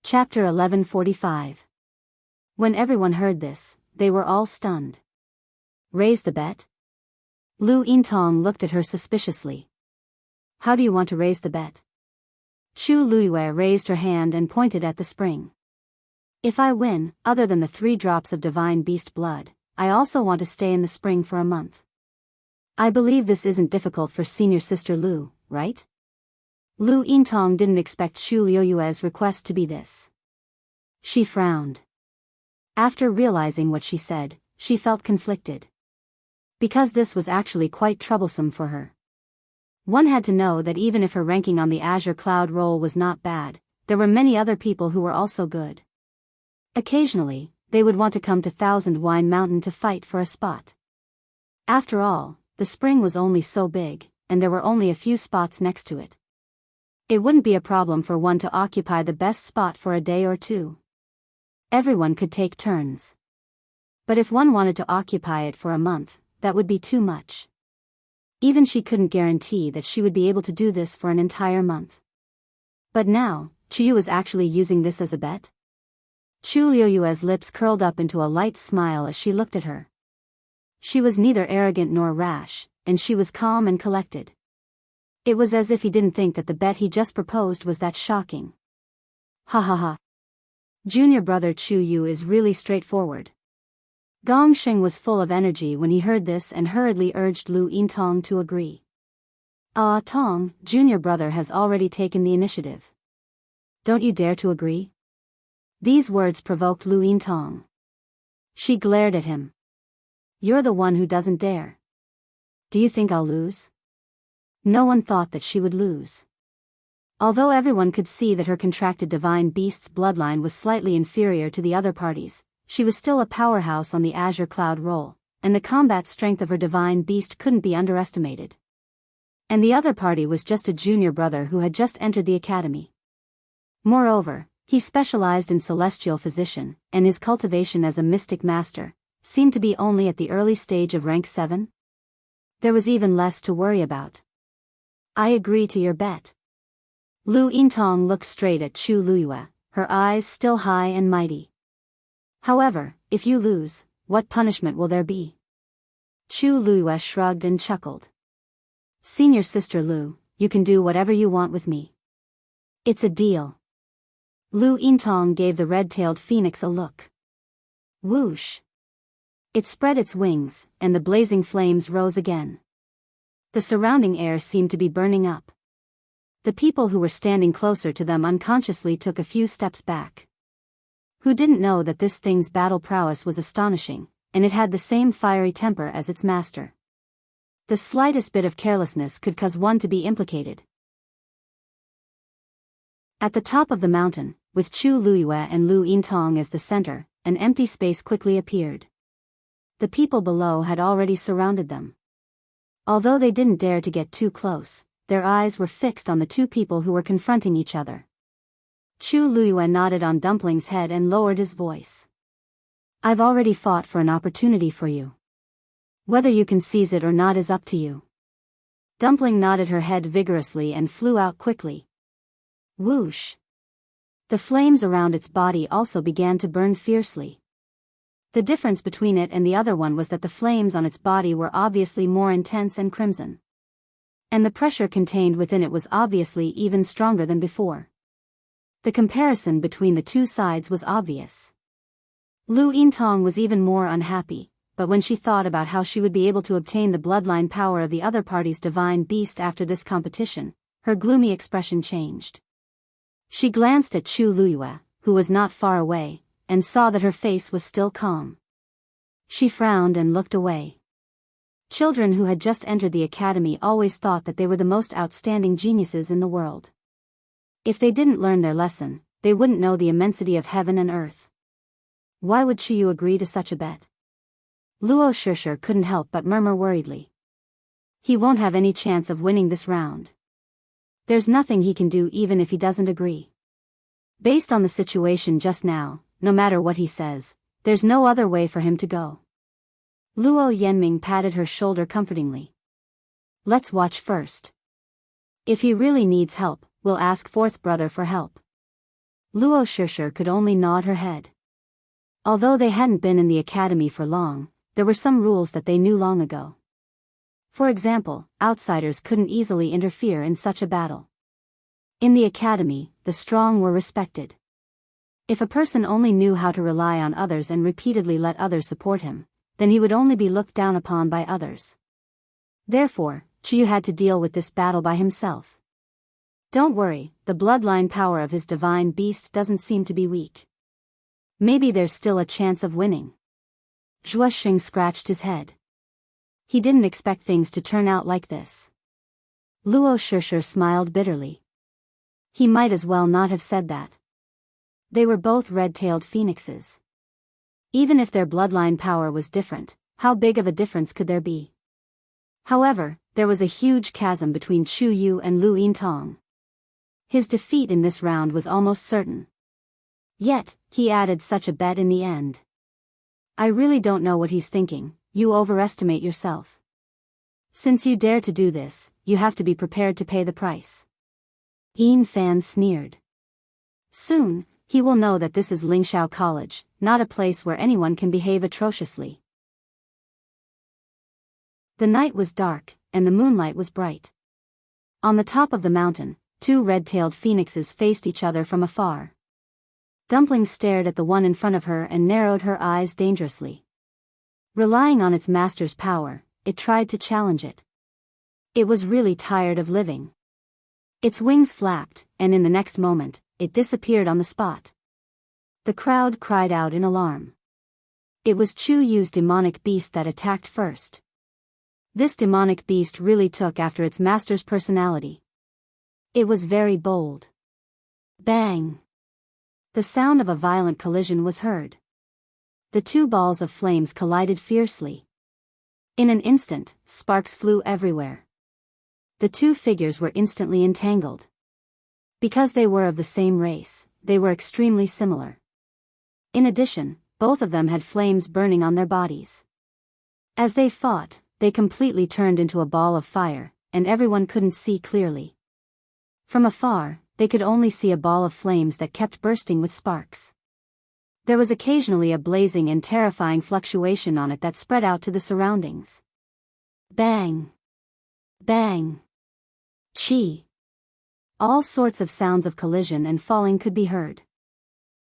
Chapter 1145. When everyone heard this, they were all stunned. Raise the bet? Lu Yintong looked at her suspiciously. How do you want to raise the bet? Chu Luyue raised her hand and pointed at the spring. If I win, other than the 3 drops of divine beast blood, I also want to stay in the spring for a month. I believe this isn't difficult for senior sister Lu, right? Lu Yintong didn't expect Chu Luyue's request to be this. She frowned. After realizing what she said, she felt conflicted. Because this was actually quite troublesome for her. One had to know that even if her ranking on the Azure Cloud roll was not bad, there were many other people who were also good. Occasionally, they would want to come to Thousand Wine Mountain to fight for a spot. After all, the spring was only so big, and there were only a few spots next to it. It wouldn't be a problem for one to occupy the best spot for a day or 2. Everyone could take turns. But if one wanted to occupy it for a month, that would be too much. Even she couldn't guarantee that she would be able to do this for an entire month. But now, Chu was actually using this as a bet? Chu Luyue's lips curled up into a light smile as she looked at her. She was neither arrogant nor rash, and she was calm and collected. It was as if he didn't think that the bet he just proposed was that shocking. Ha ha ha. Junior brother Chu Yu is really straightforward. Gongxing was full of energy when he heard this and hurriedly urged Lu Yintong to agree. Ah Tong, junior brother has already taken the initiative. Don't you dare to agree? These words provoked Lu Yintong. She glared at him. You're the one who doesn't dare. Do you think I'll lose? No one thought that she would lose. Although everyone could see that her contracted divine beast's bloodline was slightly inferior to the other parties, she was still a powerhouse on the Azure Cloud roll, and the combat strength of her divine beast couldn't be underestimated. And the other party was just a junior brother who had just entered the academy. Moreover, he specialized in celestial physician, and his cultivation as a mystic master seemed to be only at the early stage of rank 7. There was even less to worry about. I agree to your bet. Lu Yintong looked straight at Chu Luyue, her eyes still high and mighty. However, if you lose, what punishment will there be? Chu Luyue shrugged and chuckled. Senior Sister Lu, you can do whatever you want with me. It's a deal. Lu Yintong gave the red-tailed phoenix a look. Whoosh! It spread its wings, and the blazing flames rose again. The surrounding air seemed to be burning up. The people who were standing closer to them unconsciously took a few steps back. Who didn't know that this thing's battle prowess was astonishing, and it had the same fiery temper as its master. The slightest bit of carelessness could cause one to be implicated. At the top of the mountain, with Chu Luyue and Lu Yintong as the center, an empty space quickly appeared. The people below had already surrounded them. Although they didn't dare to get too close, their eyes were fixed on the two people who were confronting each other. Chu Luyue nodded on Dumpling's head and lowered his voice. I've already fought for an opportunity for you. Whether you can seize it or not is up to you. Dumpling nodded her head vigorously and flew out quickly. Whoosh! The flames around its body also began to burn fiercely. The difference between it and the other one was that the flames on its body were obviously more intense and crimson. And the pressure contained within it was obviously even stronger than before. The comparison between the two sides was obvious. Lu Yintong was even more unhappy, but when she thought about how she would be able to obtain the bloodline power of the other party's divine beast after this competition, her gloomy expression changed. She glanced at Chu Luyue, who was not far away, and saw that her face was still calm. She frowned and looked away. Children who had just entered the academy always thought that they were the most outstanding geniuses in the world. If they didn't learn their lesson, they wouldn't know the immensity of heaven and earth. Why would Chu Yu agree to such a bet? Luo Shishir couldn't help but murmur worriedly. He won't have any chance of winning this round. There's nothing he can do even if he doesn't agree. Based on the situation just now, no matter what he says, there's no other way for him to go. Luo Yanming patted her shoulder comfortingly. Let's watch first. If he really needs help, we'll ask fourth brother for help. Luo Shishir could only nod her head. Although they hadn't been in the academy for long, there were some rules that they knew long ago. For example, outsiders couldn't easily interfere in such a battle. In the academy, the strong were respected. If a person only knew how to rely on others and repeatedly let others support him, then he would only be looked down upon by others. Therefore, Chu had to deal with this battle by himself. Don't worry, the bloodline power of his divine beast doesn't seem to be weak. Maybe there's still a chance of winning. Zhuo Xing scratched his head. He didn't expect things to turn out like this. Luo Shishir smiled bitterly. He might as well not have said that. They were both red-tailed phoenixes. Even if their bloodline power was different, how big of a difference could there be? However, there was a huge chasm between Chu Yu and Lu Yintong. His defeat in this round was almost certain. Yet, he added such a bet in the end. I really don't know what he's thinking. You overestimate yourself. Since you dare to do this, you have to be prepared to pay the price. Yin Fan sneered. Soon, he will know that this is Lingxiao College, not a place where anyone can behave atrociously. The night was dark, and the moonlight was bright. On the top of the mountain, two red-tailed phoenixes faced each other from afar. Dumpling stared at the one in front of her and narrowed her eyes dangerously. Relying on its master's power, it tried to challenge it. It was really tired of living. Its wings flapped, and in the next moment, it disappeared on the spot. The crowd cried out in alarm. It was Chu Yu's demonic beast that attacked first. This demonic beast really took after its master's personality. It was very bold. Bang! The sound of a violent collision was heard. The two balls of flames collided fiercely. In an instant, sparks flew everywhere. The two figures were instantly entangled. Because they were of the same race, they were extremely similar. In addition, both of them had flames burning on their bodies. As they fought, they completely turned into a ball of fire, and everyone couldn't see clearly. From afar, they could only see a ball of flames that kept bursting with sparks. There was occasionally a blazing and terrifying fluctuation on it that spread out to the surroundings. Bang! Bang! Chi! All sorts of sounds of collision and falling could be heard.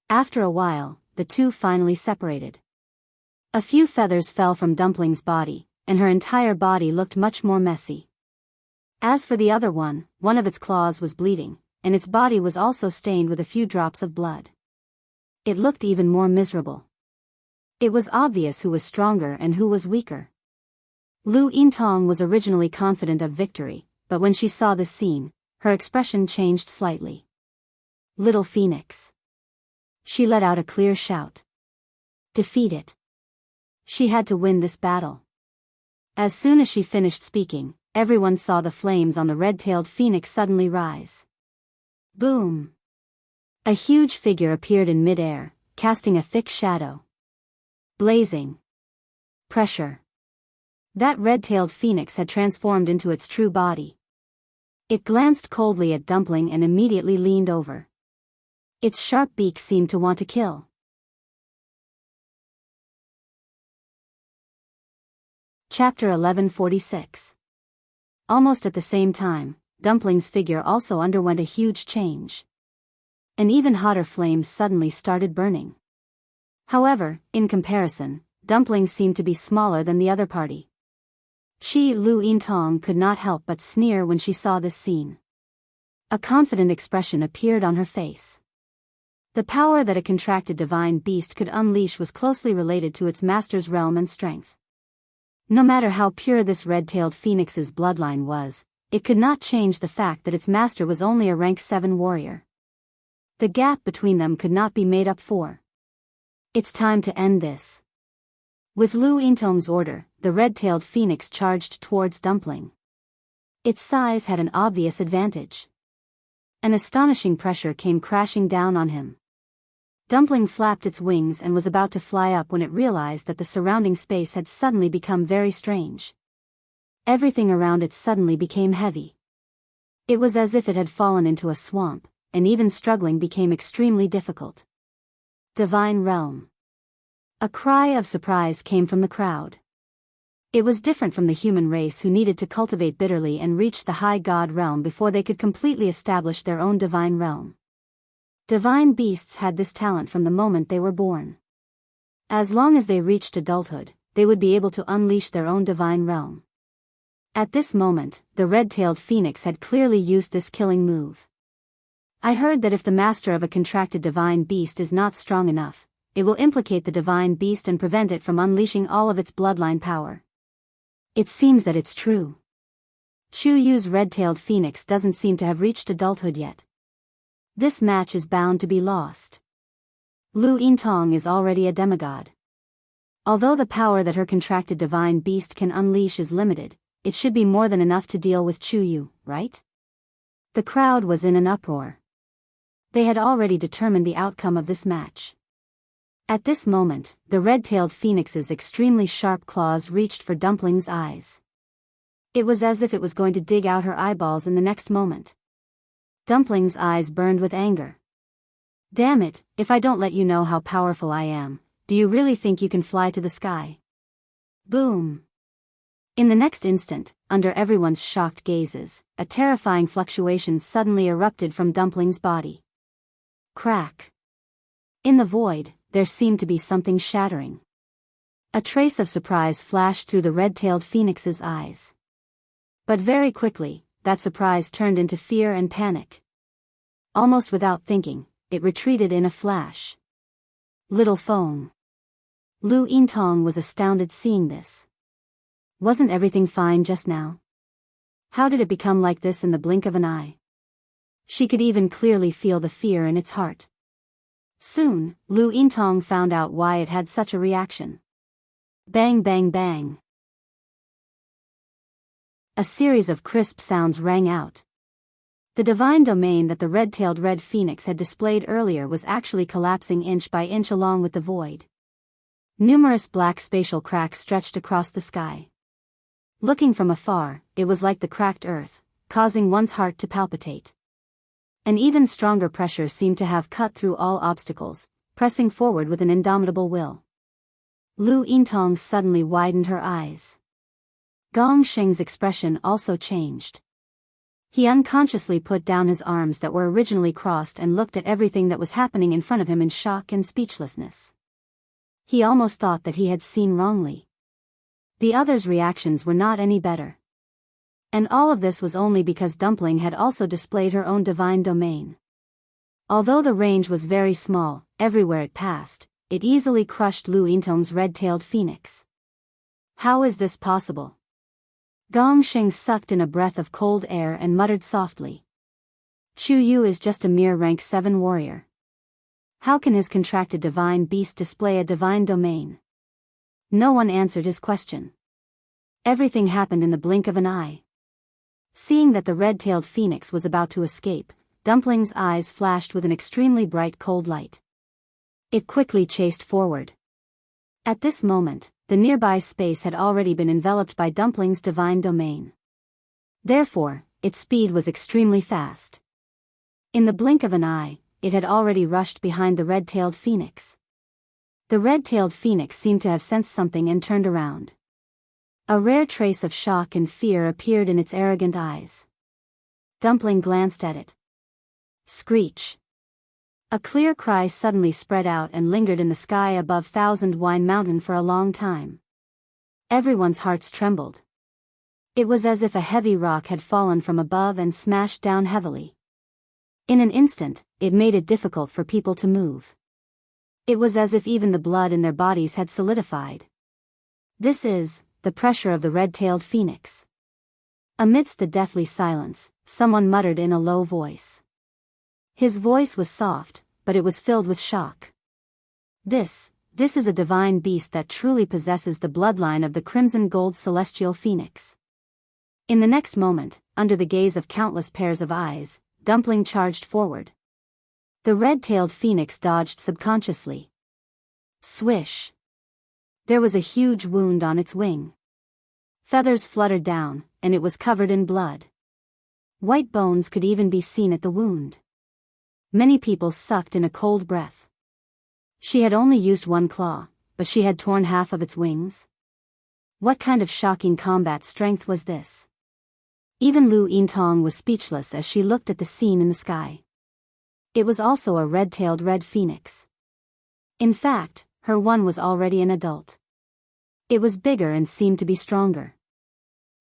After a while, the two finally separated. A few feathers fell from Dumpling's body, and her entire body looked much more messy. As for the other one of its claws was bleeding, and its body was also stained with a few drops of blood. It looked even more miserable. It was obvious who was stronger and who was weaker. Lu Yintong was originally confident of victory, but when she saw this scene, her expression changed slightly. Little Phoenix. She let out a clear shout. Defeat it. She had to win this battle. As soon as she finished speaking, everyone saw the flames on the red-tailed phoenix suddenly rise. Boom! A huge figure appeared in mid-air, casting a thick shadow. Blazing. Pressure. That red-tailed phoenix had transformed into its true body. It glanced coldly at Dumpling and immediately leaned over. Its sharp beak seemed to want to kill. Chapter 1146. Almost at the same time, Dumpling's figure also underwent a huge change. An even hotter flame suddenly started burning. However, in comparison, Dumpling seemed to be smaller than the other party. Lu Yintong could not help but sneer when she saw this scene. A confident expression appeared on her face. The power that a contracted divine beast could unleash was closely related to its master's realm and strength. No matter how pure this red-tailed phoenix's bloodline was, it could not change the fact that its master was only a rank 7 warrior. The gap between them could not be made up for. It's time to end this. With Lu Yintong's order, the red-tailed phoenix charged towards Dumpling. Its size had an obvious advantage. An astonishing pressure came crashing down on him. Dumpling flapped its wings and was about to fly up when it realized that the surrounding space had suddenly become very strange. Everything around it suddenly became heavy. It was as if it had fallen into a swamp, and even struggling became extremely difficult. Divine Realm. A cry of surprise came from the crowd. It was different from the human race who needed to cultivate bitterly and reach the high god realm before they could completely establish their own divine realm. Divine beasts had this talent from the moment they were born. As long as they reached adulthood, they would be able to unleash their own divine realm. At this moment, the red-tailed phoenix had clearly used this killing move. I heard that if the master of a contracted divine beast is not strong enough, it will implicate the divine beast and prevent it from unleashing all of its bloodline power. It seems that it's true. Chu Yu's red-tailed phoenix doesn't seem to have reached adulthood yet. This match is bound to be lost. Lu Yintong is already a demigod. Although the power that her contracted divine beast can unleash is limited, it should be more than enough to deal with Chu Yu, right? The crowd was in an uproar. They had already determined the outcome of this match. At this moment, the red-tailed phoenix's extremely sharp claws reached for Dumpling's eyes. It was as if it was going to dig out her eyeballs in the next moment. Dumpling's eyes burned with anger. Damn it, if I don't let you know how powerful I am, do you really think you can fly to the sky? Boom! In the next instant, under everyone's shocked gazes, a terrifying fluctuation suddenly erupted from Dumpling's body. Crack! In the void, there seemed to be something shattering. A trace of surprise flashed through the red-tailed phoenix's eyes. But very quickly, that surprise turned into fear and panic. Almost without thinking, it retreated in a flash. Little phone. Lu Yintong was astounded seeing this. Wasn't everything fine just now? How did it become like this in the blink of an eye? She could even clearly feel the fear in its heart. Soon, Lu Yintong found out why it had such a reaction. Bang bang bang. A series of crisp sounds rang out. The divine domain that the red-tailed red phoenix had displayed earlier was actually collapsing inch by inch along with the void. Numerous black spatial cracks stretched across the sky. Looking from afar, it was like the cracked earth, causing one's heart to palpitate. An even stronger pressure seemed to have cut through all obstacles, pressing forward with an indomitable will. Lu Yintong suddenly widened her eyes. Gong Sheng's expression also changed. He unconsciously put down his arms that were originally crossed and looked at everything that was happening in front of him in shock and speechlessness. He almost thought that he had seen wrongly. The others' reactions were not any better. And all of this was only because Dumpling had also displayed her own divine domain. Although the range was very small, everywhere it passed, it easily crushed Lu Yintong's red-tailed phoenix. How is this possible? Gong Sheng sucked in a breath of cold air and muttered softly. Chu Yu is just a mere rank 7 warrior. How can his contracted divine beast display a divine domain? No one answered his question. Everything happened in the blink of an eye. Seeing that the red-tailed phoenix was about to escape, Dumpling's eyes flashed with an extremely bright cold light. It quickly chased forward. At this moment, the nearby space had already been enveloped by Dumpling's divine domain. Therefore, its speed was extremely fast. In the blink of an eye, it had already rushed behind the red-tailed phoenix. The red-tailed phoenix seemed to have sensed something and turned around. A rare trace of shock and fear appeared in its arrogant eyes. Dumpling glanced at it. Screech! A clear cry suddenly spread out and lingered in the sky above Thousand Wine Mountain for a long time. Everyone's hearts trembled. It was as if a heavy rock had fallen from above and smashed down heavily. In an instant, it made it difficult for people to move. It was as if even the blood in their bodies had solidified. This is the pressure of the red-tailed phoenix. Amidst the deathly silence, someone muttered in a low voice. His voice was soft, but it was filled with shock. This is a divine beast that truly possesses the bloodline of the crimson gold celestial phoenix. In the next moment, under the gaze of countless pairs of eyes, Dumpling charged forward. The red-tailed phoenix dodged subconsciously. Swish! There was a huge wound on its wing. Feathers fluttered down, and it was covered in blood. White bones could even be seen at the wound. Many people sucked in a cold breath. She had only used one claw, but she had torn half of its wings. What kind of shocking combat strength was this? Even Lu Yintong was speechless as she looked at the scene in the sky. It was also a red-tailed red phoenix. In fact, her one was already an adult. It was bigger and seemed to be stronger.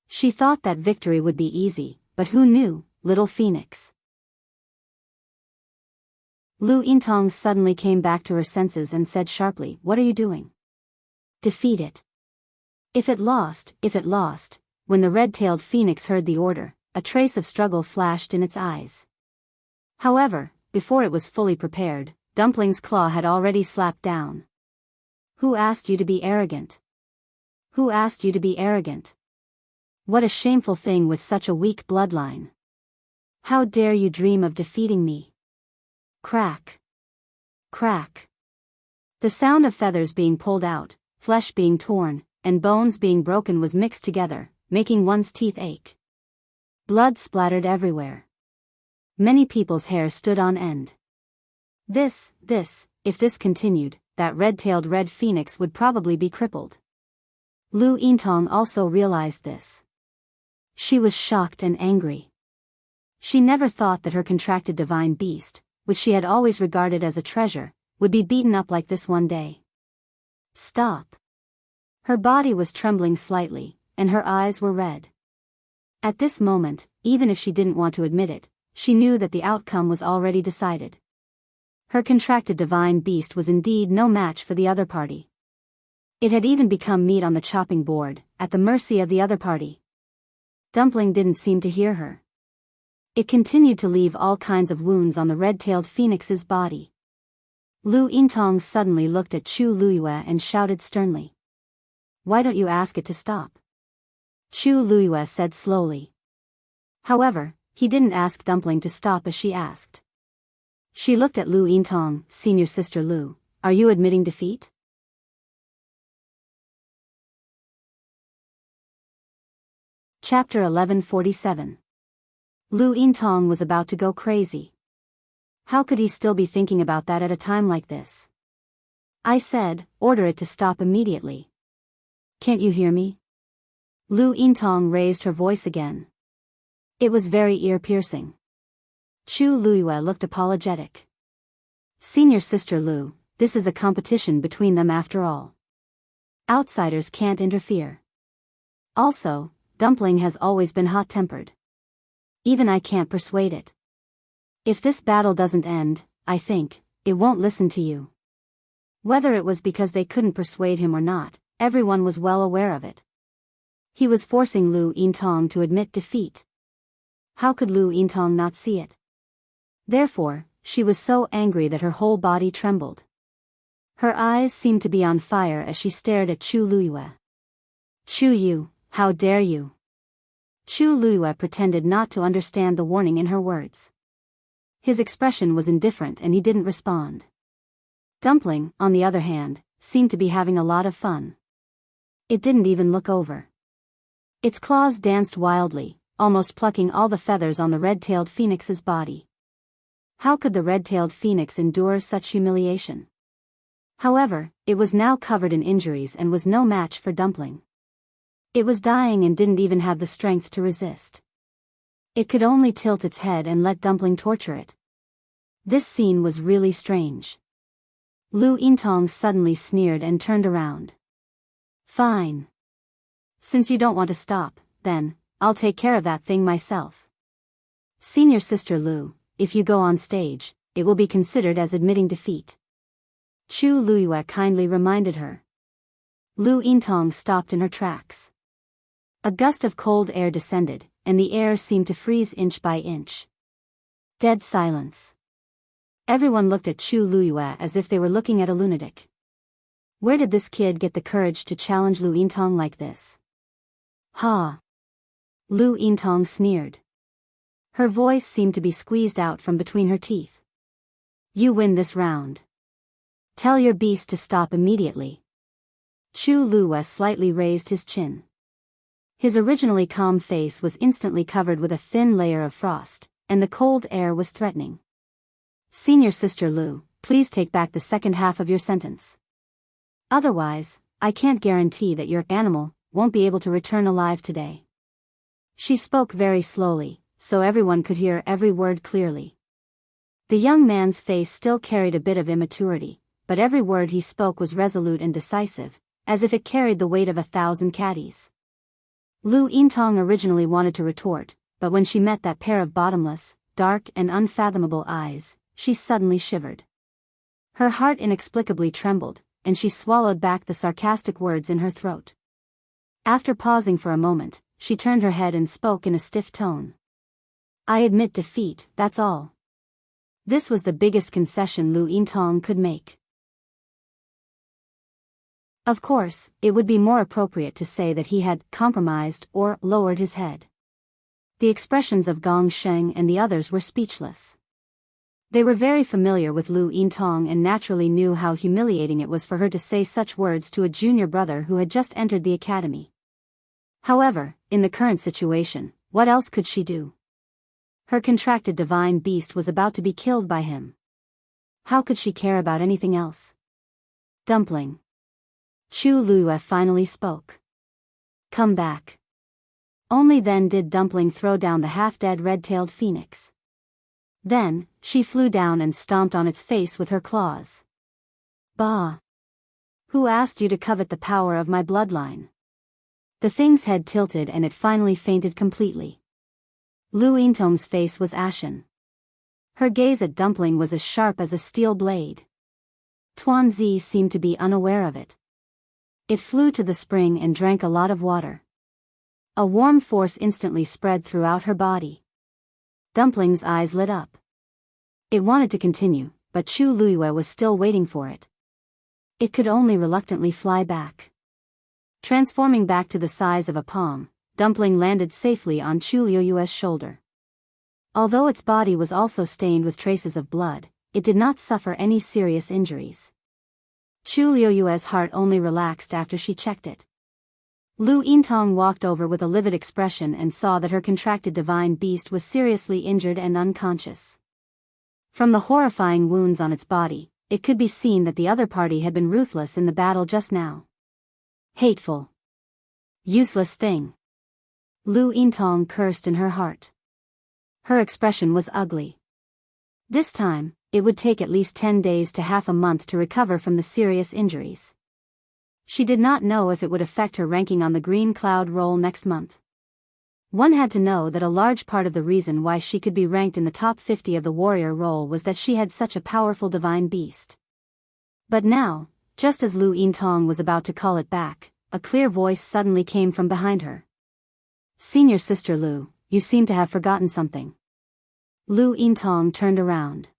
She thought that victory would be easy, but who knew, little phoenix? Lu Yintong suddenly came back to her senses and said sharply, "What are you doing?" "Defeat it." If it lost. When the red-tailed phoenix heard the order, a trace of struggle flashed in its eyes. However, before it was fully prepared, Dumpling's claw had already slapped down. "Who asked you to be arrogant? Who asked you to be arrogant? What a shameful thing with such a weak bloodline. How dare you dream of defeating me?" Crack! Crack! The sound of feathers being pulled out, flesh being torn, and bones being broken was mixed together, making one's teeth ache. Blood splattered everywhere. Many people's hair stood on end. If this continued, that red-tailed red phoenix would probably be crippled. Lu Yintong also realized this. She was shocked and angry. She never thought that her contracted divine beast, which she had always regarded as a treasure, would be beaten up like this one day. Stop! Her body was trembling slightly, and her eyes were red. At this moment, even if she didn't want to admit it, she knew that the outcome was already decided. Her contracted divine beast was indeed no match for the other party. It had even become meat on the chopping board, at the mercy of the other party. Dumpling didn't seem to hear her. It continued to leave all kinds of wounds on the red-tailed phoenix's body. Lu Yintong suddenly looked at Chu Luyue and shouted sternly. "Why don't you ask it to stop?" Chu Luyue said slowly. However, he didn't ask Dumpling to stop as she asked. She looked at Lu Yintong, "Senior Sister Lu, are you admitting defeat?" Chapter 1147. Lu Yintong was about to go crazy. How could he still be thinking about that at a time like this? I said, order it to stop immediately. Can't you hear me? Lu Yintong raised her voice again. It was very ear-piercing. Chu Luiyue looked apologetic. Senior sister Lu, this is a competition between them after all. Outsiders can't interfere. Also, Dumpling has always been hot-tempered. Even I can't persuade it. If this battle doesn't end, I think, it won't listen to you. Whether it was because they couldn't persuade him or not, everyone was well aware of it. He was forcing Lu Yintong to admit defeat. How could Lu Yintong not see it? Therefore, she was so angry that her whole body trembled. Her eyes seemed to be on fire as she stared at Chu Luiyue. Chu Yu, how dare you? Chu Luiyue pretended not to understand the warning in her words. His expression was indifferent and he didn't respond. Dumpling, on the other hand, seemed to be having a lot of fun. It didn't even look over. Its claws danced wildly, almost plucking all the feathers on the red-tailed phoenix's body. How could the red-tailed phoenix endure such humiliation? However, it was now covered in injuries and was no match for Dumpling. It was dying and didn't even have the strength to resist. It could only tilt its head and let Dumpling torture it. This scene was really strange. Lu Yintong suddenly sneered and turned around. Fine. Since you don't want to stop, then, I'll take care of that thing myself. Senior sister Lu, if you go on stage, it will be considered as admitting defeat. Chu Luiyue kindly reminded her. Lu Yintong stopped in her tracks. A gust of cold air descended, and the air seemed to freeze inch by inch. Dead silence. Everyone looked at Chu Luiyue as if they were looking at a lunatic. Where did this kid get the courage to challenge Lu Yintong like this? Ha! Lu Yintong sneered. Her voice seemed to be squeezed out from between her teeth. You win this round. Tell your beast to stop immediately. Chu Luiyue slightly raised his chin. His originally calm face was instantly covered with a thin layer of frost, and the cold air was threatening. Senior sister Lu, please take back the second half of your sentence. Otherwise, I can't guarantee that your animal won't be able to return alive today. She spoke very slowly, so everyone could hear every word clearly. The young man's face still carried a bit of immaturity, but every word he spoke was resolute and decisive, as if it carried the weight of 1,000 caddies. Lu Yintong originally wanted to retort, but when she met that pair of bottomless, dark and unfathomable eyes, she suddenly shivered. Her heart inexplicably trembled, and she swallowed back the sarcastic words in her throat. After pausing for a moment, she turned her head and spoke in a stiff tone. I admit defeat, that's all. This was the biggest concession Lu Yintong could make. Of course, it would be more appropriate to say that he had compromised or lowered his head. The expressions of Gong Sheng and the others were speechless. They were very familiar with Lu Yintong and naturally knew how humiliating it was for her to say such words to a junior brother who had just entered the academy. However, in the current situation, what else could she do? Her contracted divine beast was about to be killed by him. How could she care about anything else? Dumpling. Chu Luiyue finally spoke. Come back. Only then did Dumpling throw down the half-dead red-tailed phoenix. Then, she flew down and stomped on its face with her claws. Bah! Who asked you to covet the power of my bloodline? The thing's head tilted and it finally fainted completely. Lu Yintong's face was ashen. Her gaze at Dumpling was as sharp as a steel blade. Tuanzi seemed to be unaware of it. It flew to the spring and drank a lot of water. A warm force instantly spread throughout her body. Dumpling's eyes lit up. It wanted to continue, but Chu Luiyue was still waiting for it. It could only reluctantly fly back. Transforming back to the size of a palm, Dumpling landed safely on Chu Luiyue's shoulder. Although its body was also stained with traces of blood, it did not suffer any serious injuries. Chu Luiyue's heart only relaxed after she checked it. Lu Yintong walked over with a livid expression and saw that her contracted divine beast was seriously injured and unconscious. From the horrifying wounds on its body, it could be seen that the other party had been ruthless in the battle just now. Hateful. Useless thing. Lu Yintong cursed in her heart. Her expression was ugly. This time, it would take at least 10 days to half a month to recover from the serious injuries. She did not know if it would affect her ranking on the Green Cloud roll next month. One had to know that a large part of the reason why she could be ranked in the top 50 of the warrior roll was that she had such a powerful divine beast. But now, just as Lu Yintong was about to call it back, a clear voice suddenly came from behind her. "Senior Sister Lu, you seem to have forgotten something." Lu Yintong turned around.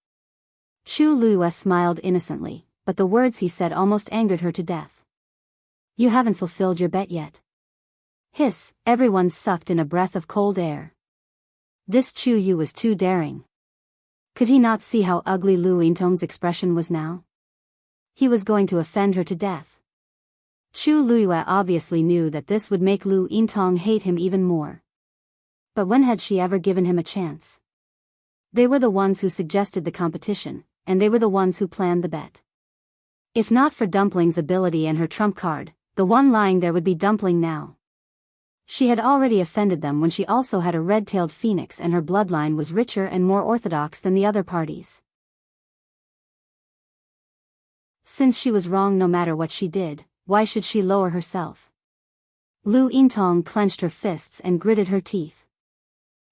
Chu Luyue smiled innocently, but the words he said almost angered her to death. "You haven't fulfilled your bet yet." Hiss, everyone sucked in a breath of cold air. This Chu Yu was too daring. Could he not see how ugly Lu Yintong's expression was now? He was going to offend her to death. Chu Luyue obviously knew that this would make Lu Yintong hate him even more. But when had she ever given him a chance? They were the ones who suggested the competition, and they were the ones who planned the bet. If not for Dumpling's ability and her trump card, the one lying there would be Dumpling now. She had already offended them when she also had a red-tailed phoenix and her bloodline was richer and more orthodox than the other parties. Since she was wrong no matter what she did, why should she lower herself? Lu Yintong clenched her fists and gritted her teeth.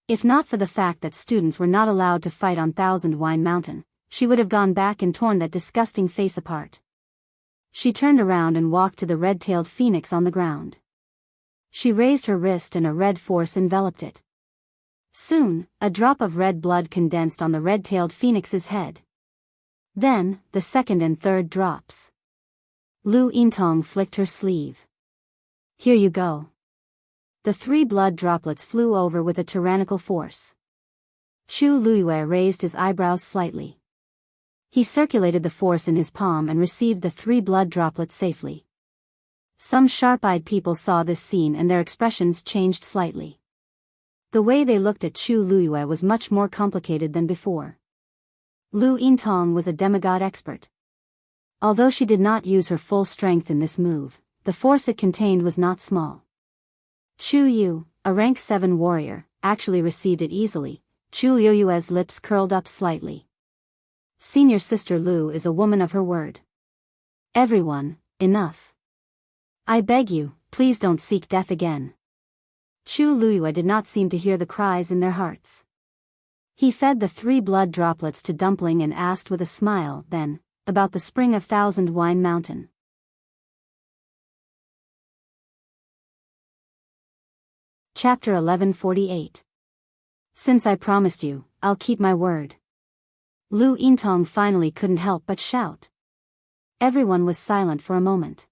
If not for the fact that students were not allowed to fight on Thousand Wine Mountain, she would have gone back and torn that disgusting face apart. She turned around and walked to the red-tailed phoenix on the ground. She raised her wrist and a red force enveloped it. Soon, a drop of red blood condensed on the red-tailed phoenix's head. Then, the second and third drops. Lu Yintong flicked her sleeve. "Here you go." The 3 blood droplets flew over with a tyrannical force. Chu Luyue raised his eyebrows slightly. He circulated the force in his palm and received the 3 blood droplets safely. Some sharp-eyed people saw this scene and their expressions changed slightly. The way they looked at Chu Luyue was much more complicated than before. Lu Yintong was a demigod expert. Although she did not use her full strength in this move, the force it contained was not small. Chu Yu, a rank 7 warrior, actually received it easily. Chu Luyue's lips curled up slightly. Senior Sister Lu is a woman of her word. Everyone, enough. I beg you, please don't seek death again. Chu Luyue did not seem to hear the cries in their hearts. He fed the 3 blood droplets to Dumpling and asked with a smile, then, about the spring of Thousand Wine Mountain. Chapter 1148. Since I promised you, I'll keep my word. Lu Yintong finally couldn't help but shout. Everyone was silent for a moment.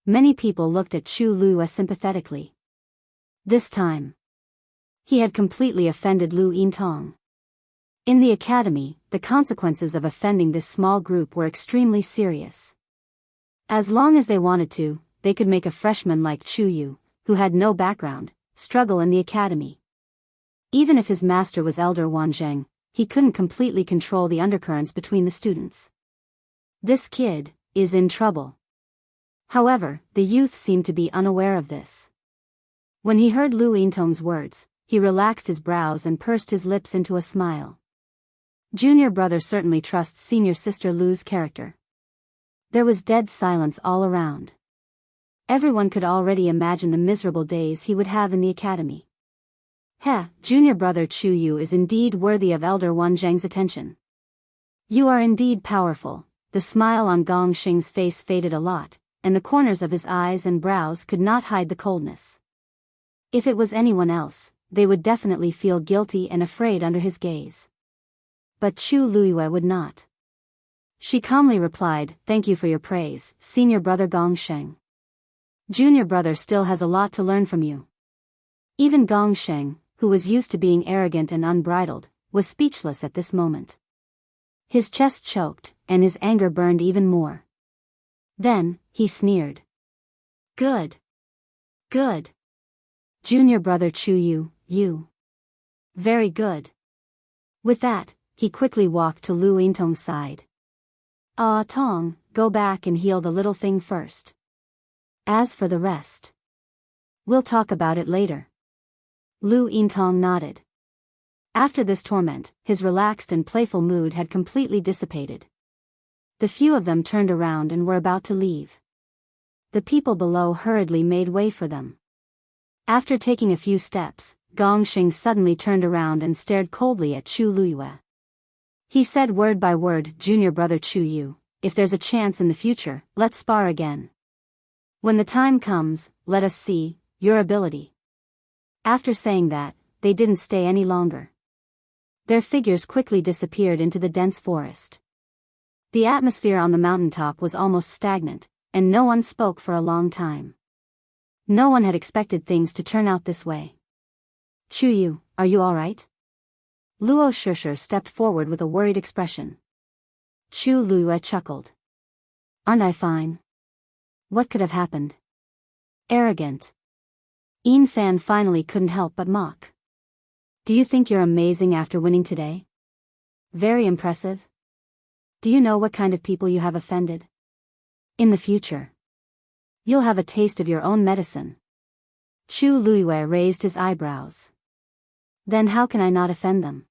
Many people looked at Chu Luyue sympathetically. This time, he had completely offended Lu Yintong. In the academy, the consequences of offending this small group were extremely serious. As long as they wanted to, they could make a freshman like Chu Yu, who had no background, struggle in the academy. Even if his master was Elder Wanzheng, he couldn't completely control the undercurrents between the students. This kid is in trouble. However, the youth seemed to be unaware of this. When he heard Lu Yintong's words, he relaxed his brows and pursed his lips into a smile. Junior brother certainly trusts Senior Sister Lu's character. There was dead silence all around. Everyone could already imagine the miserable days he would have in the academy. Junior brother Chu Yu is indeed worthy of Elder Wanzheng's attention. You are indeed powerful. The smile on Gong Xing's face faded a lot, and the corners of his eyes and brows could not hide the coldness. If it was anyone else, they would definitely feel guilty and afraid under his gaze. But Chu Luyue would not. She calmly replied, "Thank you for your praise, Senior brother Gong Sheng. Junior brother still has a lot to learn from you." Even Gong Sheng, who was used to being arrogant and unbridled, was speechless at this moment. His chest choked, and his anger burned even more. Then, he sneered. Good. Good. Junior brother Chu Yu, you. Very good. With that, he quickly walked to Lu Yintong's side. "Ah, Tong, go back and heal the little thing first. As for the rest, we'll talk about it later." Lu Yintong nodded. After this torment, his relaxed and playful mood had completely dissipated. The few of them turned around and were about to leave. The people below hurriedly made way for them. After taking a few steps, Gongxing suddenly turned around and stared coldly at Chu Luyue. He said word by word, "Junior brother Chu Yu, if there's a chance in the future, let's spar again. When the time comes, let us see your ability." After saying that, they didn't stay any longer. Their figures quickly disappeared into the dense forest. The atmosphere on the mountaintop was almost stagnant, and no one spoke for a long time. No one had expected things to turn out this way. "Chu Yu, are you all right?" Luo Shishir stepped forward with a worried expression. Chu Luyue chuckled. "Aren't I fine? What could have happened?" Arrogant. Yin Fan finally couldn't help but mock. "Do you think you're amazing after winning today? Very impressive. Do you know what kind of people you have offended? In the future, you'll have a taste of your own medicine." Chu Luyue raised his eyebrows. "Then how can I not offend them?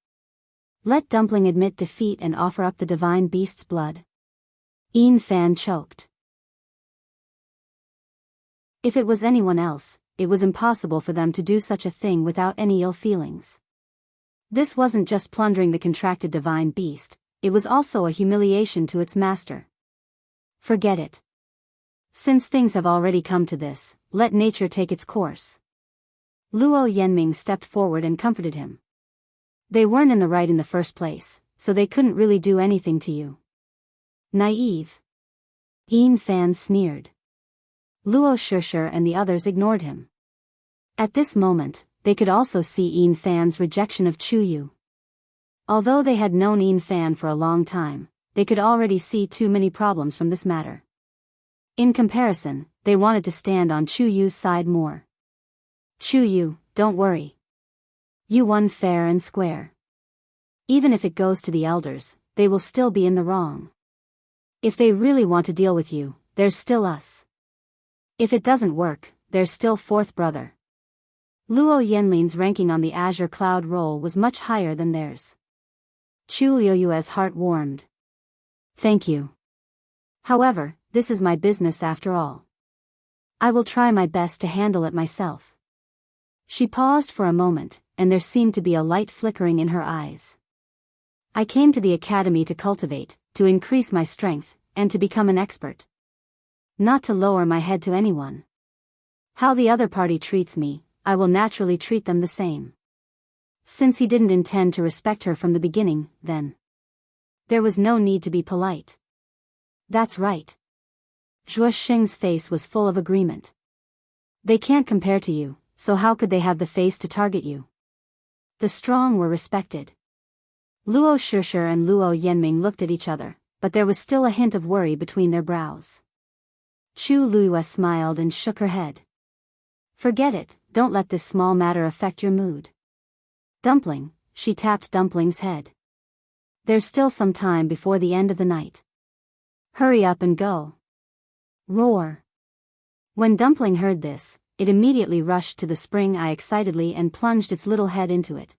Let Dumpling admit defeat and offer up the divine beast's blood." Yin Fan choked. If it was anyone else, it was impossible for them to do such a thing without any ill feelings. This wasn't just plundering the contracted divine beast, it was also a humiliation to its master. Forget it. Since things have already come to this, let nature take its course. Luo Yenming stepped forward and comforted him. They weren't in the right in the first place, so they couldn't really do anything to you. Naive. Yin Fan sneered. Luo Shishir and the others ignored him. At this moment, they could also see Yin Fan's rejection of Chu Yu. Although they had known Yin Fan for a long time, they could already see too many problems from this matter. In comparison, they wanted to stand on Chu Yu's side more. "Chu Yu, don't worry. You won fair and square. Even if it goes to the elders, they will still be in the wrong. If they really want to deal with you, there's still us. If it doesn't work, there's still fourth brother." Luo Yenlin's ranking on the Azure Cloud roll was much higher than theirs. Chu Liyue's heart warmed. "Thank you. However, this is my business after all. I will try my best to handle it myself." She paused for a moment, and there seemed to be a light flickering in her eyes. "I came to the academy to cultivate, to increase my strength, and to become an expert. Not to lower my head to anyone. How the other party treats me, I will naturally treat them the same." Since he didn't intend to respect her from the beginning, then there was no need to be polite. "That's right." Zhuo Xing's face was full of agreement. "They can't compare to you, so how could they have the face to target you?" The strong were respected. Luo Shishir and Luo Yenming looked at each other, but there was still a hint of worry between their brows. Chu Luyue smiled and shook her head. "Forget it, don't let this small matter affect your mood. Dumpling," she tapped Dumpling's head. "There's still some time before the end of the night. Hurry up and go." Roar. When Dumpling heard this, it immediately rushed to the spring eye excitedly and plunged its little head into it.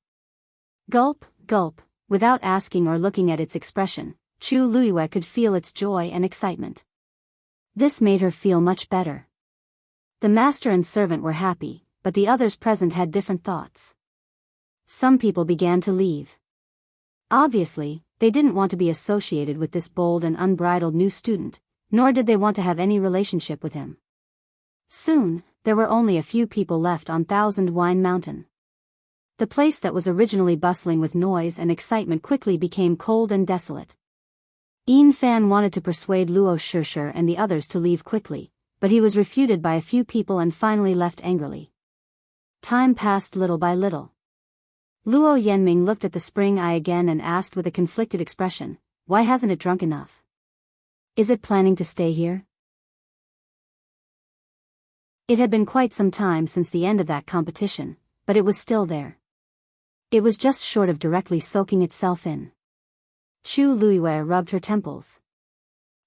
Gulp, gulp, without asking or looking at its expression, Chu Luyue could feel its joy and excitement. This made her feel much better. The master and servant were happy, but the others present had different thoughts. Some people began to leave. Obviously, they didn't want to be associated with this bold and unbridled new student, nor did they want to have any relationship with him. Soon, there were only a few people left on Thousand Wine Mountain. The place that was originally bustling with noise and excitement quickly became cold and desolate. Yin Fan wanted to persuade Luo Shishir and the others to leave quickly, but he was refuted by a few people and finally left angrily. Time passed little by little. Luo Yenming looked at the spring eye again and asked with a conflicted expression, "Why hasn't it drunk enough? Is it planning to stay here?" It had been quite some time since the end of that competition, but it was still there. It was just short of directly soaking itself in. Chu Luiyue rubbed her temples.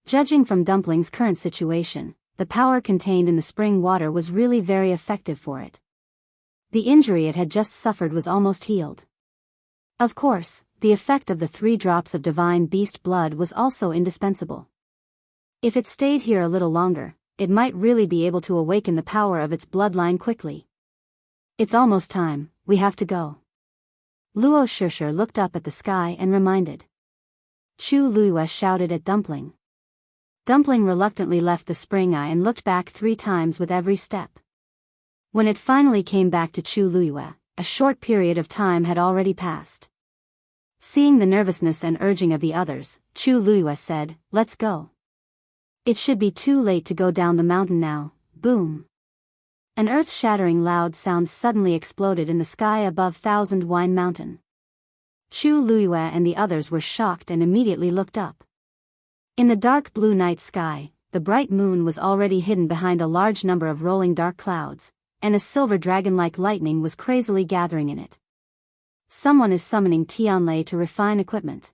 Judging from Dumpling's current situation, the power contained in the spring water was really very effective for it. The injury it had just suffered was almost healed. Of course, the effect of the 3 drops of divine beast blood was also indispensable. If it stayed here a little longer, it might really be able to awaken the power of its bloodline quickly. It's almost time, we have to go. Luo Shishir looked up at the sky and reminded. Chu Luiyue shouted at Dumpling. Dumpling reluctantly left the spring eye and looked back 3 times with every step. When it finally came back to Chu Luiyue, a short period of time had already passed. Seeing the nervousness and urging of the others, Chu Luiyue said, "Let's go." It should be too late to go down the mountain now. Boom. An earth-shattering loud sound suddenly exploded in the sky above Thousand Wine Mountain. Chu Luiyue and the others were shocked and immediately looked up. In the dark blue night sky, the bright moon was already hidden behind a large number of rolling dark clouds, and a silver dragon-like lightning was crazily gathering in it. Someone is summoning Tianlei to refine equipment.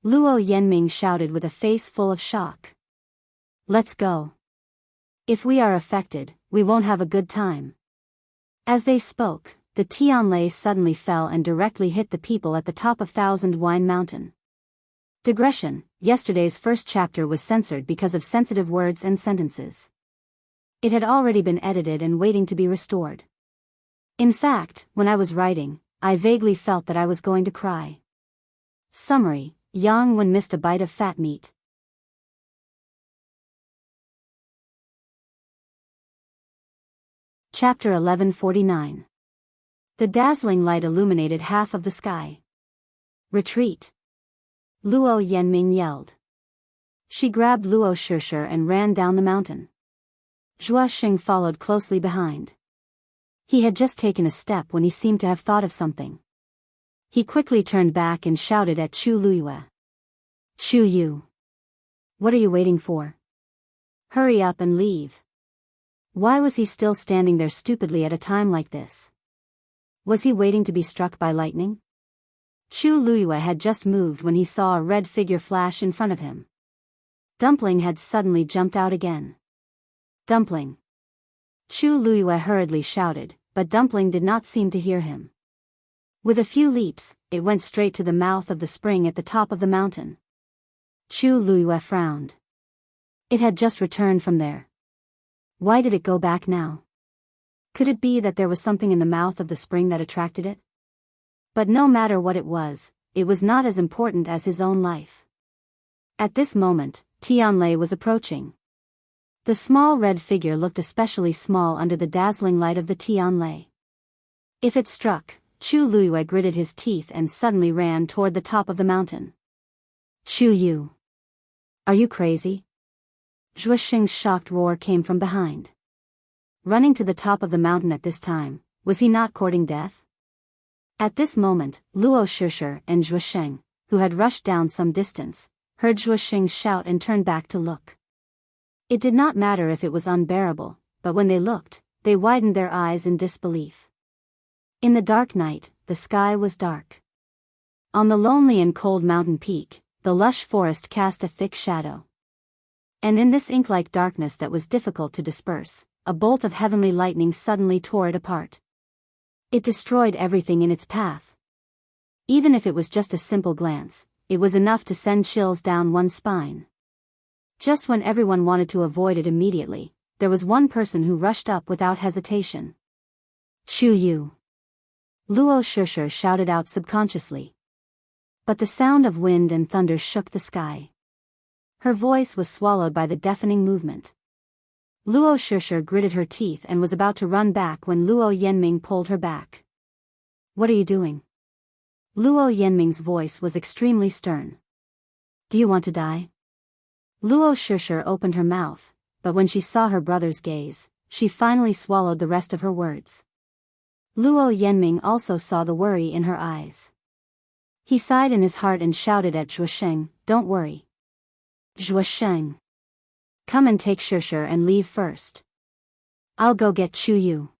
Luo Yanming shouted with a face full of shock. Let's go. If we are affected, we won't have a good time. As they spoke, the Tianlei suddenly fell and directly hit the people at the top of Thousand Wine Mountain. Digression: yesterday's first chapter was censored because of sensitive words and sentences. It had already been edited and waiting to be restored. In fact, when I was writing, I vaguely felt that I was going to cry. Summary: Yang Wen missed a bite of fat meat. Chapter 1149. The dazzling light illuminated half of the sky. Retreat! Luo Yanming yelled. She grabbed Luo Shishir and ran down the mountain. Zhuo Xing followed closely behind. He had just taken a step when he seemed to have thought of something. He quickly turned back and shouted at Chu Luiyue. Chu Yu! What are you waiting for? Hurry up and leave. Why was he still standing there stupidly at a time like this? Was he waiting to be struck by lightning? Chu Luiyue had just moved when he saw a red figure flash in front of him. Dumpling had suddenly jumped out again. Dumpling! Chu Luiyue hurriedly shouted, but Dumpling did not seem to hear him. With a few leaps, it went straight to the mouth of the spring at the top of the mountain. Chu Luiyue frowned. It had just returned from there. Why did it go back now? Could it be that there was something in the mouth of the spring that attracted it? But no matter what it was not as important as his own life. At this moment, Tianlei was approaching. The small red figure looked especially small under the dazzling light of the Tianlei. If it struck, Chu Luiyue gritted his teeth and suddenly ran toward the top of the mountain. Chu Yu! Are you crazy? Zhuo Xing's shocked roar came from behind. Running to the top of the mountain at this time, was he not courting death? At this moment, Luo Shishir and Zhuo Xing, who had rushed down some distance, heard Zhuo Xing's shout and turned back to look. It did not matter if it was unbearable, but when they looked, they widened their eyes in disbelief. In the dark night, the sky was dark. On the lonely and cold mountain peak, the lush forest cast a thick shadow. And in this ink-like darkness that was difficult to disperse, a bolt of heavenly lightning suddenly tore it apart. It destroyed everything in its path. Even if it was just a simple glance, it was enough to send chills down one's spine. Just when everyone wanted to avoid it immediately, there was one person who rushed up without hesitation. Chu Yu! Luo Shishir shouted out subconsciously. But the sound of wind and thunder shook the sky. Her voice was swallowed by the deafening movement. Luo Shishir gritted her teeth and was about to run back when Luo Yanming pulled her back. What are you doing? Luo Yanming's voice was extremely stern. Do you want to die? Luo Shishir opened her mouth, but when she saw her brother's gaze, she finally swallowed the rest of her words. Luo Yanming also saw the worry in her eyes. He sighed in his heart and shouted at Zhuo Xing, Don't worry. Zhuo Xing! Come and take Shishir and leave first. I'll go get Chu Yu.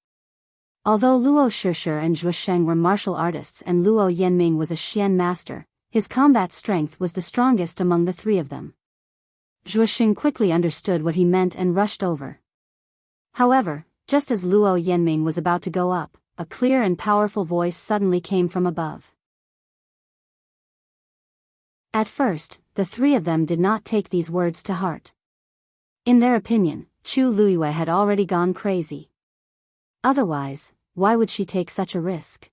Although Luo Shishir and Zhuo Xing were martial artists and Luo Yanming was a Xian master, His combat strength was the strongest among the three of them. Zhuoxing quickly understood what he meant and rushed over. However, just as Luo Yanming was about to go up, a clear and powerful voice suddenly came from above. At first, the three of them did not take these words to heart. In their opinion, Chu Luiyue had already gone crazy. Otherwise, why would she take such a risk?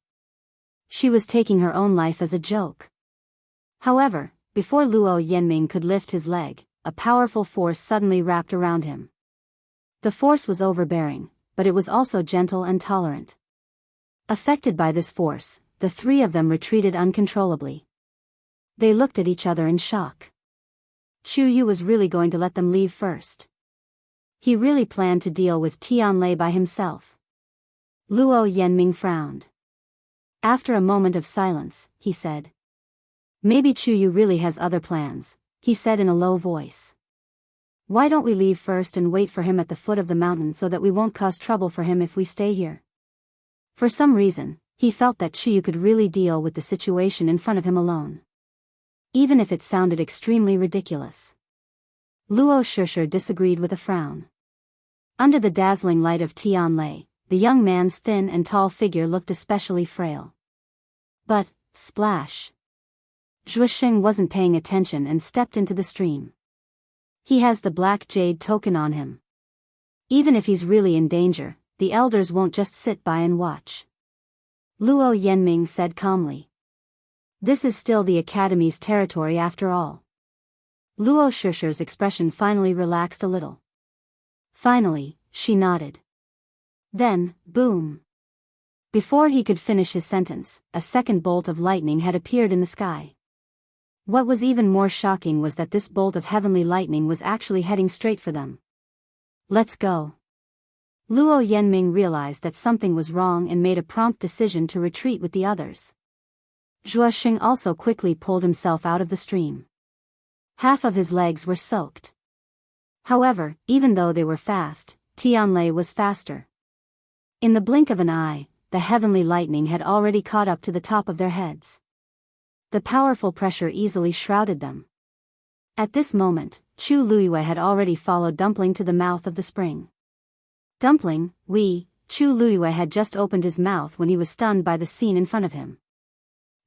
She was taking her own life as a joke. However, before Luo Yanming could lift his leg, a powerful force suddenly wrapped around him. The force was overbearing, but it was also gentle and tolerant. Affected by this force, the three of them retreated uncontrollably. They looked at each other in shock. Chu Yu was really going to let them leave first. He really planned to deal with Tianlei by himself. Luo Yanming frowned. After a moment of silence, he said, "Maybe Chu Yu really has other plans," he said in a low voice. "Why don't we leave first and wait for him at the foot of the mountain so that we won't cause trouble for him if we stay here?" For some reason, he felt that Chu Yu could really deal with the situation in front of him alone. Even if it sounded extremely ridiculous. Luo Shishir disagreed with a frown. Under the dazzling light of Tianlei, the young man's thin and tall figure looked especially frail. But, splash! Zhuoxing wasn't paying attention and stepped into the stream. He has the black jade token on him. Even if he's really in danger, the elders won't just sit by and watch. Luo Yanming said calmly. This is still the Academy's territory after all. Luo Shishir's expression finally relaxed a little. Finally, she nodded. Then, boom! Before he could finish his sentence, a second bolt of lightning had appeared in the sky. What was even more shocking was that this bolt of heavenly lightning was actually heading straight for them. Let's go. Luo Yanming realized that something was wrong and made a prompt decision to retreat with the others. Zhuoxing also quickly pulled himself out of the stream. Half of his legs were soaked. However, even though they were fast, Tianlei was faster. In the blink of an eye, the heavenly lightning had already caught up to the top of their heads. The powerful pressure easily shrouded them. At this moment, Chu Luiyue had already followed Dumpling to the mouth of the spring. Dumpling, Chu Luiyue had just opened his mouth when he was stunned by the scene in front of him.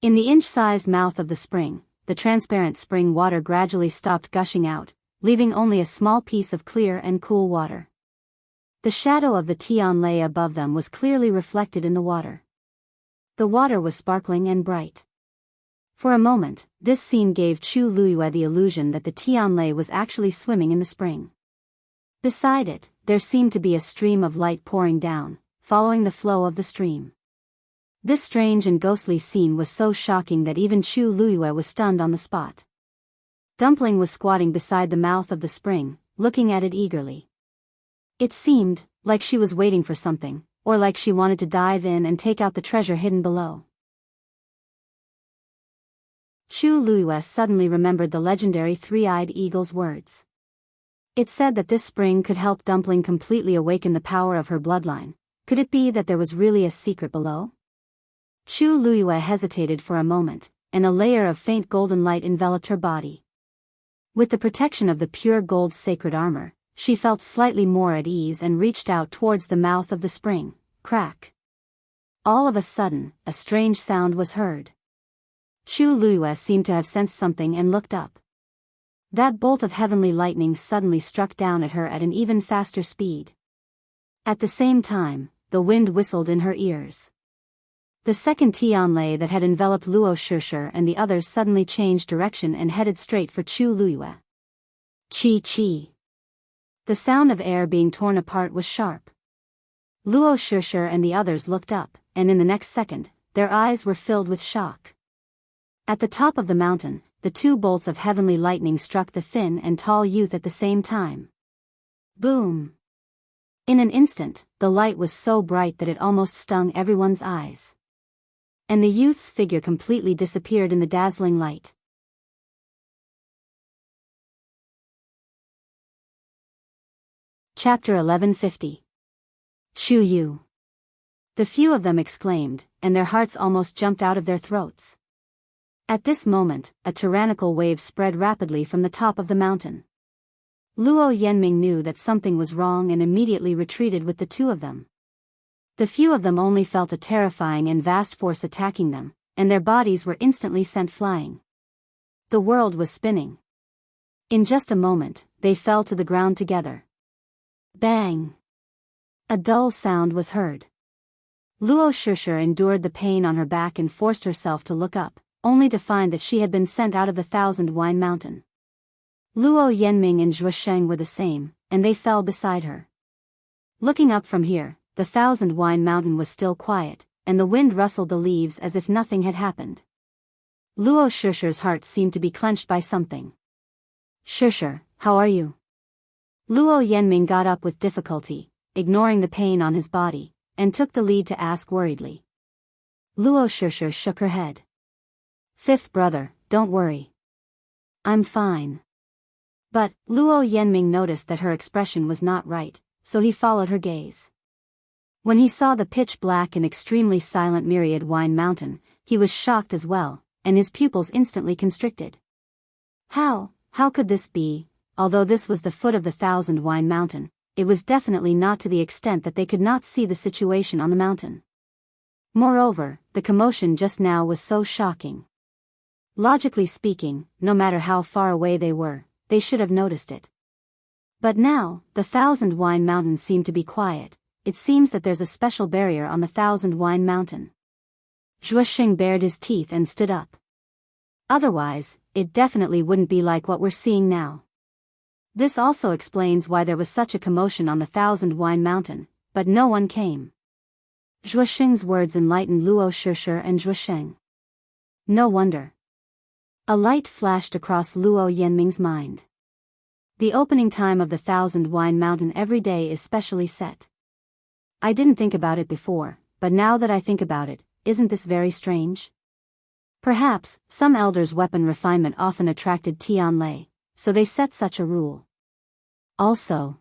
In the inch-sized mouth of the spring, the transparent spring water gradually stopped gushing out, leaving only a small piece of clear and cool water. The shadow of the Tianlei above them was clearly reflected in the water. The water was sparkling and bright. For a moment, this scene gave Chu Luiyue the illusion that the Tianlei was actually swimming in the spring. Beside it, there seemed to be a stream of light pouring down, following the flow of the stream. This strange and ghostly scene was so shocking that even Chu Luiyue was stunned on the spot. Dumpling was squatting beside the mouth of the spring, looking at it eagerly. It seemed like she was waiting for something, or like she wanted to dive in and take out the treasure hidden below. Chu Luiyue suddenly remembered the legendary three-eyed eagle's words. It said that this spring could help Dumpling completely awaken the power of her bloodline. Could it be that there was really a secret below? Chu Luiyue hesitated for a moment, and a layer of faint golden light enveloped her body. With the protection of the pure gold sacred armor, she felt slightly more at ease and reached out towards the mouth of the spring. Crack! All of a sudden, a strange sound was heard. Chu Luiyue seemed to have sensed something and looked up. That bolt of heavenly lightning suddenly struck down at her at an even faster speed. At the same time, the wind whistled in her ears. The second Tianlei that had enveloped Luo Shishir and the others suddenly changed direction and headed straight for Chu Luiyue. Chi-chi. The sound of air being torn apart was sharp. Luo Shishir and the others looked up, and in the next second, their eyes were filled with shock. At the top of the mountain, the two bolts of heavenly lightning struck the thin and tall youth at the same time. Boom! In an instant, the light was so bright that it almost stung everyone's eyes. And the youth's figure completely disappeared in the dazzling light. Chapter 1150. Chu Yu. The few of them exclaimed, and their hearts almost jumped out of their throats. At this moment, a tyrannical wave spread rapidly from the top of the mountain. Luo Yenming knew that something was wrong and immediately retreated with the two of them. The few of them only felt a terrifying and vast force attacking them, and their bodies were instantly sent flying. The world was spinning. In just a moment, they fell to the ground together. Bang! A dull sound was heard. Luo Shishir endured the pain on her back and forced herself to look up, only to find that she had been sent out of the Thousand Wine Mountain. Luo Yenming and Zhuosheng were the same, and they fell beside her. Looking up from here, the Thousand Wine Mountain was still quiet, and the wind rustled the leaves as if nothing had happened. Luo Shishir's heart seemed to be clenched by something. Shishir, how are you? Luo Yenming got up with difficulty, ignoring the pain on his body, and took the lead to ask worriedly. Luo Shishir shook her head. Fifth brother, don't worry. I'm fine. But, Luo Yenming noticed that her expression was not right, so he followed her gaze. When he saw the pitch-black and extremely silent Myriad Wine Mountain, he was shocked as well, and his pupils instantly constricted. How could this be? Although this was the foot of the Thousand Wine Mountain, it was definitely not to the extent that they could not see the situation on the mountain. Moreover, the commotion just now was so shocking. Logically speaking, no matter how far away they were, they should have noticed it. But now, the Thousand Wine Mountain seemed to be quiet. It seems that there's a special barrier on the Thousand Wine Mountain. Zhuosheng bared his teeth and stood up. Otherwise, it definitely wouldn't be like what we're seeing now. This also explains why there was such a commotion on the Thousand Wine Mountain, but no one came. Zhuosheng's words enlightened Luo Shishir and Zhuosheng. No wonder. A light flashed across Luo Yenming's mind. The opening time of the Thousand Wine Mountain every day is specially set. I didn't think about it before, but now that I think about it, isn't this very strange? Perhaps, some elders' weapon refinement often attracted Tianlei, so they set such a rule. Also,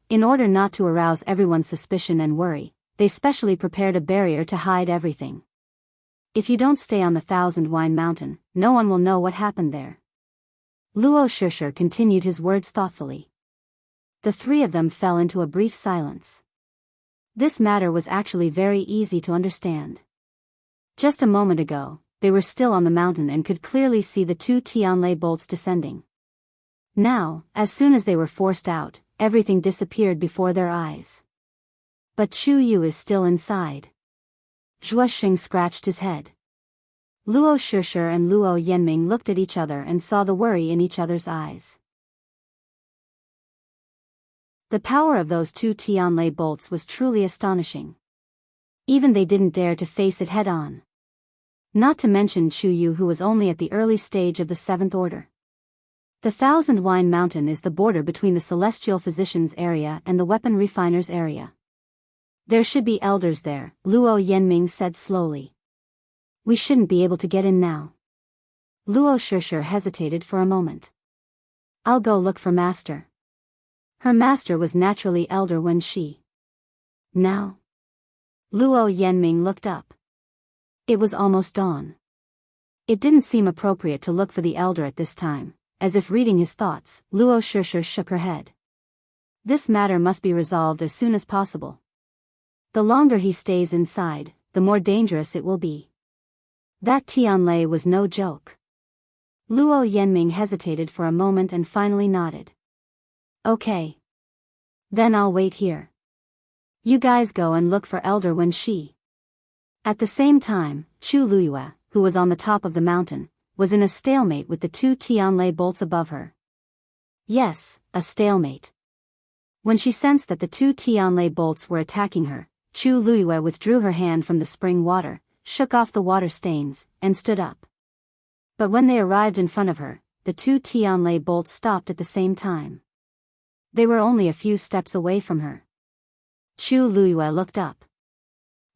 in order not to arouse everyone's suspicion and worry, they specially prepared a barrier to hide everything. If you don't stay on the Thousand Wine Mountain, no one will know what happened there. Luo Shishir continued his words thoughtfully. The three of them fell into a brief silence. This matter was actually very easy to understand. Just a moment ago, they were still on the mountain and could clearly see the two Tianlei bolts descending. Now, as soon as they were forced out, everything disappeared before their eyes. But Chu Yu is still inside. Zhuosheng scratched his head. Luo Shishir and Luo Yenming looked at each other and saw the worry in each other's eyes. The power of those two Tianlei bolts was truly astonishing. Even they didn't dare to face it head-on. Not to mention Chu Yu, who was only at the early stage of the Seventh Order. The Thousand Wine Mountain is the border between the Celestial Physicians area and the Weapon Refiners area. There should be elders there, Luo Yenming said slowly. We shouldn't be able to get in now. Luo Shishir hesitated for a moment. I'll go look for Master. Her master was naturally elder when she. Now? Luo Yenming looked up. It was almost dawn. It didn't seem appropriate to look for the elder at this time. As if reading his thoughts, Luo Shishir shook her head. This matter must be resolved as soon as possible. The longer he stays inside, the more dangerous it will be. That Tianlei was no joke. Luo Yenming hesitated for a moment and finally nodded. Okay. Then I'll wait here. You guys go and look for Elder Wen Shi. At the same time, Chu Luyue, who was on the top of the mountain, was in a stalemate with the two Tianlei bolts above her. Yes, a stalemate. When she sensed that the two Tianlei bolts were attacking her, Chu Luyue withdrew her hand from the spring water, shook off the water stains, and stood up. But when they arrived in front of her, the two Tianlei bolts stopped at the same time. They were only a few steps away from her. Chu Luyue looked up.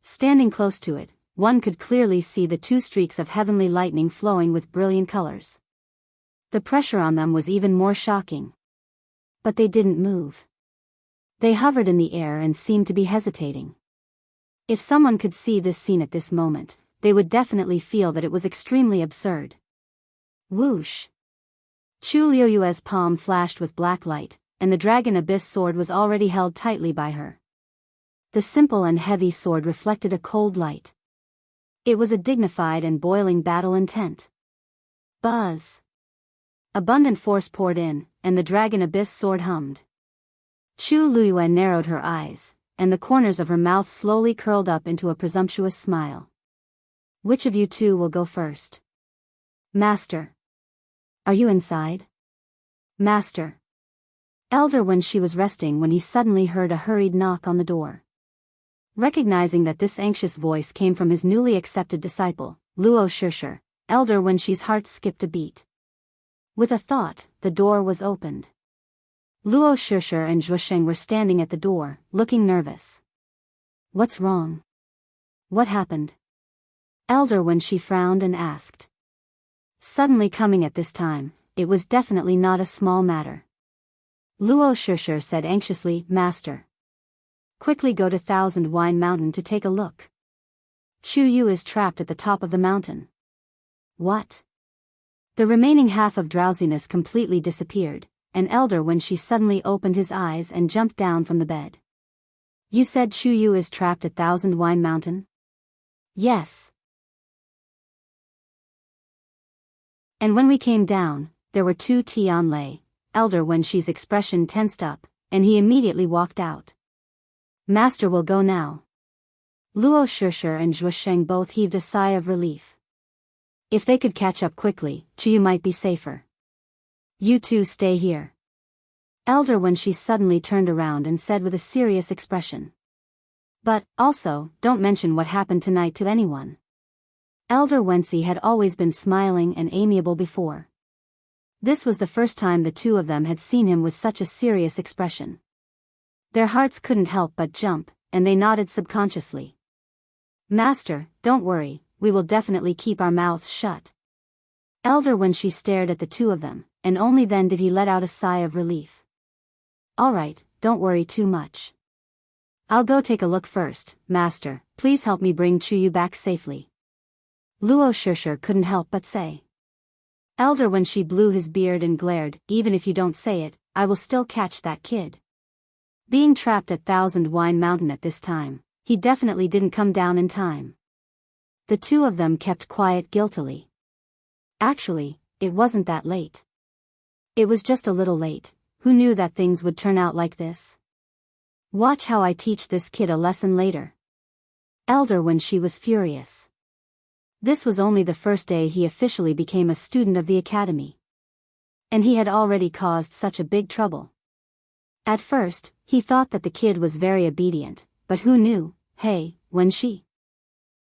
Standing close to it, one could clearly see the two streaks of heavenly lightning flowing with brilliant colors. The pressure on them was even more shocking. But they didn't move. They hovered in the air and seemed to be hesitating. If someone could see this scene at this moment, they would definitely feel that it was extremely absurd. Whoosh! Chu Liuyue's palm flashed with black light, and the dragon abyss sword was already held tightly by her. The simple and heavy sword reflected a cold light. It was a dignified and boiling battle intent. Buzz! Abundant force poured in, and the dragon abyss sword hummed. Chu Liyue narrowed her eyes, and the corners of her mouth slowly curled up into a presumptuous smile. Which of you two will go first? Master. Are you inside? Master. Elder when she was resting when he suddenly heard a hurried knock on the door. Recognizing that this anxious voice came from his newly accepted disciple, Luo Shishir, Elder when she's heart skipped a beat. With a thought, the door was opened. Luo Shishir and Zhusheng were standing at the door, looking nervous. What's wrong? What happened? Elder when she frowned and asked. Suddenly coming at this time, it was definitely not a small matter. Luo Shishir said anxiously, Master. Quickly go to Thousand Wine Mountain to take a look. Chu Yu is trapped at the top of the mountain. What? The remaining half of drowsiness completely disappeared, and Elder when she suddenly opened his eyes and jumped down from the bed. You said Chu Yu is trapped at Thousand Wine Mountain? Yes. And when we came down, there were two Tianlei. Elder when she's expression tensed up, and he immediately walked out. Master will go now. Luo Shishir and Zhusheng both heaved a sigh of relief. If they could catch up quickly, Chu Yu might be safer. You two stay here. Elder when she suddenly turned around and said with a serious expression. But, also, don't mention what happened tonight to anyone. Elder Wensi had always been smiling and amiable before. This was the first time the two of them had seen him with such a serious expression. Their hearts couldn't help but jump, and they nodded subconsciously. Master, don't worry, we will definitely keep our mouths shut. Elder when she stared at the two of them, and only then did he let out a sigh of relief. All right, don't worry too much. I'll go take a look first, Master, please help me bring Chu Yu back safely. Luo Shishir couldn't help but say. Elder when she blew his beard and glared, even if you don't say it, I will still catch that kid. Being trapped at Thousand Wine Mountain at this time, he definitely didn't come down in time. The two of them kept quiet guiltily. Actually, it wasn't that late. It was just a little late. Who knew that things would turn out like this? Watch how I teach this kid a lesson later. Elder when she was furious. This was only the first day he officially became a student of the academy. And he had already caused such a big trouble. At first, he thought that the kid was very obedient, but who knew, hey, when she...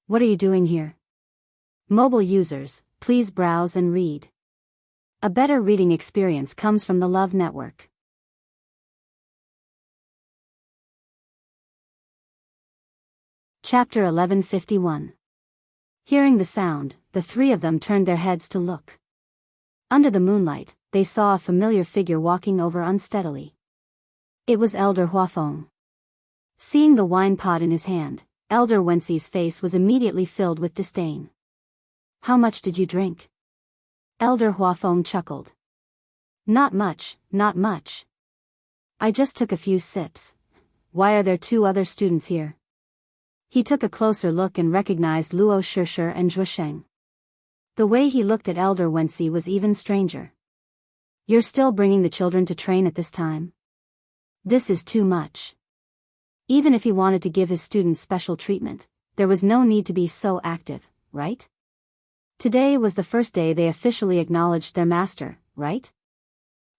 What are you doing here? Mobile users, please browse and read. A better reading experience comes from the Love Network. Chapter 1151. Hearing the sound, the three of them turned their heads to look. Under the moonlight, they saw a familiar figure walking over unsteadily. It was Elder Huafeng. Seeing the wine pot in his hand, Elder Wensi's face was immediately filled with disdain. How much did you drink? Elder Huafeng chuckled. Not much, not much. I just took a few sips. Why are there two other students here? He took a closer look and recognized Luo Shishir and Zhusheng. The way he looked at Elder Wensi was even stranger. You're still bringing the children to train at this time? This is too much. Even if he wanted to give his students special treatment, there was no need to be so active, right? Today was the first day they officially acknowledged their master, right?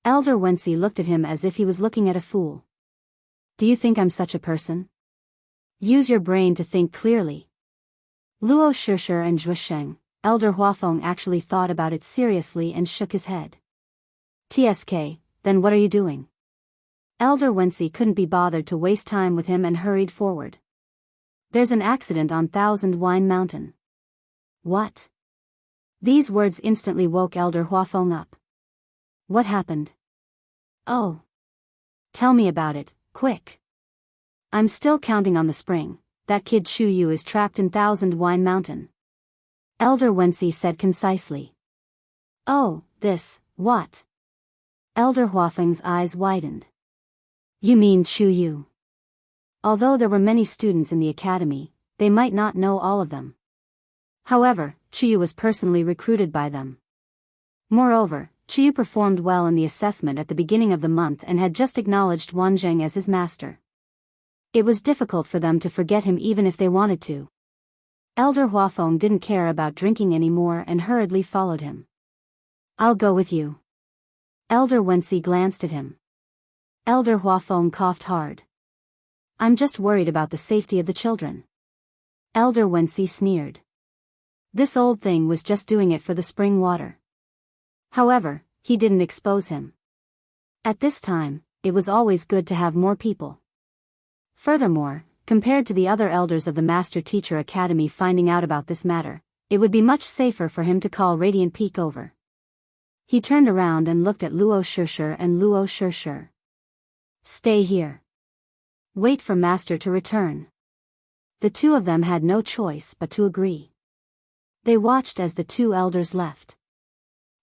Elder Wensi looked at him as if he was looking at a fool. Do you think I'm such a person? Use your brain to think clearly. Luo Shishir and Zhusheng, Elder Huafeng actually thought about it seriously and shook his head. TSK, then what are you doing? Elder Wensi couldn't be bothered to waste time with him and hurried forward. There's an accident on Thousand Wine Mountain. What? These words instantly woke Elder Huafeng up. What happened? Oh. Tell me about it, quick. I'm still counting on the spring. That kid Chu Yu is trapped in Thousand Wine Mountain. Elder Wensi said concisely. Oh, this, what? Elder Huafeng's eyes widened. You mean Chu Yu? Although there were many students in the academy, they might not know all of them. However, Chu Yu was personally recruited by them. Moreover, Chu Yu performed well in the assessment at the beginning of the month and had just acknowledged Wang Zheng as his master. It was difficult for them to forget him even if they wanted to. Elder Huafeng didn't care about drinking anymore and hurriedly followed him. I'll go with you. Elder Wensi glanced at him. Elder Huafeng coughed hard. I'm just worried about the safety of the children. Elder Wensi sneered. This old thing was just doing it for the spring water. However, he didn't expose him. At this time, it was always good to have more people. Furthermore, compared to the other elders of the Master Teacher Academy finding out about this matter, it would be much safer for him to call Radiant Peak over. He turned around and looked at Luo Shishir and Luo Shishir. Stay here. Wait for Master to return. The two of them had no choice but to agree. They watched as the two elders left.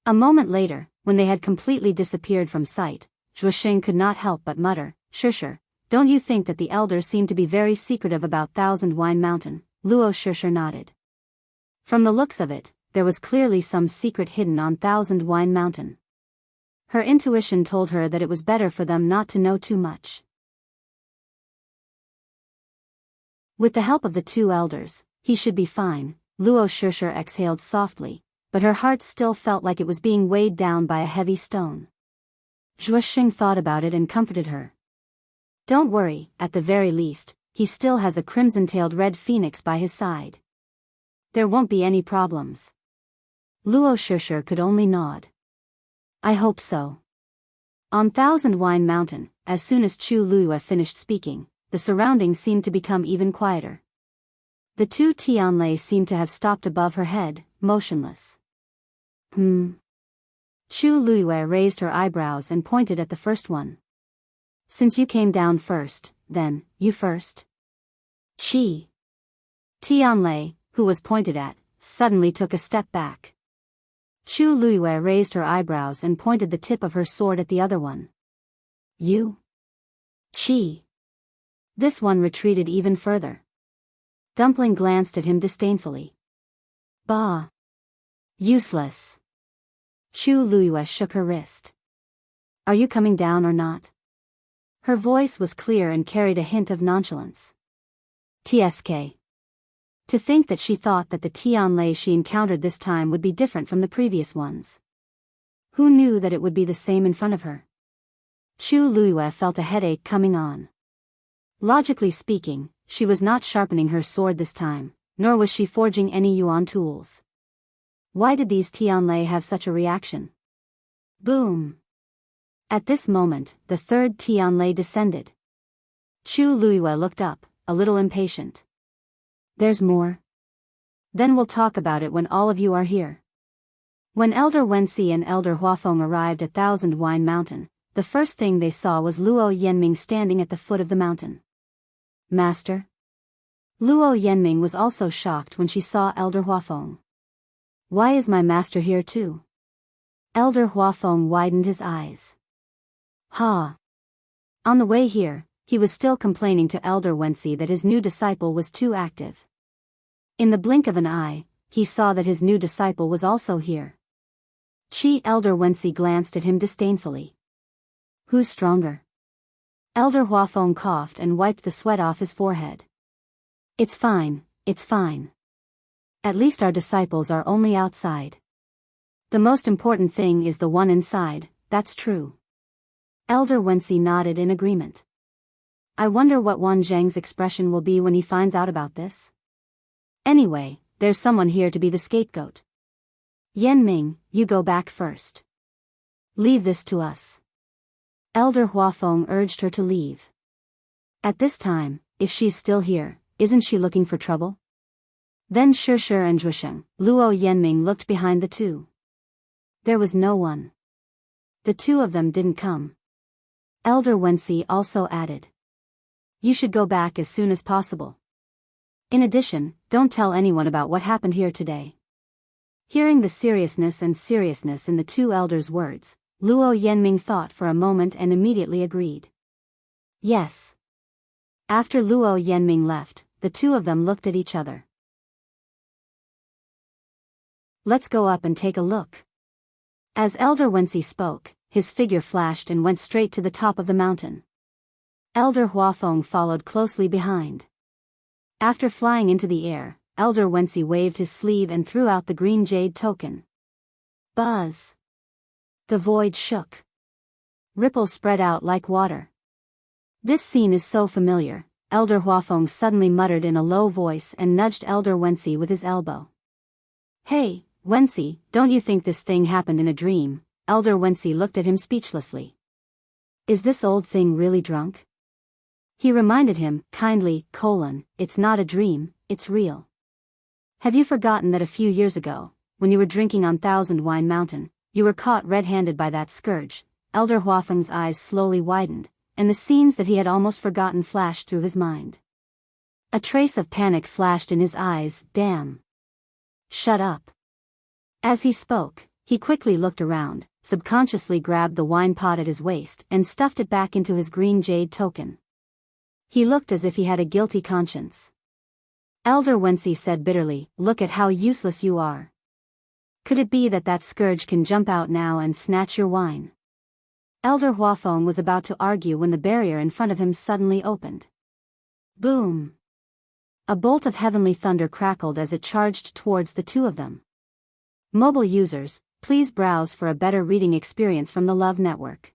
A moment later, when they had completely disappeared from sight, Zhuoxing could not help but mutter, Shishir, don't you think that the elders seem to be very secretive about Thousand Wine Mountain? Luo Shishir nodded. From the looks of it, there was clearly some secret hidden on Thousand Wine Mountain. Her intuition told her that it was better for them not to know too much. With the help of the two elders, he should be fine, Luo Shishir exhaled softly, but her heart still felt like it was being weighed down by a heavy stone. Zhuoxing thought about it and comforted her. Don't worry, at the very least, he still has a crimson-tailed red phoenix by his side. There won't be any problems. Luo Shishir could only nod. I hope so. On Thousand Wine Mountain, as soon as Chu Luyue finished speaking, the surroundings seemed to become even quieter. The two Tianlei seemed to have stopped above her head, motionless. Chu Luyue raised her eyebrows and pointed at the first one. Since you came down first, then, you first? Chi. Tianlei, who was pointed at, suddenly took a step back. Chu Luyue raised her eyebrows and pointed the tip of her sword at the other one. You? Chi. This one retreated even further. Dumpling glanced at him disdainfully. Bah. Useless. Chu Luyue shook her wrist. Are you coming down or not? Her voice was clear and carried a hint of nonchalance. TSK. To think that she thought that the Tianlei she encountered this time would be different from the previous ones. Who knew that it would be the same in front of her? Chu Luyue felt a headache coming on. Logically speaking, she was not sharpening her sword this time, nor was she forging any yuan tools. Why did these Tianlei have such a reaction? Boom! At this moment, the third Tianlei descended. Chu Luyue looked up, a little impatient. There's more? Then we'll talk about it when all of you are here. When Elder Wensi and Elder Huafeng arrived at Thousand Wine Mountain, the first thing they saw was Luo Yanming standing at the foot of the mountain. Master? Luo Yanming was also shocked when she saw Elder Huafeng. Why is my master here too? Elder Huafeng widened his eyes. Ha! On the way here, he was still complaining to Elder Wensi that his new disciple was too active. In the blink of an eye, he saw that his new disciple was also here. Elder Wensi glanced at him disdainfully. Who's stronger? Elder Huafeng coughed and wiped the sweat off his forehead. It's fine, it's fine. At least our disciples are only outside. The most important thing is the one inside, that's true. Elder Wensi nodded in agreement. I wonder what Wang Zheng's expression will be when he finds out about this. Anyway, there's someone here to be the scapegoat. Yanming, you go back first. Leave this to us. Elder Huafeng urged her to leave. At this time, if she's still here, isn't she looking for trouble? Then Shishir and Zhuoxing, Luo Yanming looked behind the two. There was no one. The two of them didn't come. Elder Wensi also added. You should go back as soon as possible. In addition, don't tell anyone about what happened here today. Hearing the seriousness in the two elders' words, Luo Yenming thought for a moment and immediately agreed. Yes. After Luo Yenming left, the two of them looked at each other. Let's go up and take a look. As Elder Wensi spoke, his figure flashed and went straight to the top of the mountain. Elder Huafeng followed closely behind. After flying into the air, Elder Wensi waved his sleeve and threw out the green jade token. Buzz! The void shook. Ripples spread out like water. This scene is so familiar, Elder Huafeng suddenly muttered in a low voice and nudged Elder Wensi with his elbow. Hey, Wensi, don't you think this thing happened in a dream? Elder Wensi looked at him speechlessly. Is this old thing really drunk? He reminded him, kindly, it's not a dream, it's real. Have you forgotten that a few years ago, when you were drinking on Thousand Wine Mountain, you were caught red-handed by that scourge? Elder Huafeng's eyes slowly widened, and the scenes that he had almost forgotten flashed through his mind. A trace of panic flashed in his eyes. Damn. Shut up. As he spoke, he quickly looked around, subconsciously grabbed the wine pot at his waist and stuffed it back into his green jade token. He looked as if he had a guilty conscience. Elder Wensi said bitterly, look at how useless you are. Could it be that that scourge can jump out now and snatch your wine? Elder Huafeng was about to argue when the barrier in front of him suddenly opened. Boom! A bolt of heavenly thunder crackled as it charged towards the two of them. Mobile users, please browse for a better reading experience from the Love Network.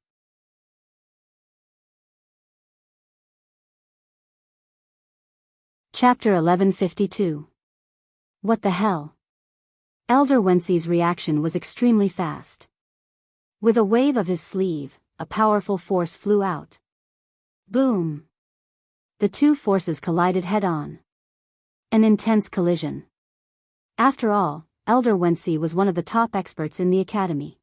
Chapter 1152. What the hell? Elder Wensi's reaction was extremely fast. With a wave of his sleeve, a powerful force flew out. Boom! The two forces collided head-on. An intense collision. After all, Elder Wensi was one of the top experts in the academy.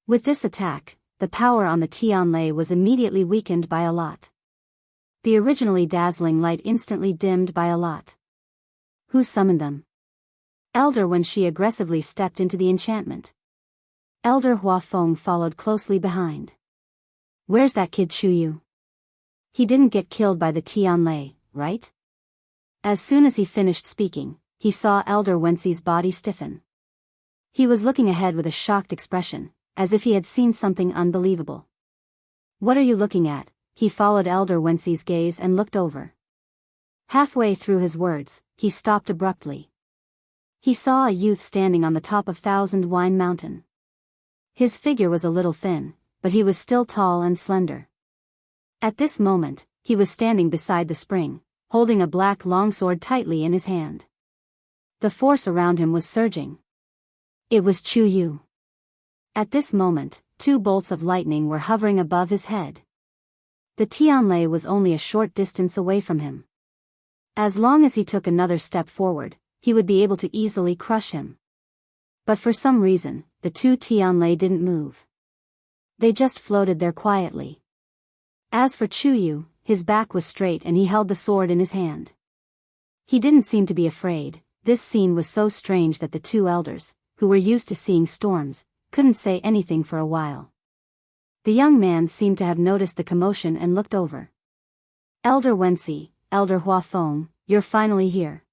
With this attack, the power on the Tianlei was immediately weakened by a lot. The originally dazzling light instantly dimmed by a lot. Who summoned them? Elder Wensi aggressively stepped into the enchantment. Elder Huafeng followed closely behind. Where's that kid Chuyu? He didn't get killed by the Tianlei, right? As soon as he finished speaking, he saw Elder Wensi's body stiffen. He was looking ahead with a shocked expression, as if he had seen something unbelievable. What are you looking at? He followed Elder Wensi's gaze and looked over. Halfway through his words, he stopped abruptly. He saw a youth standing on the top of Thousand Wine Mountain. His figure was a little thin, but he was still tall and slender. At this moment, he was standing beside the spring, holding a black longsword tightly in his hand. The force around him was surging. It was Chuyu. At this moment, two bolts of lightning were hovering above his head. The Tianlei was only a short distance away from him. As long as he took another step forward, he would be able to easily crush him. But for some reason, the two Tianlei didn't move. They just floated there quietly. As for Chuyu, his back was straight and he held the sword in his hand. He didn't seem to be afraid. This scene was so strange that the two elders, who were used to seeing storms, couldn't say anything for a while. The young man seemed to have noticed the commotion and looked over. Elder Wensi, Elder Huafeng, you're finally here.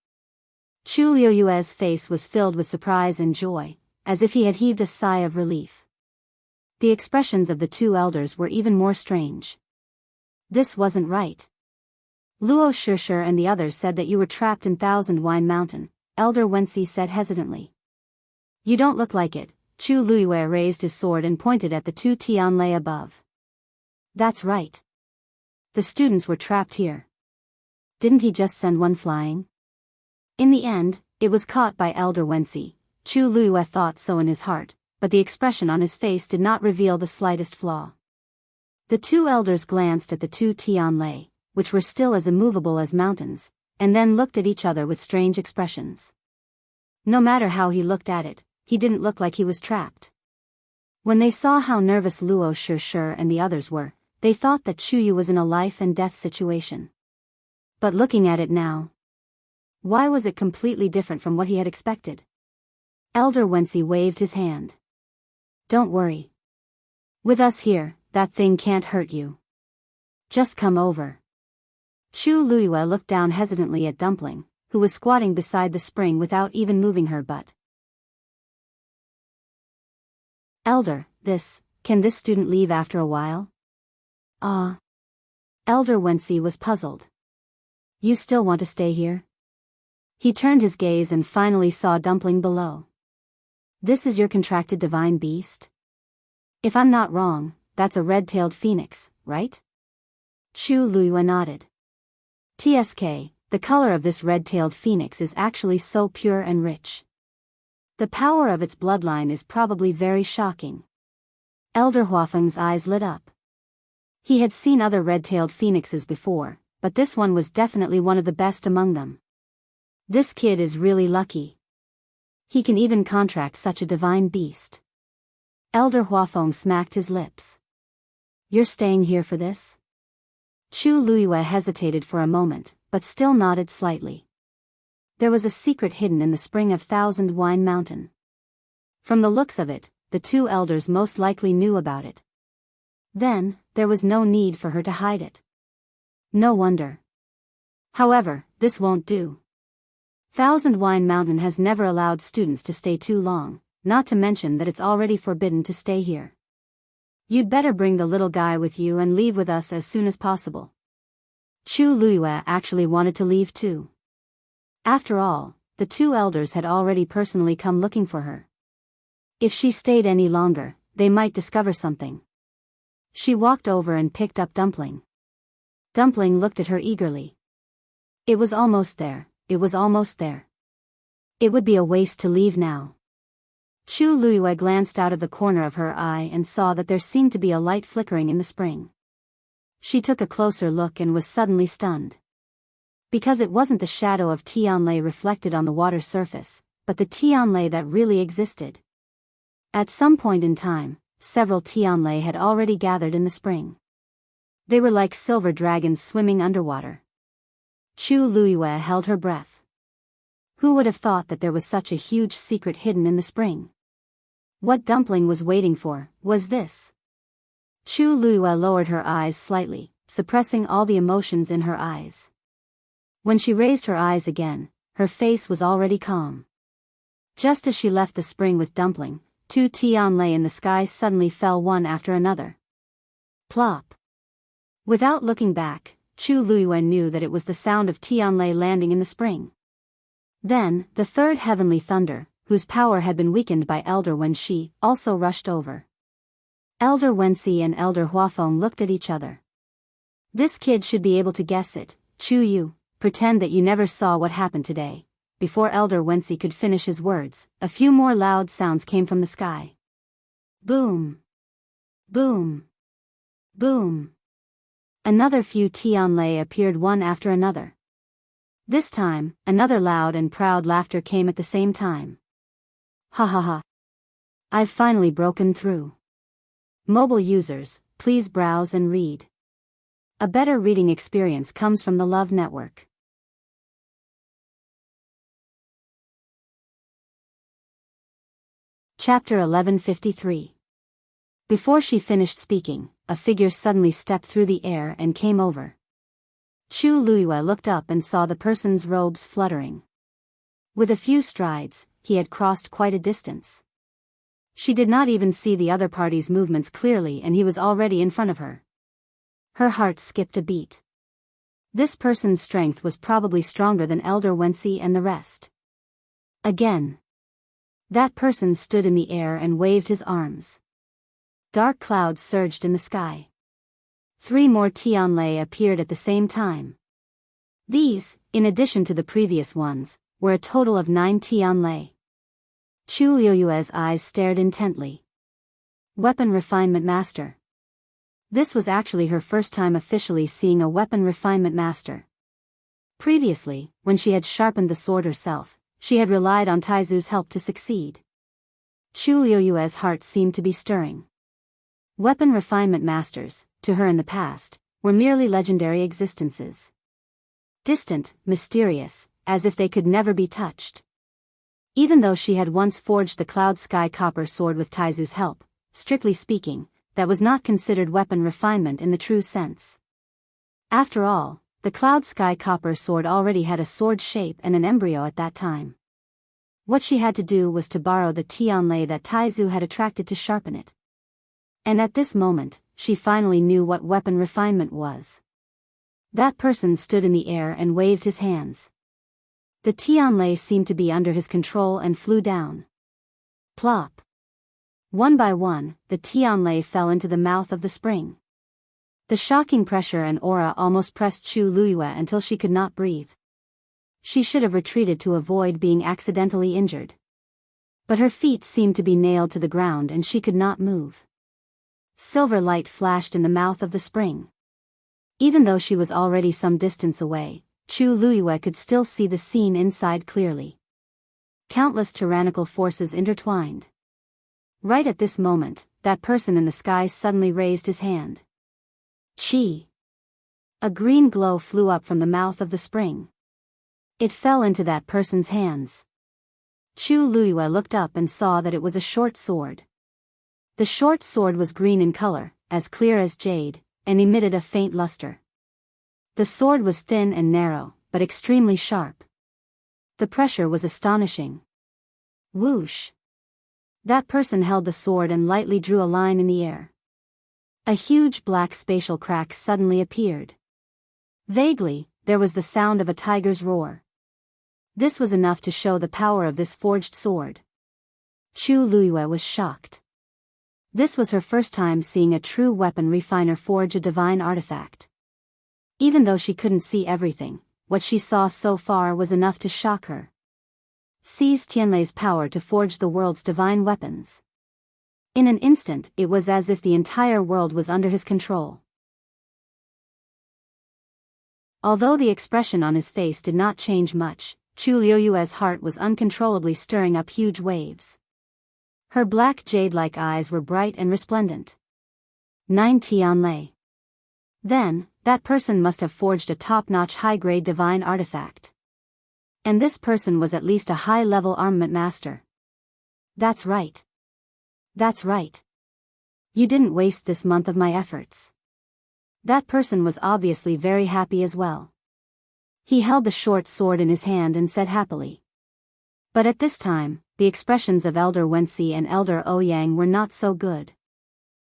Chu Liuyue's face was filled with surprise and joy, as if he had heaved a sigh of relief. The expressions of the two elders were even more strange. This wasn't right. Luo Shishir and the others said that you were trapped in Thousand Wine Mountain, Elder Wensi said hesitantly. You don't look like it. Chu Liyue raised his sword and pointed at the two Tianlei above. That's right. The students were trapped here. Didn't he just send one flying? In the end, it was caught by Elder Wensi. Chu Liyue thought so in his heart, but the expression on his face did not reveal the slightest flaw. The two elders glanced at the two Tianlei, which were still as immovable as mountains, and then looked at each other with strange expressions. No matter how he looked at it, he didn't look like he was trapped. When they saw how nervous Luo Shishir and the others were, they thought that Chuyu was in a life-and-death situation. But looking at it now, why was it completely different from what he had expected? Elder Wensi waved his hand. Don't worry. With us here, that thing can't hurt you. Just come over. Chu Luiyue looked down hesitantly at Dumpling, who was squatting beside the spring without even moving her butt. Elder, can this student leave after a while? Elder Wensi was puzzled. You still want to stay here? He turned his gaze and finally saw Dumpling below. This is your contracted divine beast? If I'm not wrong, that's a red-tailed phoenix, right? Chu Luiyue nodded. TSK, the color of this red-tailed phoenix is actually so pure and rich. The power of its bloodline is probably very shocking. Elder Huafeng's eyes lit up. He had seen other red-tailed phoenixes before, but this one was definitely one of the best among them. This kid is really lucky. He can even contract such a divine beast. Elder Huafeng smacked his lips. You're staying here for this? Chu Luiyue hesitated for a moment, but still nodded slightly. There was a secret hidden in the spring of Thousand Wine Mountain. From the looks of it, the two elders most likely knew about it. Then, there was no need for her to hide it. No wonder. However, this won't do. Thousand Wine Mountain has never allowed students to stay too long, not to mention that it's already forbidden to stay here. You'd better bring the little guy with you and leave with us as soon as possible. Chu Luiyue actually wanted to leave too. After all, the two elders had already personally come looking for her. If she stayed any longer, they might discover something. She walked over and picked up Dumpling. Dumpling looked at her eagerly. It was almost there. It was almost there. It would be a waste to leave now. Chu Luiyue glanced out of the corner of her eye and saw that there seemed to be a light flickering in the spring. She took a closer look and was suddenly stunned. Because it wasn't the shadow of Tianlei reflected on the water surface, but the Tianlei that really existed. At some point in time, several Tianlei had already gathered in the spring. They were like silver dragons swimming underwater. Chu Luiyue held her breath. Who would have thought that there was such a huge secret hidden in the spring? What Dumpling was waiting for was this. Chu Luiyue lowered her eyes slightly, suppressing all the emotions in her eyes. When she raised her eyes again, her face was already calm. Just as she left the spring with Dumpling, two Tianlei in the sky suddenly fell one after another. Plop. Without looking back, Chu Luiyue knew that it was the sound of Tianlei landing in the spring. Then, the third heavenly thunder, whose power had been weakened by Elder Wenxi, also rushed over. Elder Wenxi and Elder Huafeng looked at each other. This kid should be able to guess it. Chu Yu, pretend that you never saw what happened today. Before Elder Wenxi could finish his words, a few more loud sounds came from the sky. Boom! Boom! Boom! Another few Tianlei appeared one after another. This time, another loud and proud laughter came at the same time. Ha ha ha. I've finally broken through. Mobile users, please browse and read. A better reading experience comes from the Love Network. Chapter 1153. Before she finished speaking, a figure suddenly stepped through the air and came over. Chu Luiyue looked up and saw the person's robes fluttering. With a few strides, he had crossed quite a distance. She did not even see the other party's movements clearly and he was already in front of her. Her heart skipped a beat. This person's strength was probably stronger than Elder Wenxi and the rest. Again. That person stood in the air and waved his arms. Dark clouds surged in the sky. 3 more Tianlei appeared at the same time. These, in addition to the previous ones, were a total of 9 Tianlei. Chu Luiyue's eyes stared intently. Weapon Refinement Master. This was actually her first time officially seeing a Weapon Refinement Master. Previously, when she had sharpened the sword herself, she had relied on Taizu's help to succeed. Chu Luiyue's heart seemed to be stirring. Weapon Refinement Masters, to her in the past, were merely legendary existences. Distant, mysterious, as if they could never be touched. Even though she had once forged the Cloud Sky Copper sword with Taizu's help, strictly speaking, that was not considered weapon refinement in the true sense. After all, the Cloud Sky Copper sword already had a sword shape and an embryo at that time. What she had to do was to borrow the Tianlei that Taizu had attracted to sharpen it. And at this moment, she finally knew what weapon refinement was. That person stood in the air and waved his hands. The Tianlei seemed to be under his control and flew down. Plop. One by one, the Tianlei fell into the mouth of the spring. The shocking pressure and aura almost pressed Chu Luyue until she could not breathe. She should have retreated to avoid being accidentally injured. But her feet seemed to be nailed to the ground and she could not move. Silver light flashed in the mouth of the spring. Even though she was already some distance away, Chu Luyue could still see the scene inside clearly. Countless tyrannical forces intertwined. Right at this moment, that person in the sky suddenly raised his hand. Chi! A green glow flew up from the mouth of the spring. It fell into that person's hands. Chu Luyue looked up and saw that it was a short sword. The short sword was green in color, as clear as jade, and emitted a faint luster. The sword was thin and narrow, but extremely sharp. The pressure was astonishing. Whoosh! That person held the sword and lightly drew a line in the air. A huge black spatial crack suddenly appeared. Vaguely, there was the sound of a tiger's roar. This was enough to show the power of this forged sword. Chu Luyue was shocked. This was her first time seeing a true weapon refiner forge a divine artifact. Even though she couldn't see everything, what she saw so far was enough to shock her. Seize Tianlei's power to forge the world's divine weapons. In an instant, it was as if the entire world was under his control. Although the expression on his face did not change much, Chu Luyue's heart was uncontrollably stirring up huge waves. Her black jade-like eyes were bright and resplendent. 9 Tianlei. Then, that person must have forged a top-notch high-grade divine artifact. And this person was at least a high-level armament master. That's right. That's right. You didn't waste this month of my efforts. That person was obviously very happy as well. He held the short sword in his hand and said happily. But at this time, the expressions of Elder Wenxi and Elder Ouyang were not so good.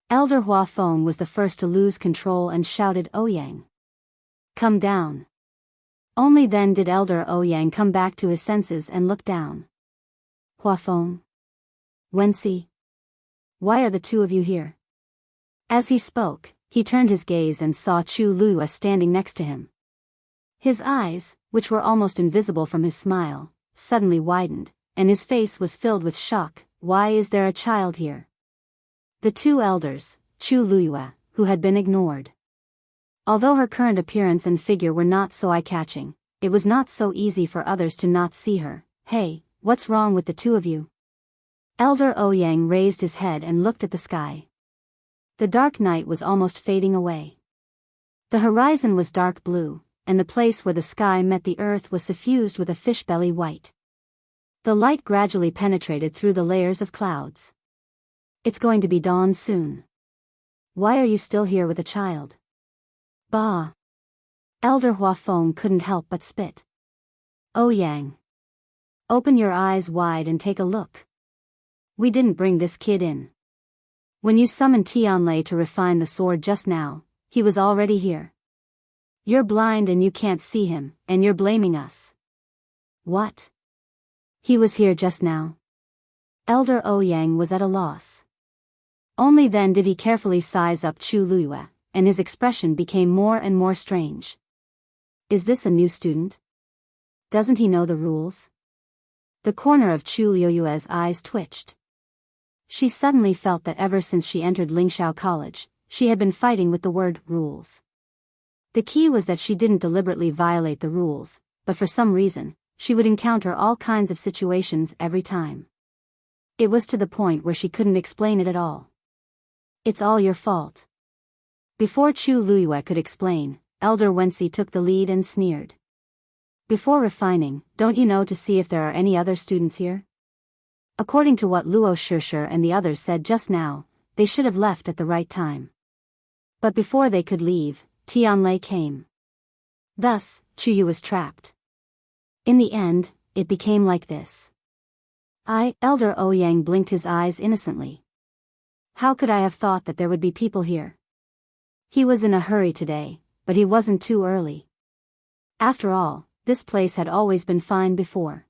Elder Huafeng was the first to lose control and shouted, "Ouyang! Come down!" Only then did Elder Ouyang come back to his senses and look down. Huafeng? Wenxi? Why are the two of you here? As he spoke, he turned his gaze and saw Chu Luyue standing next to him. His eyes, which were almost invisible from his smile, suddenly widened, and his face was filled with shock. Why is there a child here? The two elders, Chu Luyue, who had been ignored. Although her current appearance and figure were not so eye-catching, it was not so easy for others to not see her. Hey, what's wrong with the two of you? Elder Ouyang raised his head and looked at the sky. The dark night was almost fading away. The horizon was dark blue, and the place where the sky met the earth was suffused with a fish-belly white. The light gradually penetrated through the layers of clouds. It's going to be dawn soon. Why are you still here with a child? Bah! Elder Huafeng couldn't help but spit. Ouyang! Open your eyes wide and take a look. We didn't bring this kid in. When you summoned Tianlei to refine the sword just now, he was already here. You're blind and you can't see him, and you're blaming us. What? He was here just now. Elder Ouyang was at a loss. Only then did he carefully size up Chu Luyue, and his expression became more and more strange. Is this a new student? Doesn't he know the rules? The corner of Chu Luyue's eyes twitched. She suddenly felt that ever since she entered Lingxiao College, she had been fighting with the word rules. The key was that she didn't deliberately violate the rules, but for some reason, she would encounter all kinds of situations every time. It was to the point where she couldn't explain it at all. It's all your fault. Before Chu Luyue could explain, Elder Wenxi took the lead and sneered. Before refining, don't you know to see if there are any other students here? According to what Luo Shishir and the others said just now, they should have left at the right time. But before they could leave, Tianlei came. Thus, Chuyu was trapped. In the end, it became like this. Elder Ouyang blinked his eyes innocently. How could I have thought that there would be people here? He was in a hurry today, but he wasn't too early. After all, this place had always been fine before.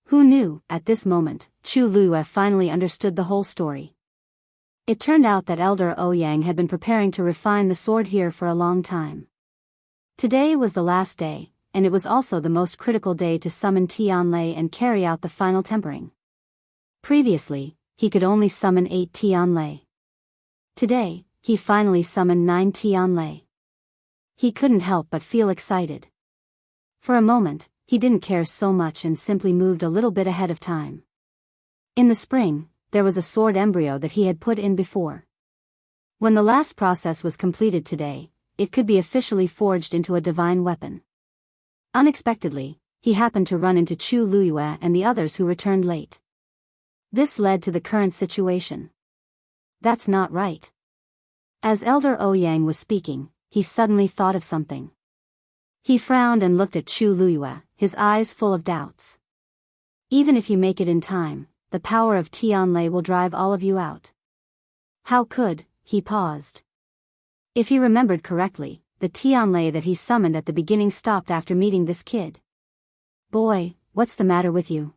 Who knew? At this moment, Chu Lue finally understood the whole story. It turned out that Elder Ouyang had been preparing to refine the sword here for a long time. Today was the last day, and it was also the most critical day to summon Tianlei and carry out the final tempering. Previously, he could only summon 8 Tianlei. Today, he finally summoned 9 Tianlei. He couldn't help but feel excited. For a moment, he didn't care so much and simply moved a little bit ahead of time. In the spring, there was a sword embryo that he had put in before. When the last process was completed today, it could be officially forged into a divine weapon. Unexpectedly, he happened to run into Chu Lue and the others who returned late. This led to the current situation. That's not right. As Elder Ouyang was speaking, he suddenly thought of something. He frowned and looked at Chu Lue, his eyes full of doubts. Even if you make it in time, the power of Tianlei will drive all of you out. How could? He paused. If he remembered correctly, the Tianlei that he summoned at the beginning stopped after meeting this kid. Boy, what's the matter with you?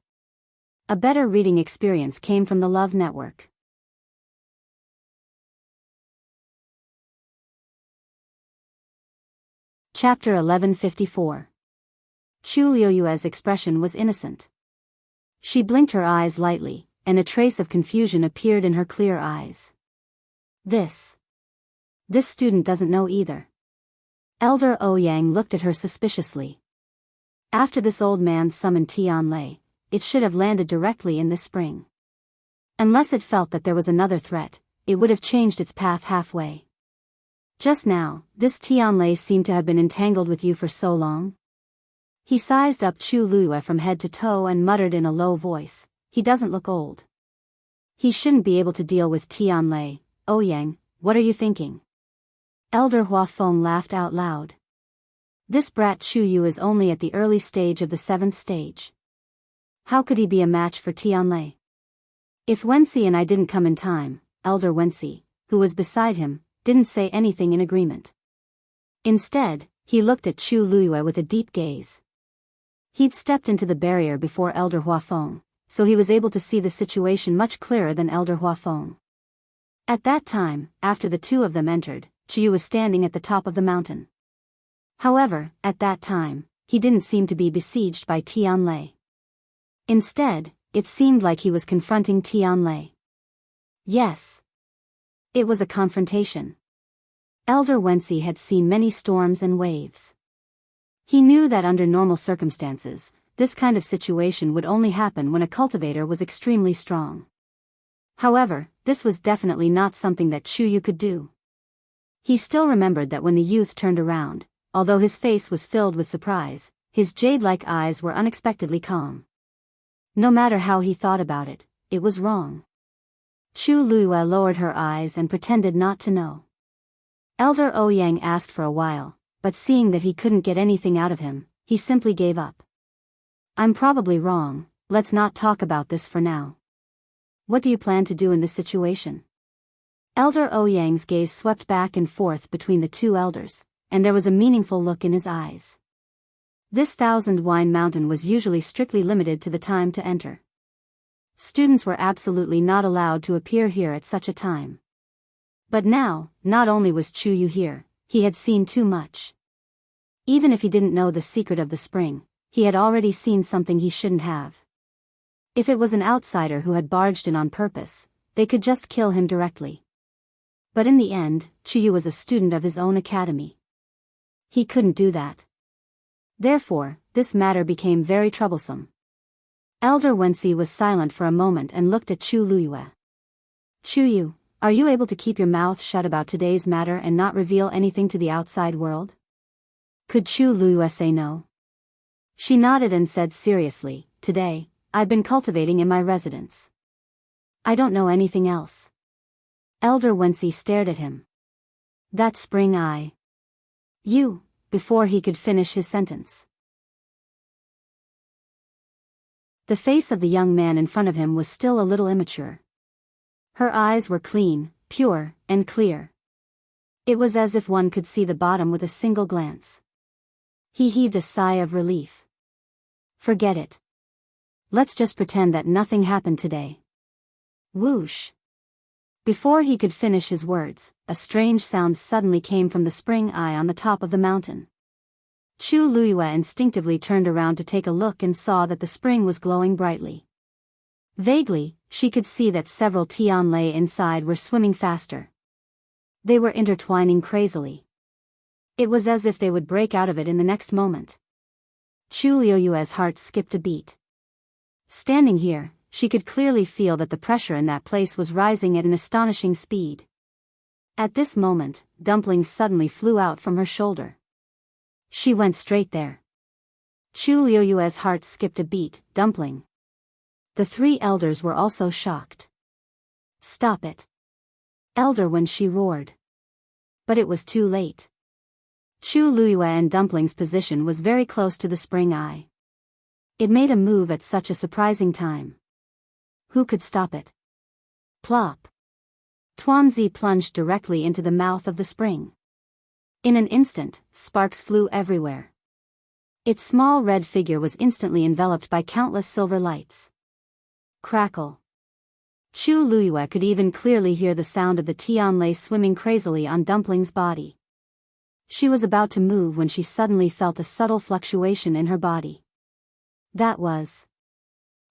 A better reading experience came from the Love Network. Chapter 1154. Chu Liuyue's expression was innocent. She blinked her eyes lightly, and a trace of confusion appeared in her clear eyes. This student doesn't know either. Elder Ouyang looked at her suspiciously. After this old man summoned Tianlei, it should have landed directly in this spring. Unless it felt that there was another threat, it would have changed its path halfway. Just now, this Tianlei seemed to have been entangled with you for so long. He sized up Chu Lue from head to toe and muttered in a low voice, he doesn't look old. He shouldn't be able to deal with Tianlei. Ouyang, what are you thinking? Elder Huafeng laughed out loud. This brat Chu Yu is only at the early stage of the 7th stage. How could he be a match for Tianlei? If Wensi and I didn't come in time, Elder Wensi, who was beside him, didn't say anything in agreement. Instead, he looked at Chu Lue with a deep gaze. He'd stepped into the barrier before Elder Huafeng, so he was able to see the situation much clearer than Elder Huafeng. At that time, after the two of them entered, Chu was standing at the top of the mountain. However, at that time, he didn't seem to be besieged by Tianlei. Instead, it seemed like he was confronting Tianlei. Yes. It was a confrontation. Elder Wensi had seen many storms and waves. He knew that under normal circumstances, this kind of situation would only happen when a cultivator was extremely strong. However, this was definitely not something that Chu Yu could do. He still remembered that when the youth turned around, although his face was filled with surprise, his jade-like eyes were unexpectedly calm. No matter how he thought about it, it was wrong. Chu Lue lowered her eyes and pretended not to know. Elder Ouyang asked for a while, but seeing that he couldn't get anything out of him, he simply gave up. I'm probably wrong, let's not talk about this for now. What do you plan to do in this situation? Elder Ouyang's gaze swept back and forth between the two elders, and there was a meaningful look in his eyes. This 1,000-wine mountain was usually strictly limited to the time to enter. Students were absolutely not allowed to appear here at such a time. But now, not only was Chu Yu here, he had seen too much. Even if he didn't know the secret of the spring, he had already seen something he shouldn't have. If it was an outsider who had barged in on purpose, they could just kill him directly. But in the end, Chu Yu was a student of his own academy. He couldn't do that. Therefore, this matter became very troublesome. Elder Wensi was silent for a moment and looked at Chu Lue. Chu Yu, are you able to keep your mouth shut about today's matter and not reveal anything to the outside world? Could Chu Lue say no? She nodded and said seriously, "Today, I've been cultivating in my residence. I don't know anything else." Elder Wensi stared at him. "That spring eye. You," before he could finish his sentence. The face of the young man in front of him was still a little immature. Her eyes were clean, pure, and clear. It was as if one could see the bottom with a single glance. He heaved a sigh of relief. "Forget it. Let's just pretend that nothing happened today." Whoosh! Before he could finish his words, a strange sound suddenly came from the spring eye on the top of the mountain. Chu Luiyue instinctively turned around to take a look and saw that the spring was glowing brightly. Vaguely, she could see that several Tianlei inside were swimming faster. They were intertwining crazily. It was as if they would break out of it in the next moment. Chu Luiyue's heart skipped a beat. Standing here, she could clearly feel that the pressure in that place was rising at an astonishing speed. At this moment, Dumpling suddenly flew out from her shoulder. She went straight there. Chu Luiyue's heart skipped a beat. "Dumpling." The three elders were also shocked. "Stop it, Elder," when she roared. But it was too late. Chu Luiyue and Dumpling's position was very close to the spring eye. It made a move at such a surprising time. Who could stop it? Plop! Tuanzi plunged directly into the mouth of the spring. In an instant, sparks flew everywhere. Its small red figure was instantly enveloped by countless silver lights. Crackle! Chu Luiyue could even clearly hear the sound of the Tianlei swimming crazily on Dumpling's body. She was about to move when she suddenly felt a subtle fluctuation in her body. That was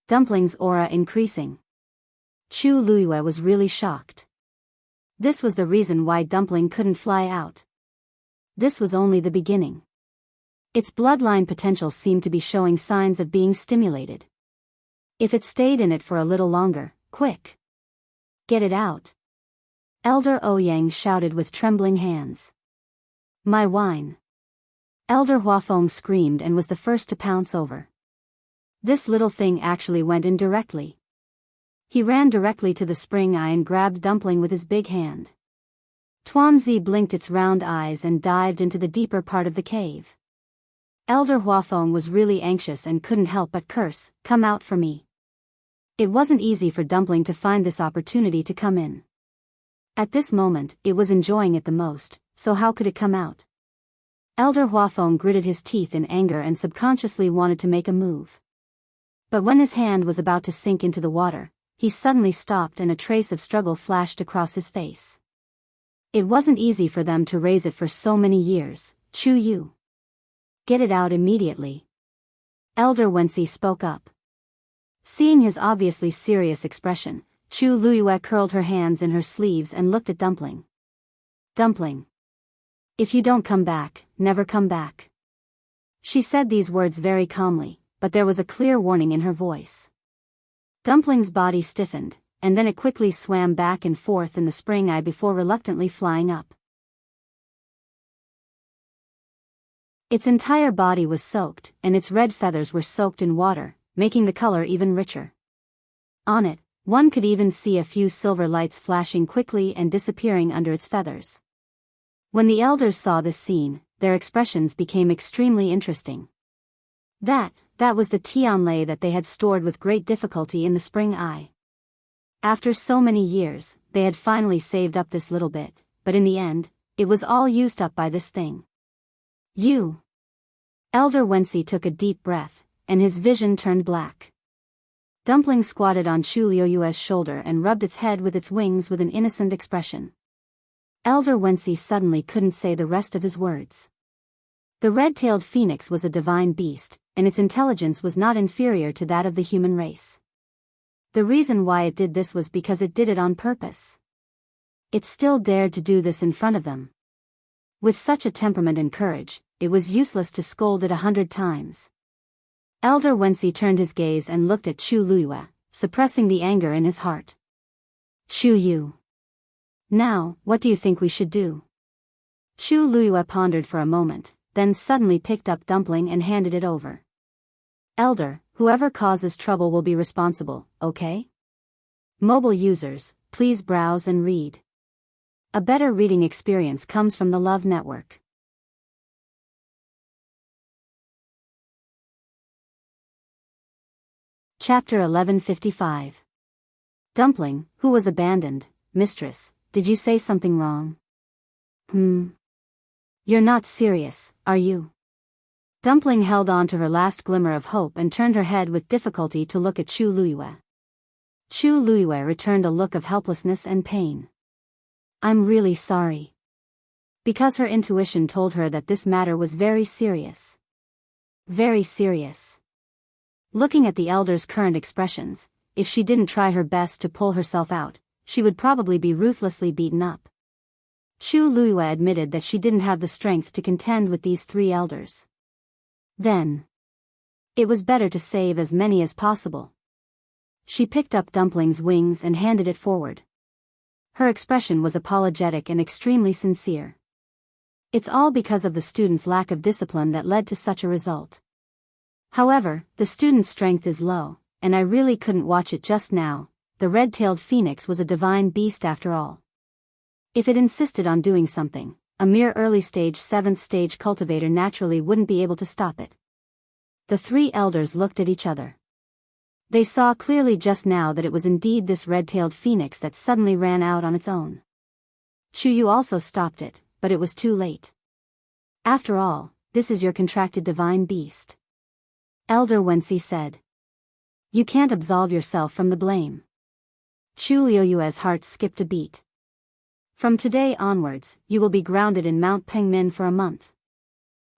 Dumpling's aura increasing. Chu Luiyue was really shocked. This was the reason why Dumpling couldn't fly out. This was only the beginning. Its bloodline potential seemed to be showing signs of being stimulated. If it stayed in it for a little longer, quick! Get it out! Elder Ouyang shouted with trembling hands. "My wine!" Elder Huafeng screamed and was the first to pounce over. This little thing actually went in directly. He ran directly to the spring eye and grabbed Dumpling with his big hand. Tuanzi blinked its round eyes and dived into the deeper part of the cave. Elder Huafeng was really anxious and couldn't help but curse, "Come out for me." It wasn't easy for Dumpling to find this opportunity to come in. At this moment, it was enjoying it the most, so how could it come out? Elder Huafeng gritted his teeth in anger and subconsciously wanted to make a move. But when his hand was about to sink into the water, he suddenly stopped and a trace of struggle flashed across his face. It wasn't easy for them to raise it for so many years. "Chu Yu. Get it out immediately." Elder Wensi spoke up. Seeing his obviously serious expression, Chu Luiyue curled her hands in her sleeves and looked at Dumpling. "Dumpling. If you don't come back, never come back." She said these words very calmly, but there was a clear warning in her voice. Dumpling's body stiffened, and then it quickly swam back and forth in the spring eye before reluctantly flying up. Its entire body was soaked, and its red feathers were soaked in water, making the color even richer. On it, one could even see a few silver lights flashing quickly and disappearing under its feathers. When the elders saw this scene, their expressions became extremely interesting. That was the Tianlei that they had stored with great difficulty in the spring eye. After so many years, they had finally saved up this little bit, but in the end, it was all used up by this thing. "You." Elder Wensi took a deep breath, and his vision turned black. Dumpling squatted on Chu Luiyue's shoulder and rubbed its head with its wings with an innocent expression. Elder Wensi suddenly couldn't say the rest of his words. The red-tailed phoenix was a divine beast, and its intelligence was not inferior to that of the human race. The reason why it did this was because it did it on purpose. It still dared to do this in front of them. With such a temperament and courage, it was useless to scold it 100 times. Elder Wensi turned his gaze and looked at Chu Luiyue, suppressing the anger in his heart. "Chu Yu. Now, what do you think we should do?" Chu Luiyue pondered for a moment, then suddenly picked up Dumpling and handed it over. Elder, whoever causes trouble will be responsible, okay? Mobile users, please browse and read. A better reading experience comes from the Love Network. Chapter 1155. Dumpling, who was abandoned. Mistress, did you say something wrong? You're not serious, are you? Dumpling held on to her last glimmer of hope and turned her head with difficulty to look at Chu Luiyue. Chu Luiyue returned a look of helplessness and pain. I'm really sorry. Because her intuition told her that this matter was very serious. Very serious. Looking at the elder's current expressions, if she didn't try her best to pull herself out, she would probably be ruthlessly beaten up. Chu Luiyue admitted that she didn't have the strength to contend with these three elders. Then, it was better to save as many as possible. She picked up Dumpling's wings and handed it forward. Her expression was apologetic and extremely sincere. It's all because of the student's lack of discipline that led to such a result. However, the student's strength is low, and I really couldn't watch it just now. The red-tailed phoenix was a divine beast after all. If it insisted on doing something, a mere early-stage 7th-stage cultivator naturally wouldn't be able to stop it. The three elders looked at each other. They saw clearly just now that it was indeed this red-tailed phoenix that suddenly ran out on its own. Chu Yu also stopped it, but it was too late. After all, this is your contracted divine beast. Elder Wensi said. You can't absolve yourself from the blame. Chu Luiyue's heart skipped a beat. From today onwards, you will be grounded in Mount Pengmin for a month.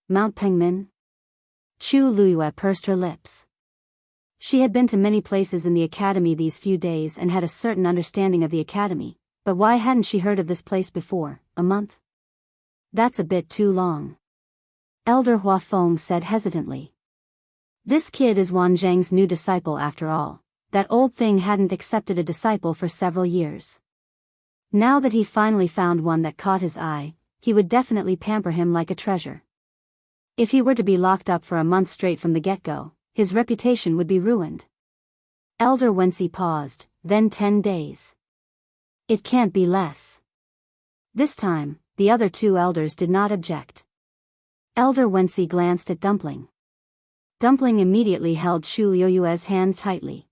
Mount Pengmin? Chu Luiyue pursed her lips. She had been to many places in the academy these few days and had a certain understanding of the academy, but why hadn't she heard of this place before? A month? That's a bit too long. Elder Huafeng said hesitantly. This kid is Wan Zhang's new disciple after all. That old thing hadn't accepted a disciple for several years. Now that he finally found one that caught his eye, he would definitely pamper him like a treasure. If he were to be locked up for a month straight from the get-go, his reputation would be ruined. Elder Wensi paused, then 10 days. It can't be less. This time, the other two elders did not object. Elder Wensi glanced at Dumpling. Dumpling immediately held Chu Luiyue's hand tightly.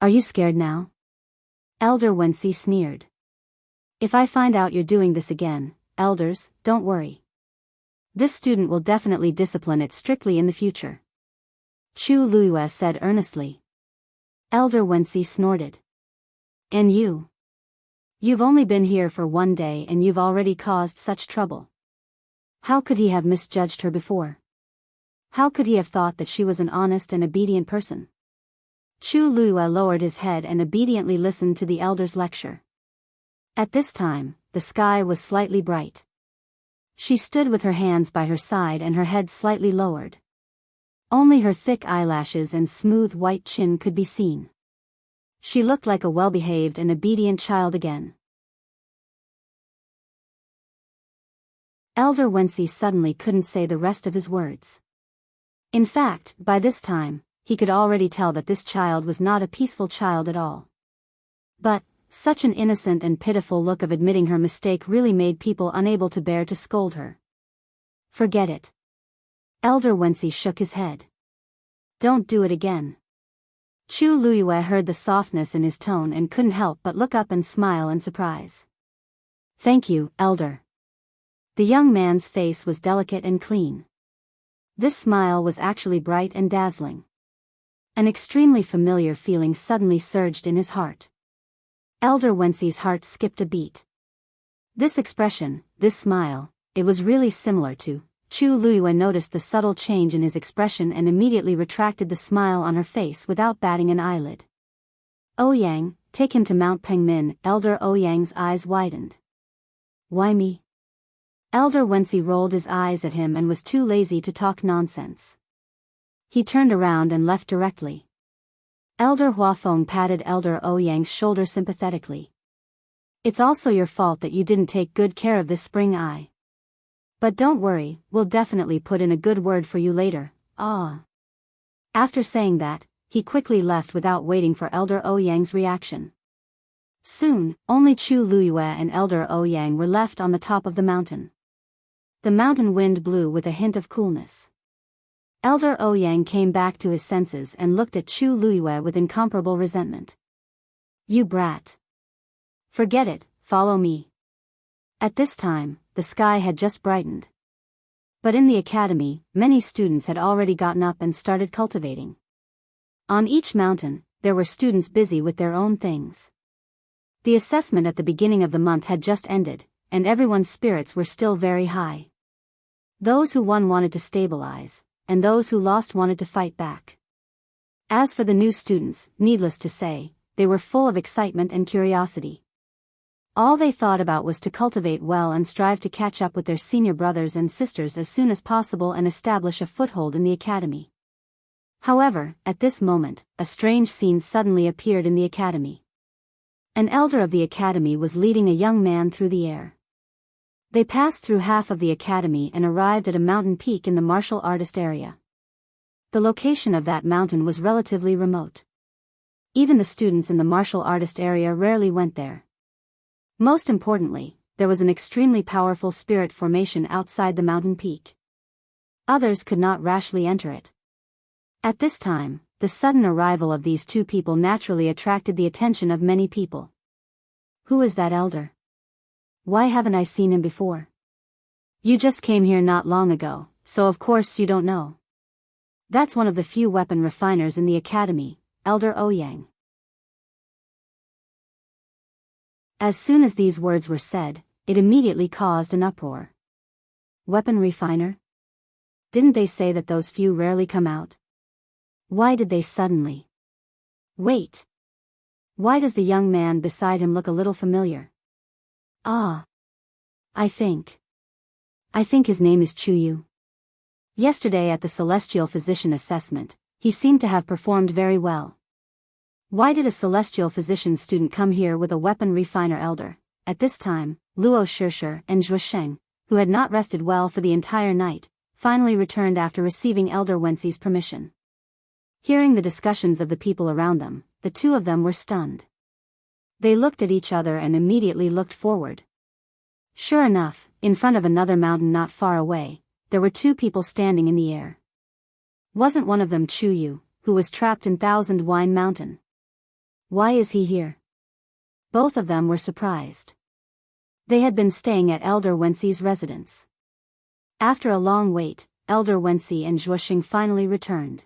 Are you scared now? Elder Wensi sneered. If I find out you're doing this again, elders, don't worry. This student will definitely discipline it strictly in the future. Chu Luiyue said earnestly. Elder Wensi snorted. And you? You've only been here for 1 day and you've already caused such trouble. How could he have misjudged her before? How could he have thought that she was an honest and obedient person? Chu Luiyue lowered his head and obediently listened to the elder's lecture. At this time, the sky was slightly bright. She stood with her hands by her side and her head slightly lowered. Only her thick eyelashes and smooth white chin could be seen. She looked like a well-behaved and obedient child again. Elder Wensi suddenly couldn't say the rest of his words. In fact, by this time, he could already tell that this child was not a peaceful child at all. But, such an innocent and pitiful look of admitting her mistake really made people unable to bear to scold her. Forget it. Elder Wensi shook his head. Don't do it again. Chu Luiyue heard the softness in his tone and couldn't help but look up and smile in surprise. Thank you, Elder. The young man's face was delicate and clean. This smile was actually bright and dazzling. An extremely familiar feeling suddenly surged in his heart. Elder Wensi's heart skipped a beat. This expression, this smile, it was really similar to. Chu Luiyue noticed the subtle change in his expression and immediately retracted the smile on her face without batting an eyelid. Ouyang, take him to Mount Pengmin. Elder Ouyang's eyes widened. Why me? Elder Wensi rolled his eyes at him and was too lazy to talk nonsense. He turned around and left directly. Elder Huafeng patted Elder Ouyang's shoulder sympathetically. It's also your fault that you didn't take good care of this spring eye. But don't worry, we'll definitely put in a good word for you later. Ah. After saying that, he quickly left without waiting for Elder Ouyang's reaction. Soon, only Chu Luyue and Elder Ouyang were left on the top of the mountain. The mountain wind blew with a hint of coolness. Elder Ouyang came back to his senses and looked at Chu Luyue with incomparable resentment. "You brat. Forget it, follow me." At this time, the sky had just brightened. But in the academy, many students had already gotten up and started cultivating. On each mountain, there were students busy with their own things. The assessment at the beginning of the month had just ended, and everyone's spirits were still very high. Those who won wanted to stabilize, and those who lost wanted to fight back. As for the new students, needless to say, they were full of excitement and curiosity. All they thought about was to cultivate well and strive to catch up with their senior brothers and sisters as soon as possible and establish a foothold in the academy. However, at this moment, a strange scene suddenly appeared in the academy. An elder of the academy was leading a young man through the air. They passed through half of the academy and arrived at a mountain peak in the martial artist area. The location of that mountain was relatively remote. Even the students in the martial artist area rarely went there. Most importantly, there was an extremely powerful spirit formation outside the mountain peak. Others could not rashly enter it. At this time, the sudden arrival of these two people naturally attracted the attention of many people. "Who is that elder? Why haven't I seen him before? You just came here not long ago, so of course you don't know." That's one of the few weapon refiners in the academy, Elder Ouyang. As soon as these words were said, it immediately caused an uproar. Weapon refiner? Didn't they say that those few rarely come out? Why did they suddenly? Wait. Why does the young man beside him look a little familiar? Ah. I think his name is Chuyu. Yesterday at the Celestial Physician assessment, he seemed to have performed very well. Why did a Celestial Physician student come here with a weapon refiner elder? At this time, Luo Shishir and Zhuosheng, who had not rested well for the entire night, finally returned after receiving Elder Wenxi's permission. Hearing the discussions of the people around them, the two of them were stunned. They looked at each other and immediately looked forward. Sure enough, in front of another mountain not far away, there were two people standing in the air. Wasn't one of them Chuyu, who was trapped in Thousand Wine Mountain? Why is he here? Both of them were surprised. They had been staying at Elder Wenxi's residence. After a long wait, Elder Wenxi and Zhuosheng finally returned.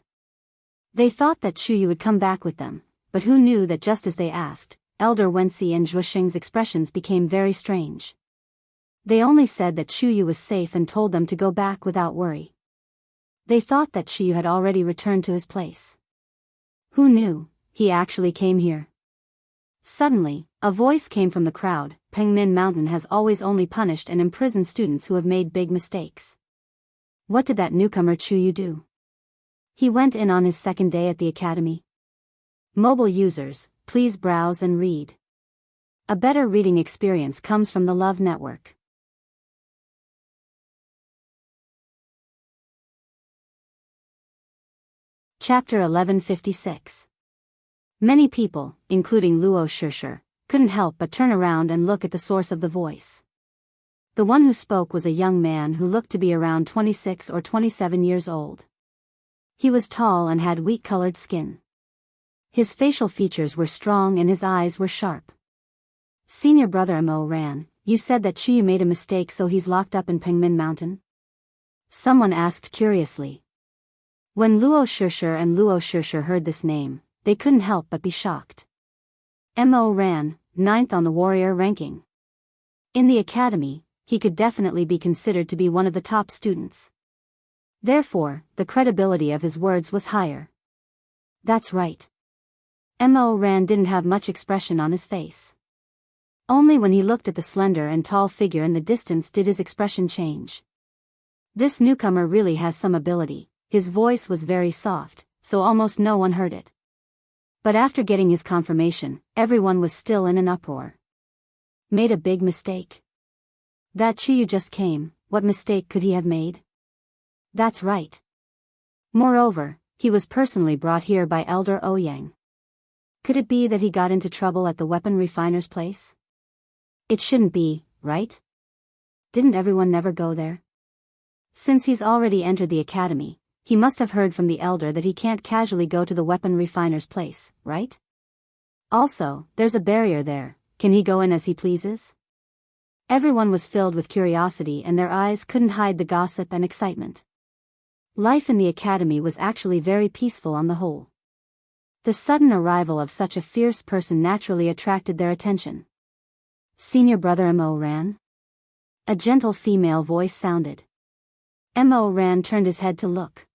They thought that Chuyu would come back with them, but who knew that just as they asked, Elder Wenxi and Zhuosheng's expressions became very strange. They only said that Chuyu was safe and told them to go back without worry. They thought that Chuyu had already returned to his place. Who knew, he actually came here. Suddenly, a voice came from the crowd. Pengmin Mountain has always only punished and imprisoned students who have made big mistakes. What did that newcomer Chuyu do? He went in on his second day at the academy. Mobile users, please browse and read. A better reading experience comes from the Love Network. Chapter 1156. Many people, including Luo Shishir, couldn't help but turn around and look at the source of the voice. The one who spoke was a young man who looked to be around 26 or 27 years old. He was tall and had wheat-colored skin. His facial features were strong and his eyes were sharp. Senior brother Mo ran, you said that Chuyu made a mistake so he's locked up in Pengmin Mountain? Someone asked curiously. When Luo Shishir and Luo Shishir heard this name, they couldn't help but be shocked. Mo ran, 9th on the warrior ranking. In the academy, he could definitely be considered to be one of the top students. Therefore, the credibility of his words was higher. That's right. Mo Ran didn't have much expression on his face. Only when he looked at the slender and tall figure in the distance did his expression change. This newcomer really has some ability. His voice was very soft, so almost no one heard it. But after getting his confirmation, everyone was still in an uproar. Made a big mistake? That Chuyu just came, what mistake could he have made? That's right. Moreover, He was personally brought here by Elder Ouyang. Could it be that he got into trouble at the weapon refiner's place? It shouldn't be, right? Didn't everyone never go there? Since he's already entered the academy, he must have heard from the elder that he can't casually go to the weapon refiner's place, right? Also, there's a barrier there. Can he go in as he pleases? Everyone was filled with curiosity and their eyes couldn't hide the gossip and excitement. Life in the academy was actually very peaceful on the whole. The sudden arrival of such a fierce person naturally attracted their attention. Senior brother Mo Ran? A gentle female voice sounded. Mo Ran turned his head to look.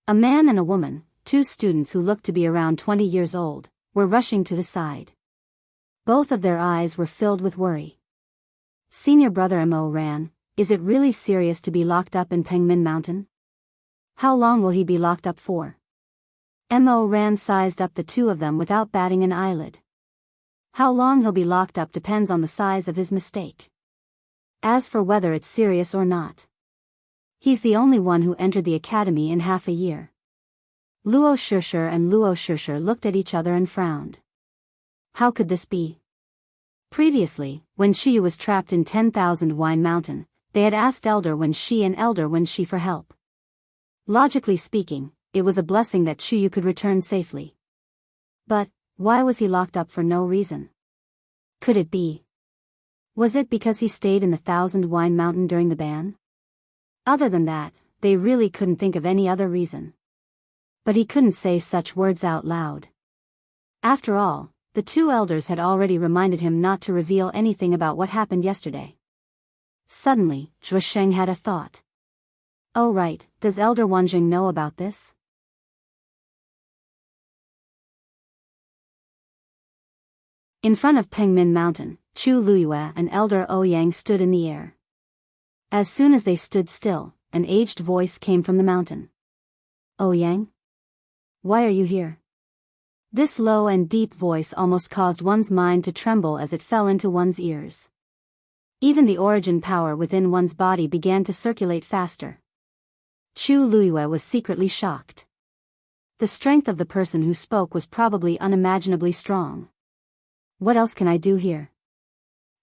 A man and a woman, two students who looked to be around 20 years old, were rushing to his side. Both of their eyes were filled with worry. Senior brother Mo Ran, is it really serious to be locked up in Pengmin Mountain? How long will he be locked up for? Mo Ran sized up the two of them without batting an eyelid. How long he'll be locked up depends on the size of his mistake. As for whether it's serious or not, he's the only one who entered the academy in half a year. Luo Shishir and Luo Shishir looked at each other and frowned. How could this be? Previously, when Shiyu was trapped in 10,000 Wine Mountain, they had asked Elder Wen Shi and Elder Wen Shi for help. Logically speaking, it was a blessing that Shiyu could return safely. But, why was he locked up for no reason? Could it be? Was it because he stayed in the 1,000 Wine Mountain during the ban? Other than that, they really couldn't think of any other reason. But he couldn't say such words out loud. After all, the two elders had already reminded him not to reveal anything about what happened yesterday. Suddenly, Zhuo Sheng had a thought. Oh right, does Elder Wanjing know about this? In front of Pengmin Mountain, Chu Luyue and Elder Ouyang stood in the air. As soon as they stood still, an aged voice came from the mountain. Ouyang? Why are you here? This low and deep voice almost caused one's mind to tremble as it fell into one's ears. Even the origin power within one's body began to circulate faster. Chu Luyue was secretly shocked. The strength of the person who spoke was probably unimaginably strong. What else can I do here?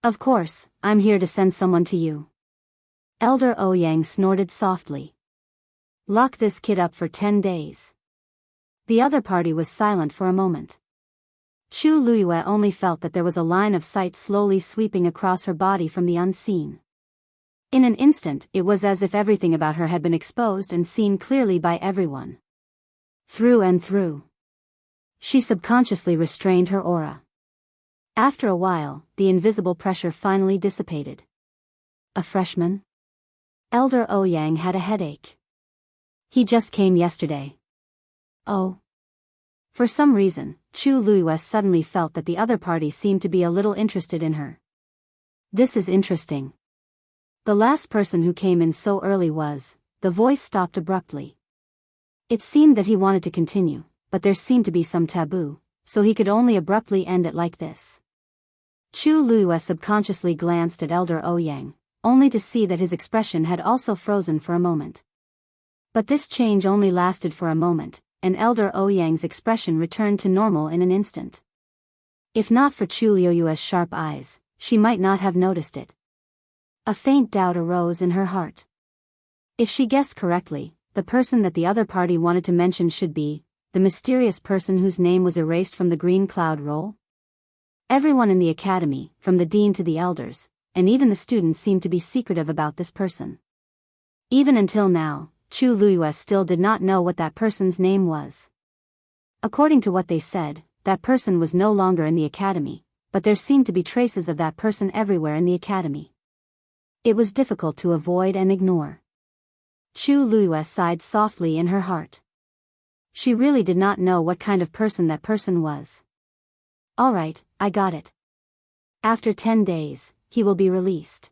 Of course, I'm here to send someone to you. Elder Ouyang snorted softly. Lock this kid up for 10 days. The other party was silent for a moment. Chu Luyue only felt that there was a line of sight slowly sweeping across her body from the unseen. In an instant, it was as if everything about her had been exposed and seen clearly by everyone. Through and through. She subconsciously restrained her aura. After a while, the invisible pressure finally dissipated. A freshman? Elder Ouyang had a headache. He just came yesterday. Oh. For some reason, Chu Luyue suddenly felt that the other party seemed to be a little interested in her. This is interesting. The last person who came in so early was, the voice stopped abruptly. It seemed that he wanted to continue, but there seemed to be some taboo, so he could only abruptly end it like this. Chu Luyue subconsciously glanced at Elder Ouyang, only to see that his expression had also frozen for a moment. But this change only lasted for a moment, and Elder Ouyang's expression returned to normal in an instant. If not for Chu Luyue's sharp eyes, she might not have noticed it. A faint doubt arose in her heart. If she guessed correctly, the person that the other party wanted to mention should be the mysterious person whose name was erased from the green cloud roll. Everyone in the academy, from the dean to the elders, and even the students seemed to be secretive about this person. Even until now, Chu Luyue still did not know what that person's name was. According to what they said, that person was no longer in the academy, but there seemed to be traces of that person everywhere in the academy. It was difficult to avoid and ignore. Chu Luyue sighed softly in her heart. She really did not know what kind of person that person was. All right, I got it. After 10 days, he will be released.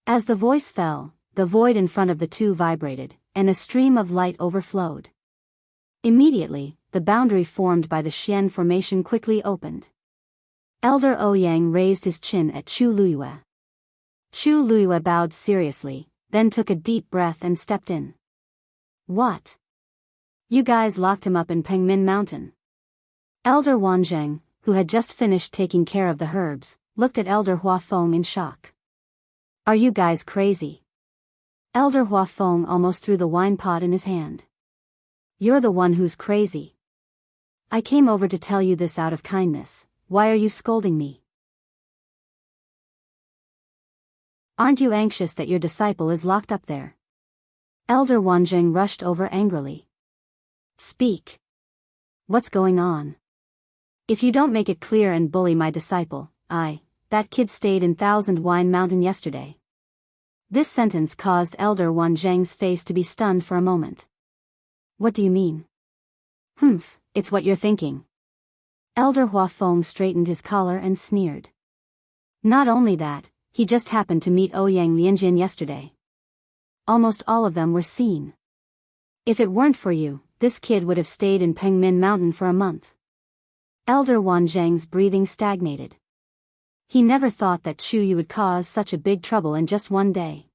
As the voice fell, the void in front of the two vibrated, and a stream of light overflowed. Immediately, the boundary formed by the Xian formation quickly opened. Elder Ouyang raised his chin at Chu Luyue. Chu Luyue bowed seriously, then took a deep breath and stepped in. What? You guys locked him up in Pengmin Mountain. Elder Wanzheng, who had just finished taking care of the herbs, looked at Elder Huafeng in shock. Are you guys crazy? Elder Huafeng almost threw the wine pot in his hand. You're the one who's crazy. I came over to tell you this out of kindness. Why are you scolding me? Aren't you anxious that your disciple is locked up there? Elder Wanzheng rushed over angrily. Speak. What's going on? If you don't make it clear and bully my disciple, that kid stayed in Thousand Wine Mountain yesterday. This sentence caused Elder Wanzheng's face to be stunned for a moment. What do you mean? It's what you're thinking. Elder Huafeng straightened his collar and sneered. Not only that, he just happened to meet Ouyang Lianjin yesterday. Almost all of them were seen. If it weren't for you, this kid would have stayed in Pengmin Mountain for a month. Elder Wanzheng's breathing stagnated. He never thought that Chu Yu would cause such a big trouble in just one day.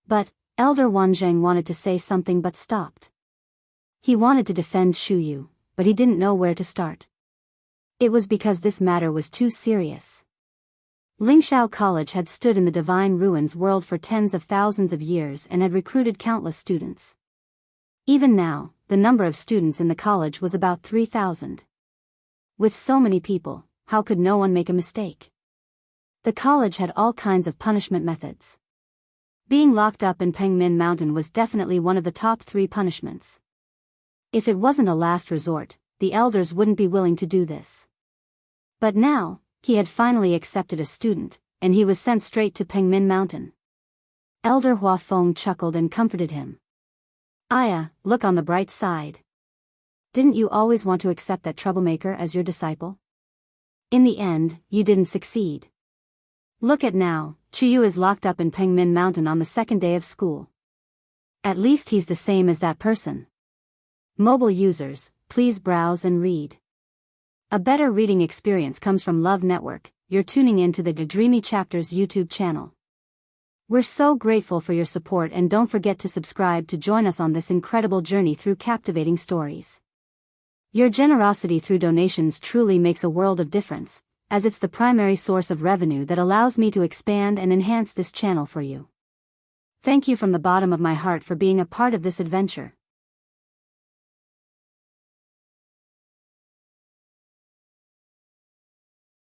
But, Elder Wanzheng wanted to say something but stopped. He wanted to defend Chu Yu, but he didn't know where to start. It was because this matter was too serious. Lingshao College had stood in the Divine Ruins world for tens of thousands of years and had recruited countless students. Even now, the number of students in the college was about 3,000. With so many people, how could no one make a mistake? The college had all kinds of punishment methods. Being locked up in Pengmin Mountain was definitely one of the top 3 punishments. If it wasn't a last resort, the elders wouldn't be willing to do this. But now, he had finally accepted a student, and he was sent straight to Pengmin Mountain. Elder Huafeng chuckled and comforted him. Aya, look on the bright side. Didn't you always want to accept that troublemaker as your disciple? In the end, you didn't succeed. Look at now, Chu Yu is locked up in Pengmin Mountain on the 2nd day of school. At least he's the same as that person. Mobile users, please browse and read. A better reading experience comes from Love Network. You're tuning in to the Dreamy Chapters YouTube channel. We're so grateful for your support, and don't forget to subscribe to join us on this incredible journey through captivating stories. Your generosity through donations truly makes a world of difference, as it's the primary source of revenue that allows me to expand and enhance this channel for you. Thank you from the bottom of my heart for being a part of this adventure.